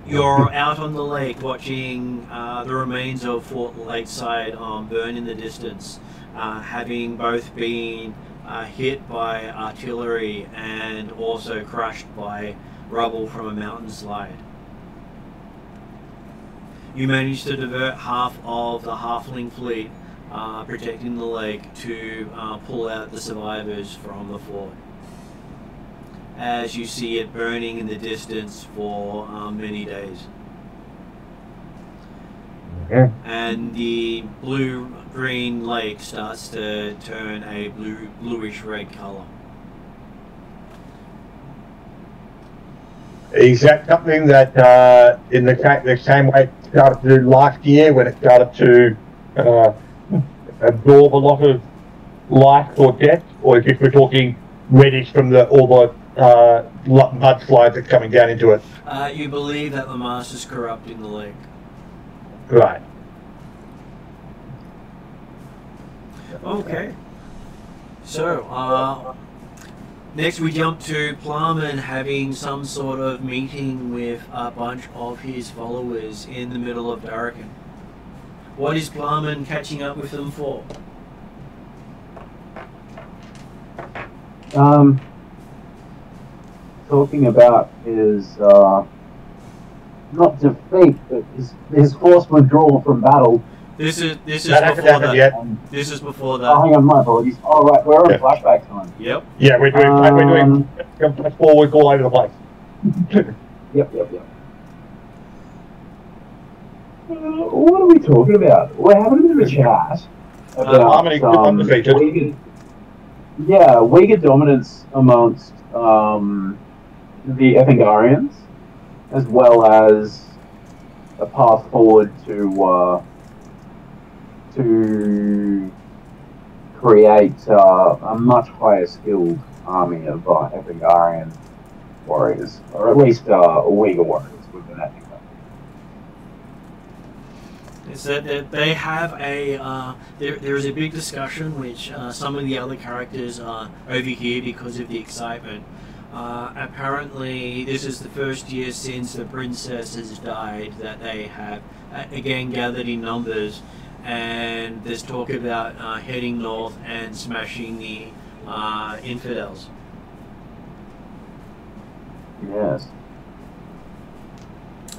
You're out on the lake watching the remains of Fort Lakeside burn in the distance, having both been hit by artillery and also crushed by rubble from a mountain slide. You managed to divert half of the halfling fleet protecting the lake to pull out the survivors from the fort, as you see it burning in the distance for many days. Yeah. And the blue-green lake starts to turn a bluish-red color. Is that something that in the same way it started to do last year when it started to absorb a lot of life or death, or if we're talking reddish from all the mudslides that's coming down into it? You believe that the master's corrupting the lake. Right. Okay. So, next we jump to Plumman having some sort of meeting with a bunch of his followers in the middle of Darrakan. What is Plumman catching up with them for? Talking about his not defeat, but his forced withdrawal from battle. This is That before hasn't that. happened yet. This is before Oh, that. hang on, my apologies. Oh, right, we're on flashback time. Yep. Yeah, we're doing forward all over the place. Yep. What are we talking about? We're having a bit of a chat about undefeated. weaker dominance amongst the Ethingarians, as well as a path forward to create a much higher skilled army of Ethingarian warriors, or at least weaker warriors within Ethinger. Is that they have a there's a big discussion which some of the other characters overhear because of the excitement. Apparently this is the first year since the princess has died that they have again gathered in numbers, and there's talk about heading north and smashing the infidels. Yes.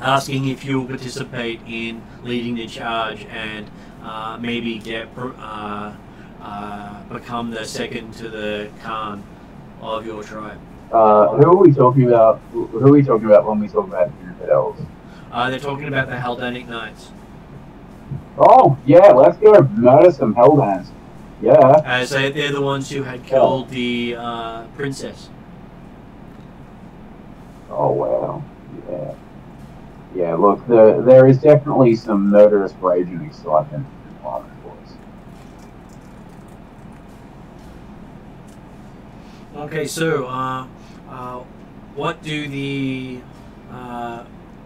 Asking if you'll participate in leading the charge and maybe get become the second to the Khan of your tribe. Who are we talking about? Who are we talking about when we talk about infidels? They're talking about the Haldanic Knights. Oh yeah, let's go murder some Helldans. Yeah. As they're the ones who had killed the princess. Oh wow. Yeah. Yeah, look, there is definitely some murderous rage and excitement in the Plumman voice. Okay, so what do the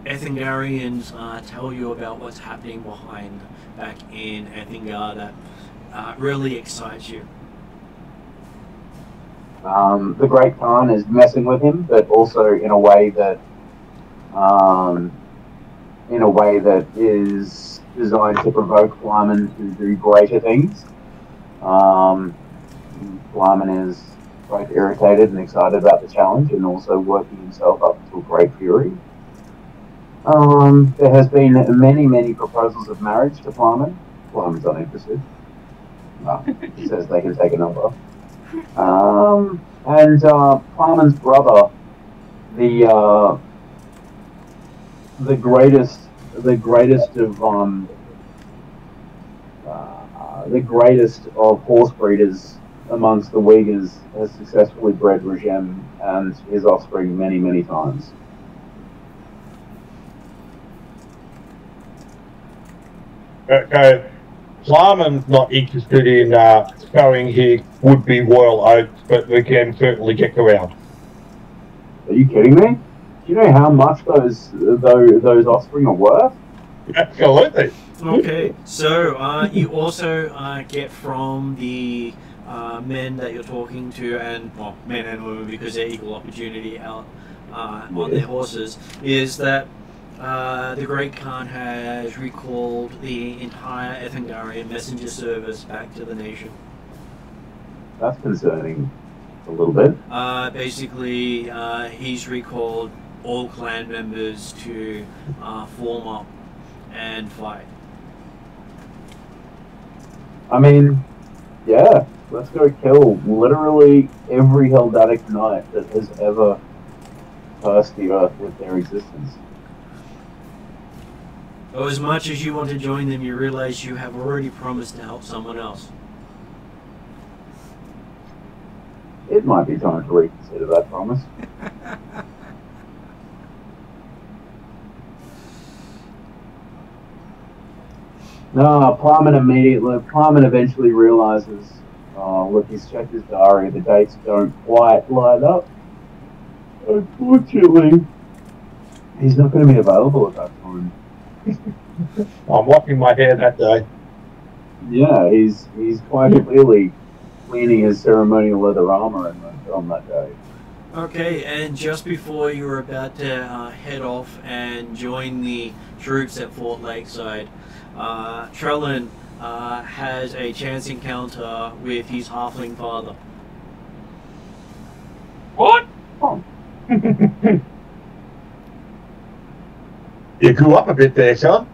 Ethingarians tell you about what's happening back in Ethingar that really excites you? the Great Khan is messing with him, but also in a way that is designed to provoke Flyman to do greater things. Flyman is both irritated and excited about the challenge, and also working himself up to a great fury. There has been many proposals of marriage to Flyman. Flyman's uninterested. He says they can take a number. And Flyman's brother, the greatest of horse breeders amongst the Uyghurs, has successfully bred Regem and his offspring many times. Okay, Flyman's not interested in showing his would-be royal oats, but we can certainly get around. Are you kidding me? Do you know how much those offspring are worth? Absolutely. Okay, so you also get from the men that you're talking to, and well, men and women because they're equal opportunity out on their horses, is that the Great Khan has recalled the entire Ethangarian messenger service back to the nation. That's concerning a little bit. Basically, he's recalled all clan members to form up and fight. I mean, yeah, let's go kill literally every Heldatic knight that has ever cursed the earth with their existence. Though as much as you want to join them, you realize you have already promised to help someone else. It might be time to reconsider that promise. No, Plummet eventually realizes, look, he's checked his diary, the dates don't quite line up. Unfortunately, he's not going to be available at that time. I'm washing my hair that day. Yeah, he's quite clearly cleaning his ceremonial leather armor on that day. Okay, and just before you were about to head off and join the troops at Fort Lakeside, Trellin has a chance encounter with his halfling father. What? Oh. You grew up a bit there, son.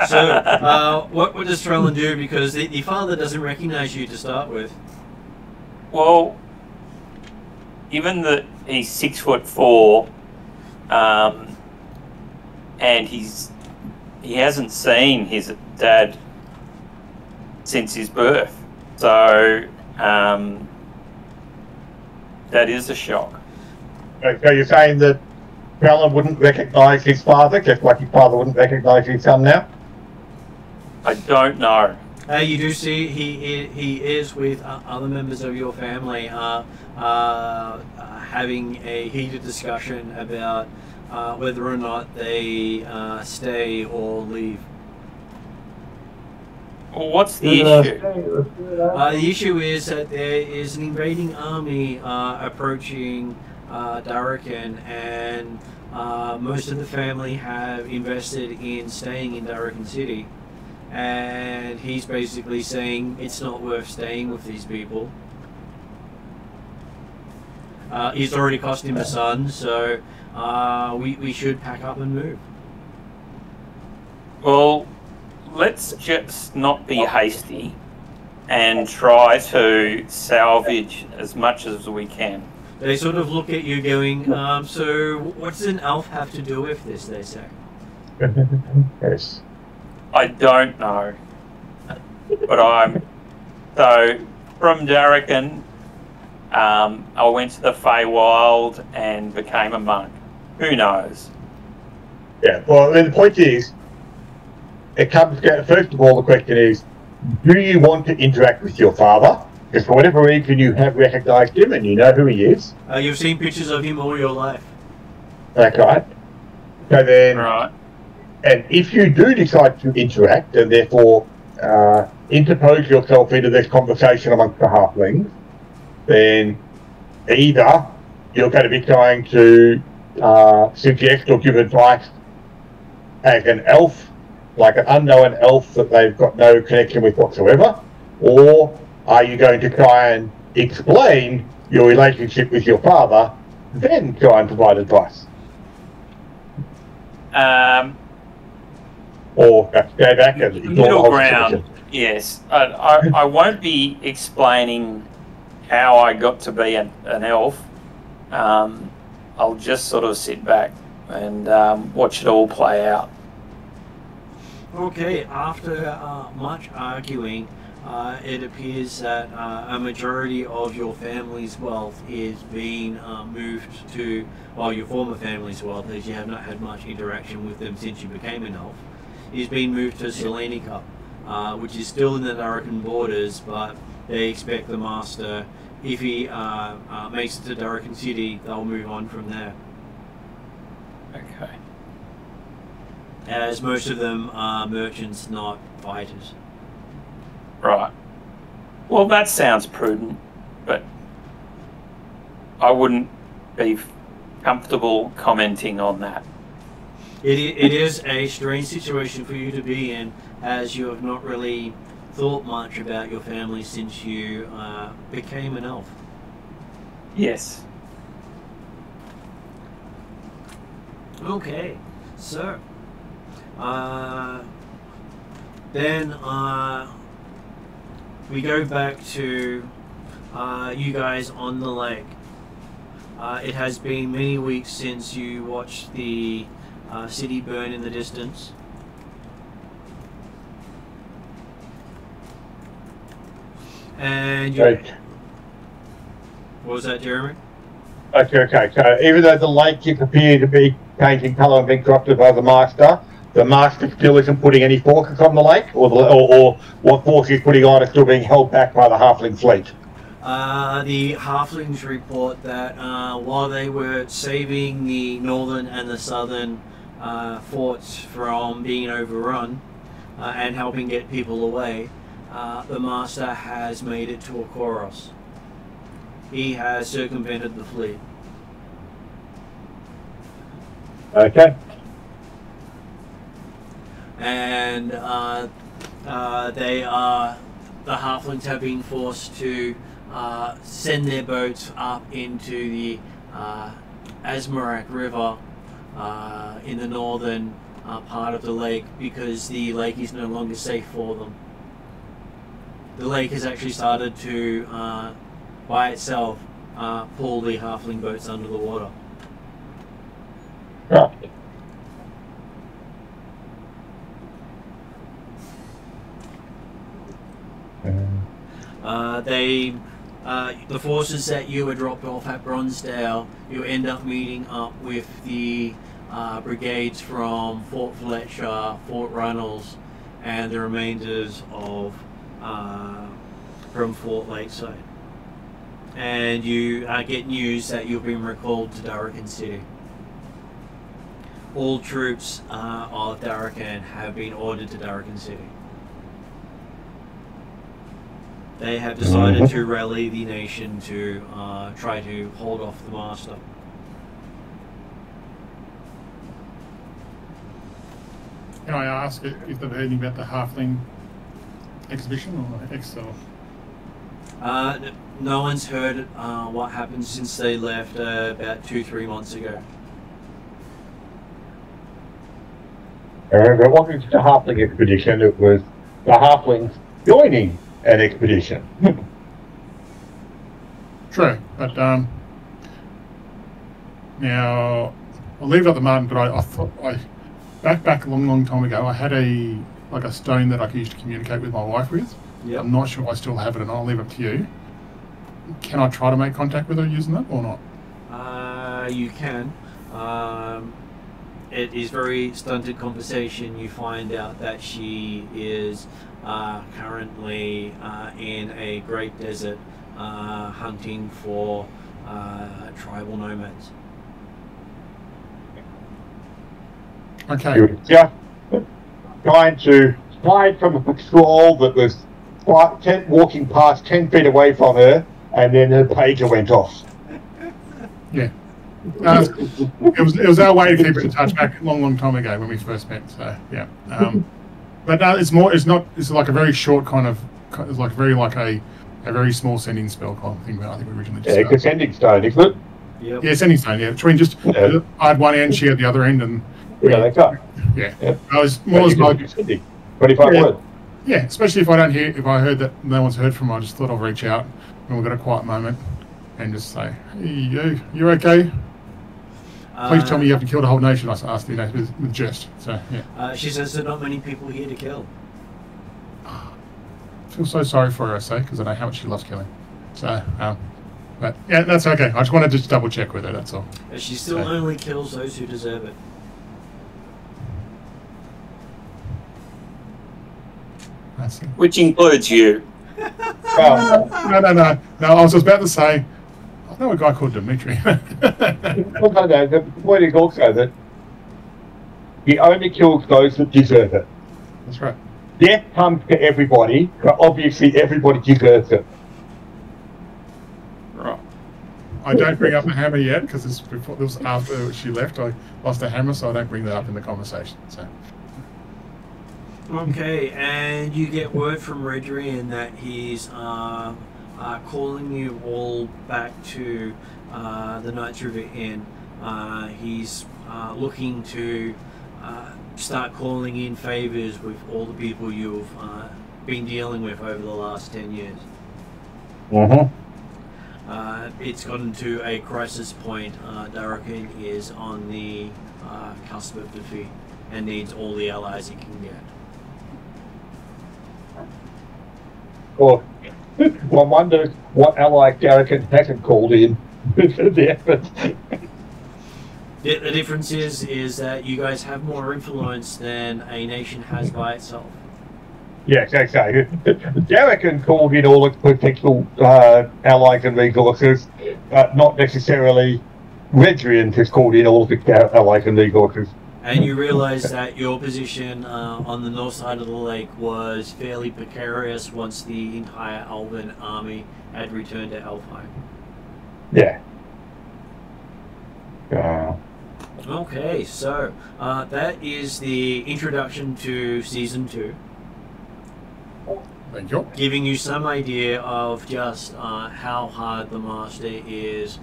So, what does Trellin do? Because the father doesn't recognize you to start with. Well, given that he's 6'4", and he hasn't seen his dad since his birth, so that is a shock. So you're saying that Trellin wouldn't recognise his father, just like his father wouldn't recognise his son now? I don't know. You do see he is with other members of your family having a heated discussion about whether or not they stay or leave. Well, what's the issue? The issue is that there is an invading army approaching Darrakan, and most of the family have invested in staying in Darrakan City. And he's basically saying it's not worth staying with these people. He's already cost him a son, so we should pack up and move. Well, let's just not be hasty and try to salvage as much as we can. They sort of look at you going, so what does an elf have to do with this, they say? Yes. I don't know. But so from Darrakan, I went to the Feywild and became a monk. Who knows? Yeah, well, I mean, the point is, it comes down, first of all, the question is, do you want to interact with your father? Because for whatever reason you have recognised him and you know who he is. You've seen pictures of him all your life. That's right. So then, Right. And if you do decide to interact and therefore interpose yourself into this conversation amongst the halflings, then either you're going to be trying to suggest or give advice as an elf, like an unknown elf that they've got no connection with whatsoever, or are you going to try and explain your relationship with your father, then try and provide advice? Or go back and ignore middle the whole ground. situation. Yes, I won't be explaining how I got to be an elf. I'll just sort of sit back and watch it all play out. Okay, after much arguing, it appears that a majority of your family's wealth is being moved to, well, your former family's wealth, as you have not had much interaction with them since you became an elf, is being moved to Selenica, which is still in the Darrican borders, but they expect the Master, if he makes it to Darrican City, they'll move on from there. Okay. As most of them are merchants, not fighters. Right. Well, that sounds prudent, but I wouldn't be comfortable commenting on that. It is a strange situation for you to be in, as you have not really thought much about your family since you became an elf. Yes. Okay, so then we go back to you guys on the lake. It has been many weeks since you watched the city burn in the distance. And you... Right. What was that, Jeremy? Okay. So even though the lake appears to be changing colour and being corrupted by the Master still isn't putting any forces on the lake, or what force he's putting on is still being held back by the halfling fleet. The halflings report that while they were saving the northern and the southern forts from being overrun and helping get people away, the Master has made it to Akoros. He has circumvented the fleet. Okay. And the halflings have been forced to send their boats up into the Asmarak River in the northern part of the lake, because the lake is no longer safe for them. The lake has actually started to, by itself, pull the halfling boats under the water. Right. The forces that you were dropped off at Bronzedale, you end up meeting up with the brigades from Fort Fletcher, Fort Runnels, and the remainders of from Fort Lakeside. And you get news that you've been recalled to Darrican City. All troops of Darrican have been ordered to Darrican City. They have decided to rally the nation to try to hold off the Master. Can I ask if they've heard anything about the halfling exhibition or Excel? No one's heard what happened since they left about 2-3 months ago. It wasn't just a halfling expedition, it was the halflings joining an expedition. True, but now I'll leave it at the moment. But I thought back a long time ago, I had a stone that I could use to communicate with my wife with. Yep. I'm not sure if I still have it, and I'll leave it to you. Can I try to make contact with her using that or not? You can. It is very stunted conversation. You find out that she is currently in a great desert hunting for tribal nomads. Okay. Just trying to hide from a patrol that was walking past 10 feet away from her and then the pager went off. Yeah. It was our way to keep it in touch back a long time ago when we first met. So yeah, but no, it's not. It's like a very short kind of. It's like a very small sending spell kind of thing. I think we originally just. Yeah, sending stone, isn't it? Yep. Yeah, sending stone. Yeah, between just I had one end, she had the other end, and they cut. Yeah, yep. I was more like 25 words. Yeah, especially if I heard that no one's heard from her, I just thought I'll reach out when we've got a quiet moment and just say, hey, you okay? Please tell me you haven't killed a whole nation. I asked with jest. So yeah. She says there are not many people here to kill. I feel so sorry for her, I say, because I know how much she loves killing. So, but yeah, that's okay. I just wanted to just double check with her. That's all. She still only kills those who deserve it. Which includes you. No. I was just about to say, I know a guy called Dimitri. Well, no. The point is also that he only kills those that deserve it. That's right. Death comes to everybody, but obviously everybody deserves it. Right. I don't bring up the hammer yet because this was after she left. I lost the hammer, so I don't bring that up in the conversation. So. Okay, and you get word from Redrian that he's calling you all back to the Knights River Inn. He's looking to start calling in favours with all the people you've been dealing with over the last 10 years. It's gotten to a crisis point. Darkin is on the cusp of defeat and needs all the allies he can get. Well, one wonders what ally Darkin hasn't called in for the effort. The difference is that you guys have more influence than a nation has by itself. Yes, okay. Darkin called in all its potential allies and resources, not necessarily Redrian has called in all of its allies and resources. And you realise that your position on the north side of the lake was fairly precarious once the entire Elven army had returned to Elfheim. Yeah. Okay, so that is the introduction to Season 2. Thank you. Giving you some idea of just how hard the Master is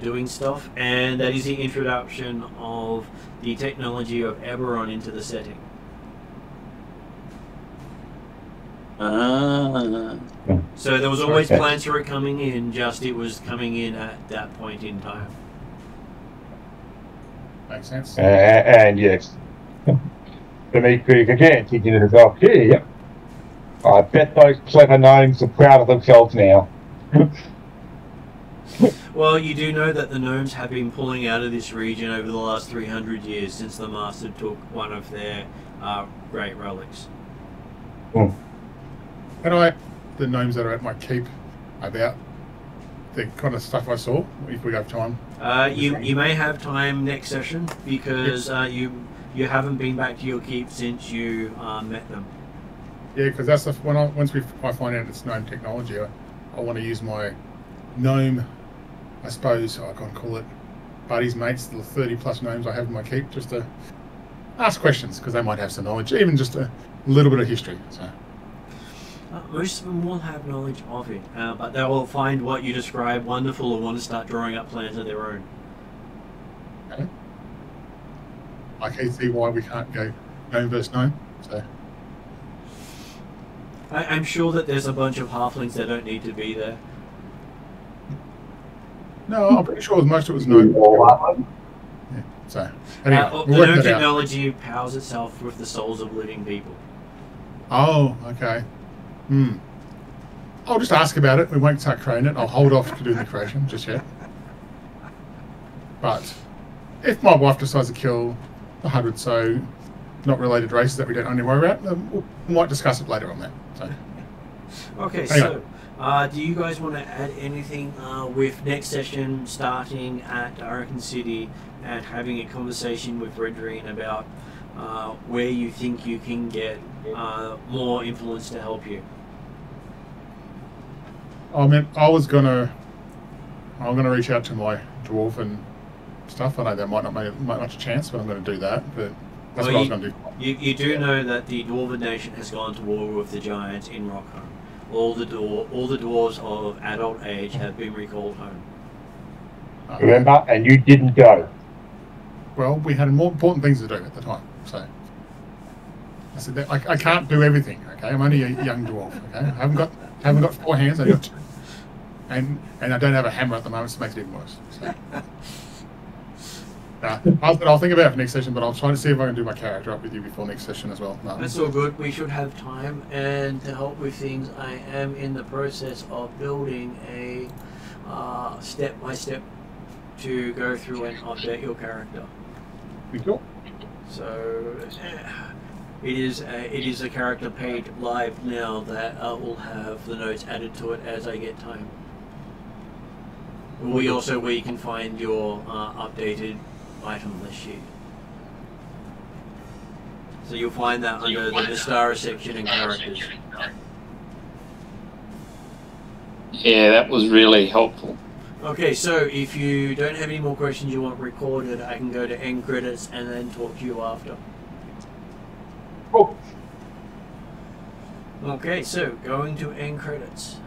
doing stuff, and that is the introduction of the technology of Eberron into the setting. So there was always plans for it coming in, just it was coming in at that point in time. Makes sense. And yes, Dimitri again thinking to himself, yep. I bet those clever gnomes are proud of themselves now. Well, you do know that the gnomes have been pulling out of this region over the last 300 years since the Master took one of their great relics. And the gnomes that are at my keep about the kind of stuff I saw, if we have time. You may have time next session because you haven't been back to your keep since you met them. Yeah, because that's once I find out it's gnome technology, I want to use my gnome, I suppose I can't call it buddies, mates, the 30+ gnomes I have in my keep, just to ask questions because they might have some knowledge, even just a little bit of history. So. Most of them will have knowledge of it, but they will find what you describe wonderful or want to start drawing up plans of their own. Okay. I can see why we can't go gnome versus gnome. So. I'm sure that there's a bunch of halflings that don't need to be there. No, I'm pretty sure most of it was gnome. Yeah, so, anyway, the gnome technology powers itself with the souls of living people. Oh, okay. I'll just ask about it. We won't start creating it. I'll hold off to do the creation just yet. But if my wife decides to kill 100 so not related races that we don't only worry about, we might discuss it later on that. So. Okay, anyway. So do you guys want to add anything with next session starting at Darkin City and having a conversation with Redrian about where you think you can get more influence to help you? I'm gonna reach out to my dwarven stuff. I know that might not make much chance, but I'm going to do that. But that's what I was going to do. You do know that the Dwarven Nation has gone to war with the giants in Rockholm. All the dwarves of adult age have been recalled home. Remember, and you didn't go. Well, we had more important things to do at the time, so I said that I can't do everything. Okay, I'm only a young dwarf. Okay, I haven't got 4 hands. I've got 2, and I don't have a hammer at the moment, so it makes it even worse. So. I'll think about it for next session, but I'll try to see if I can do my character up with you before next session as well. No. That's all good. We should have time, and to help with things, I am in the process of building a step-by-step to go through and update your character. Cool. So it is a character page live now that will have the notes added to it as I get time. Where you can find your updated item list sheet. So you'll find that under the Mystara section and characters. Yeah, that was really helpful. Okay, so if you don't have any more questions you want recorded, I can go to end credits and then talk to you after. Cool. Okay, so going to end credits.